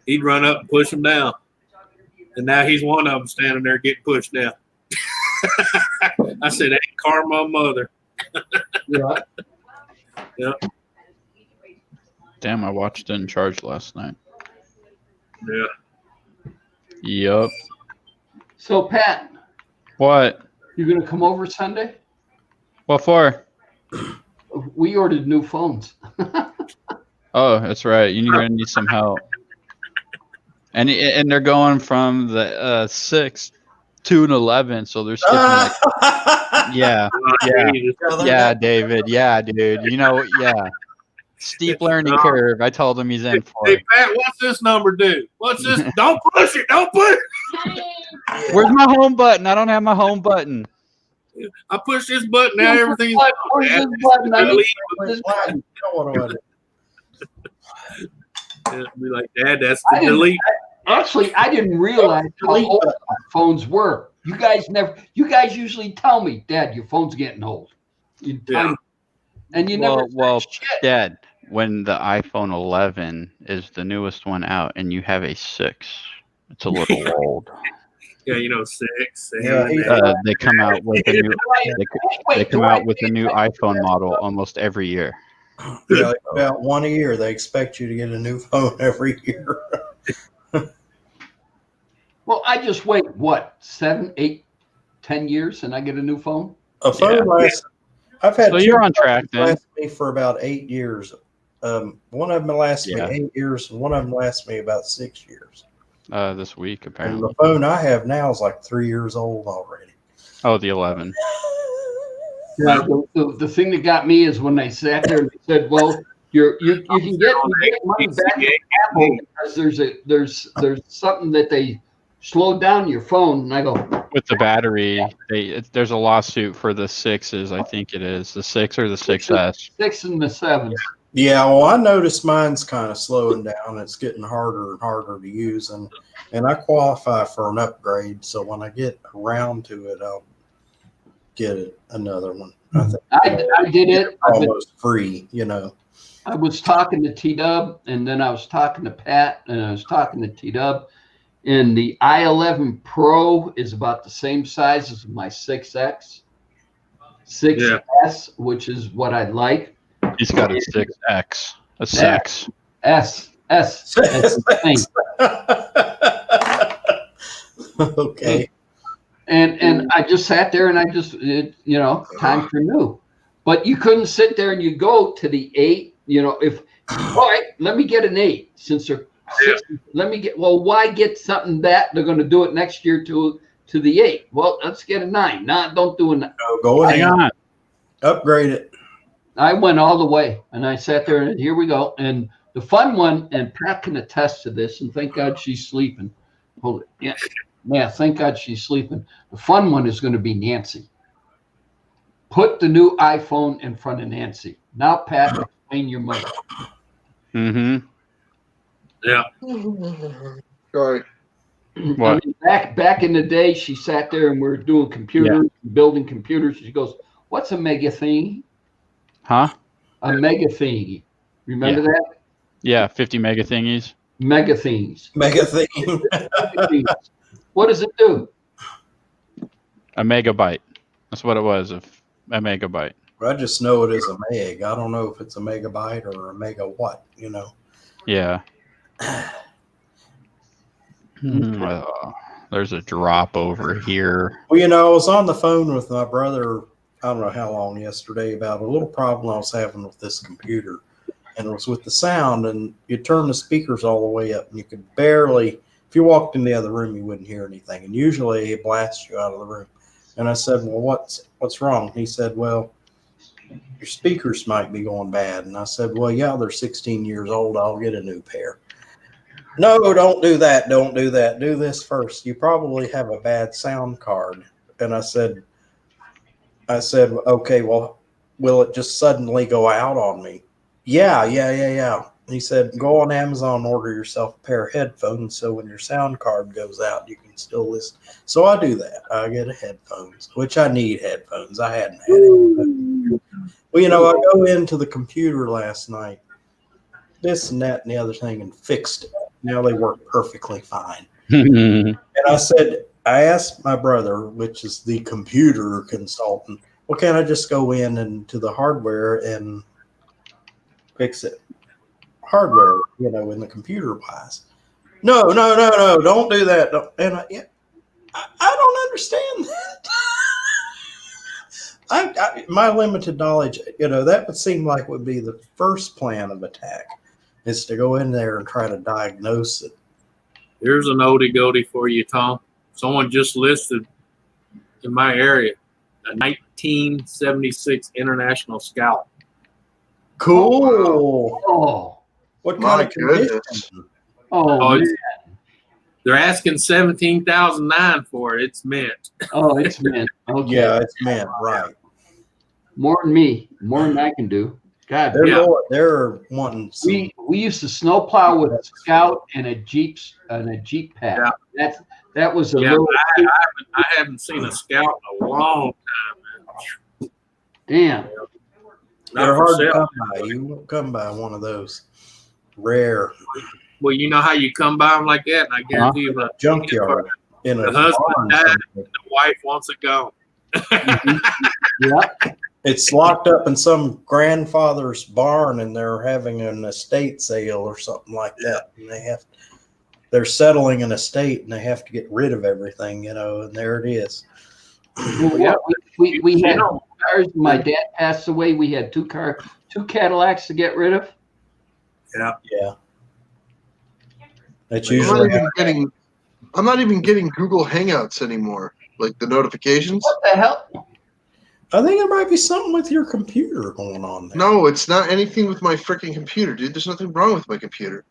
He'd run up and push them down. And now he's one of them standing there getting pushed down. I said, ain't karma mother. Yeah. Yeah. Damn, I watched In Charge last night. Yeah. Yup. So Pat, What? you gonna come over Sunday? What for? We ordered new phones. Oh, that's right. You're gonna need some help. And they're going from the 6 to an 11, so they're skipping. Like, yeah, yeah, Jesus. yeah, David. Yeah, dude. You know, yeah. Steep learning curve. I told him he's in for Hey, it. Pat, what's this number do? What's this? Don't push it. Don't push it. Where's my home button? I don't have my home button. I push this button. Now everything's Where's this button? I need Wait, why? You don't want to be like, Dad, that's I the didn't- delete. Actually, I didn't realize how old my phones were. You guys usually tell me, Dad, your phone's getting old. You tell Yeah. me. And you never Well, said shit. Dad, when the iPhone 11 is the newest one out and you have a 6, it's a little old. Yeah, you know, 6, 7, Yeah, 8. They come out with a new Wait, they come do I out with a new iPhone model almost every year. Yeah, about one a year. They expect you to get a new phone every year. Well, I just wait, what, 7, 8, 10 years and I get a new phone? A phone Yeah. lasts. I've had So two you're on phones track then. last me for about 8 years. One of them lasts Yeah. me 8 years, and one of them lasts me about 6 years. This week And apparently. the phone I have now is like 3 years old already. Oh, the 11. Yeah, the thing that got me is when they sat there and they said, "Well, you can get money back from Apple because there's something that they slowed down your phone." And I go, With the battery, there's a lawsuit for the 6s. I think it is the 6 or the 6S. 6 and the 7. Yeah, well, I noticed mine's kind of slowing down. It's getting harder and harder to use, and I qualify for an upgrade. So when I get around to it, I'll get another one. I think I did it. almost free, you know. I was talking to T-Dub, and then I was talking to Pat, and I was talking to T-Dub. And the i11 Pro is about the same size as my 6X, 6S, which is what I like. He's got a 6X, a 6. S. That's the thing. Okay. And I just sat there and I just, time for new. But you couldn't sit there and you go to the 8, all right, let me get an 8 since they're, why get something that they're going to do it next year to the 8? Well, let's get a 9. Don't do a 9. Go Hang ahead. on. Upgrade it. I went all the way and I sat there and here we go. And the fun one, and Pat can attest to this, and thank God she's sleeping. Hold it. Yeah, thank God she's sleeping. The fun one is going to be Nancy. Put the new iPhone in front of Nancy. Now, Pat, explain your mother. Mm-hmm. Yeah. Sorry. What? I mean, back in the day, she sat there and we were doing computers, building computers. She goes, "What's a mega thingy?" Huh? A mega thingy. Remember that? Yeah, 50 mega thingies. Mega thingies. Mega thing. What does it do? A megabyte. That's what it was. A megabyte. I just know it is a meg. I don't know if it's a megabyte or a mega what, Yeah. There's a drop over here. Well, I was on the phone with my brother, I don't know how long yesterday, about a little problem I was having with this computer. And it was with the sound, and you turn the speakers all the way up, and you could barely, if you walked in the other room, you wouldn't hear anything. And usually it blasts you out of the room. And I said, well, what's wrong? He said, well, your speakers might be going bad. And I said, well, yeah, they're 16 years old. I'll get a new pair. No, don't do that. Don't do that. Do this first. You probably have a bad sound card. And I said, okay, well, will it just suddenly go out on me? Yeah. He said, go on Amazon, order yourself a pair of headphones so when your sound card goes out, you can still listen. So I do that. I get a headphones, which I need headphones. I hadn't had it. Well, I go into the computer last night, this and that and the other thing, and fixed it. Now they work perfectly fine. And I asked my brother, which is the computer consultant, well, can't I just go in and to the hardware and fix it? Hardware, in the computer wise. No, don't do that. And I don't understand that. My limited knowledge, that would seem like would be the first plan of attack, is to go in there and try to diagnose it. Here's an oldie goldie for you, Tom. Someone just listed in my area a 1976 International Scout. Cool. Oh, What My kind of condition? goodness. oh, it's- They're asking $17,900 for it. It's mint. it's mint. Okay. Yeah, it's meant right. More than me, more than I can do. God, Yeah. They're wanting some, we used to snowplow with a Scout and a Jeep pack. Yeah. That was a Yeah, little. I haven't seen a Scout in a long time. Damn. Not they're for hard to sale. come by. You won't come by one of those rare Well, you know how you come by them like that, and I guarantee you the junkyard in a The husband barn died. somewhere. the wife wants it gone. Yeah. It's locked up in some grandfather's barn, and they're having an estate sale or something like that. And they're settling an estate, and they have to get rid of everything, and there it is. Yeah. We had You know, cars. My dad passed away. We had two Cadillacs to get rid of. Yeah, that's I'm usually not even getting Google Hangouts anymore, like the notifications. What the hell? I think there might be something with your computer going on there. No, it's not anything with my freaking computer, dude. There's nothing wrong with my computer.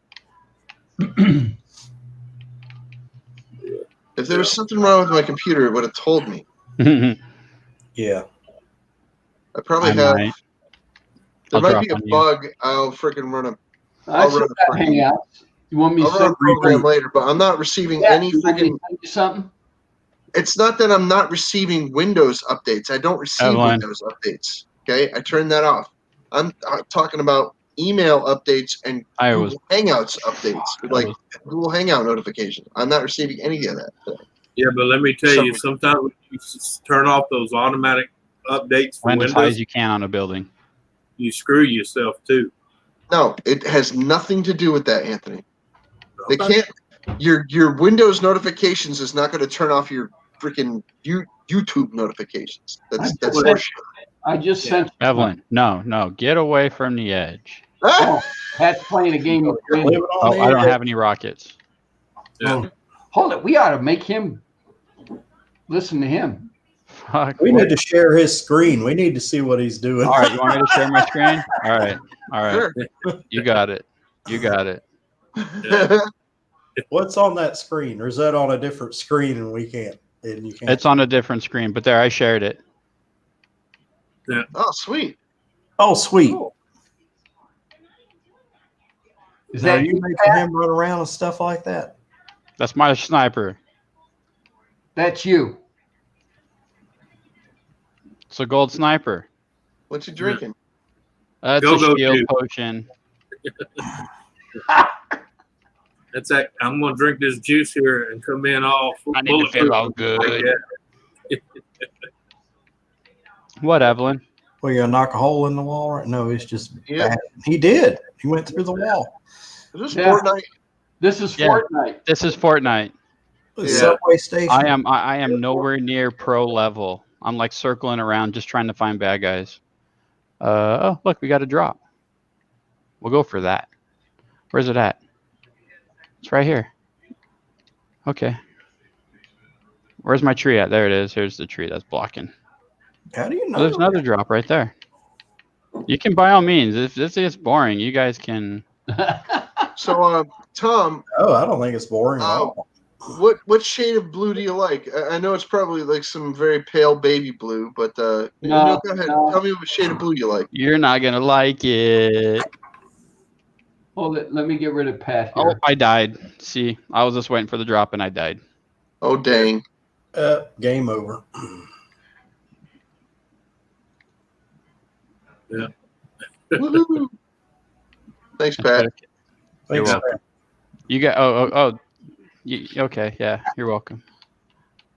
If there was something wrong with my computer, it would have told me. Yeah. I probably I have. might. There I'll might drop be a on you. bug. I'll freaking run a. I I'll still run got Hangouts. You want me to I'll run a send program later, but I'm not receiving any you want me freaking. to send you something? It's not that I'm not receiving Windows updates. I don't receive Evelyn. Windows updates. Okay, I turned that off. I'm talking about email updates and I was Google Hangouts updates, like Google Hangout notifications. I'm not receiving any of that. Yeah, but let me tell So- you, sometimes when you turn off those automatic updates for went as high Windows, as you can on a building. you screw yourself too. No, it has nothing to do with that, Anthony. They Okay. can't. Your Windows notifications is not going to turn off your freaking YouTube notifications. That's horseshit. I just sent. Evelyn, no, get away from the edge. Oh, Pat's playing a game of Living on Oh, the I don't edge. have any rockets. Yeah. Hold it. We ought to make him listen to him. Fuck. We need to share his screen. We need to see what he's doing. All right, you want me to share my screen? All right. Sure. You got it. What's on that screen? Or is that on a different screen and we can't? And you can't. It's on a different screen, but there, I shared it. Oh, sweet. Oh, sweet. Is Now, that are you making him run around and stuff like that? That's my sniper. That's you? It's a gold sniper. What you drinking? That's Go-go a shield juice. potion. That's that. I'm gonna drink this juice here and come in all. I need to feel all good. What, Evelyn? Well, you gonna knock a hole in the wall? Right? No, it's just Yeah. bad. He did. He went through the wall. Is this Yeah. Fortnite? This is Yeah. Fortnite. This is Fortnite. The Yeah. subway station. I am nowhere near pro level. I'm like circling around just trying to find bad guys. Oh, look, we got a drop. We'll go for that. Where's it at? It's right here. Okay. Where's my tree at? There it is. Here's the tree that's blocking. How do you know? Oh, there's another drop right there. You can, by all means, if this is boring, you guys can. So, Tom, Oh, I don't think it's boring at Oh. all. what shade of blue do you like? I know it's probably like some very pale baby blue, but No, go ahead. no. Tell me what shade of blue you like. You're not gonna like it. Hold it. Let me get rid of Pat Oh, here. I died. See, I was just waiting for the drop and I died. Oh dang! Game over. Woohoo. Thanks, Pat. You're Thanks. welcome. You got. Oh. Okay, yeah. You're welcome.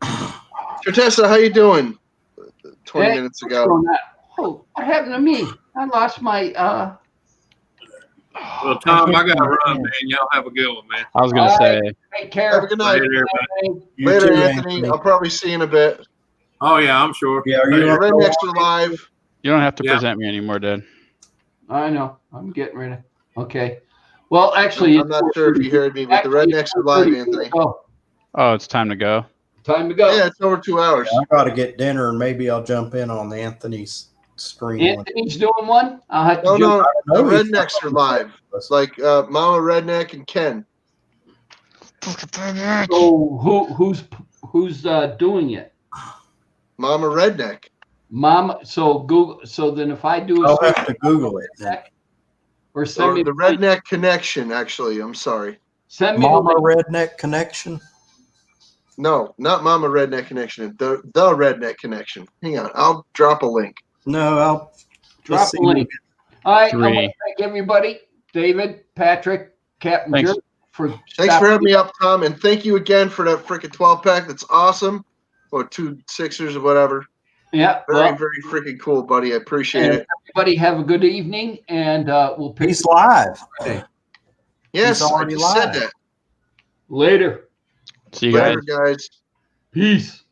Tertessa, how you doing? 20 Hey, minutes what's ago. going on? Oh, what happened to me? I lost my Well, Tom, I gotta run, man. Y'all have a good one, man. I was gonna All say. take care. Have a good night. Later, everybody. You Later, too, Anthony. I'll probably see you in a bit. Oh yeah, I'm sure. Yeah, are you Later. on- Red Extra Live. You don't have to Yeah. present me anymore, Dad. I know. I'm getting rid of. Okay. Well, actually, I'm not sure if you heard me with the Red Extra Live, Anthony. Oh, Oh, it's time to go. time to go. Yeah, it's over 2 hours. I got to get dinner and maybe I'll jump in on Anthony's stream. Anthony's doing one. I'll have to No, jump. no, the No, he's Rednecks are live. It's It's like Mama Redneck and Ken. So who's doing it? Mama Redneck. Mom. So Google. So then, if I do a I'll have to Google it. then. or send Or me the Redneck Connection, actually. I'm sorry. send me the Mama link. Redneck Connection. No, not Mama Redneck Connection. The Redneck Connection. Hang on. I'll drop a link. No, I'll Drop just the see. link. All right. I want Three. to thank everybody. David, Patrick, Captain Thanks. Jerk, for Thanks for stopping having me up, Tom. And thank you again for that freaking 12 pack. That's awesome. Or 2 Sixers or whatever. Yeah. Very, Well, very freaking cool, buddy. I appreciate and it. everybody have a good evening, and we'll pick He's live. Yes, I already just said live. that. later. See you guys. Later, guys. Peace.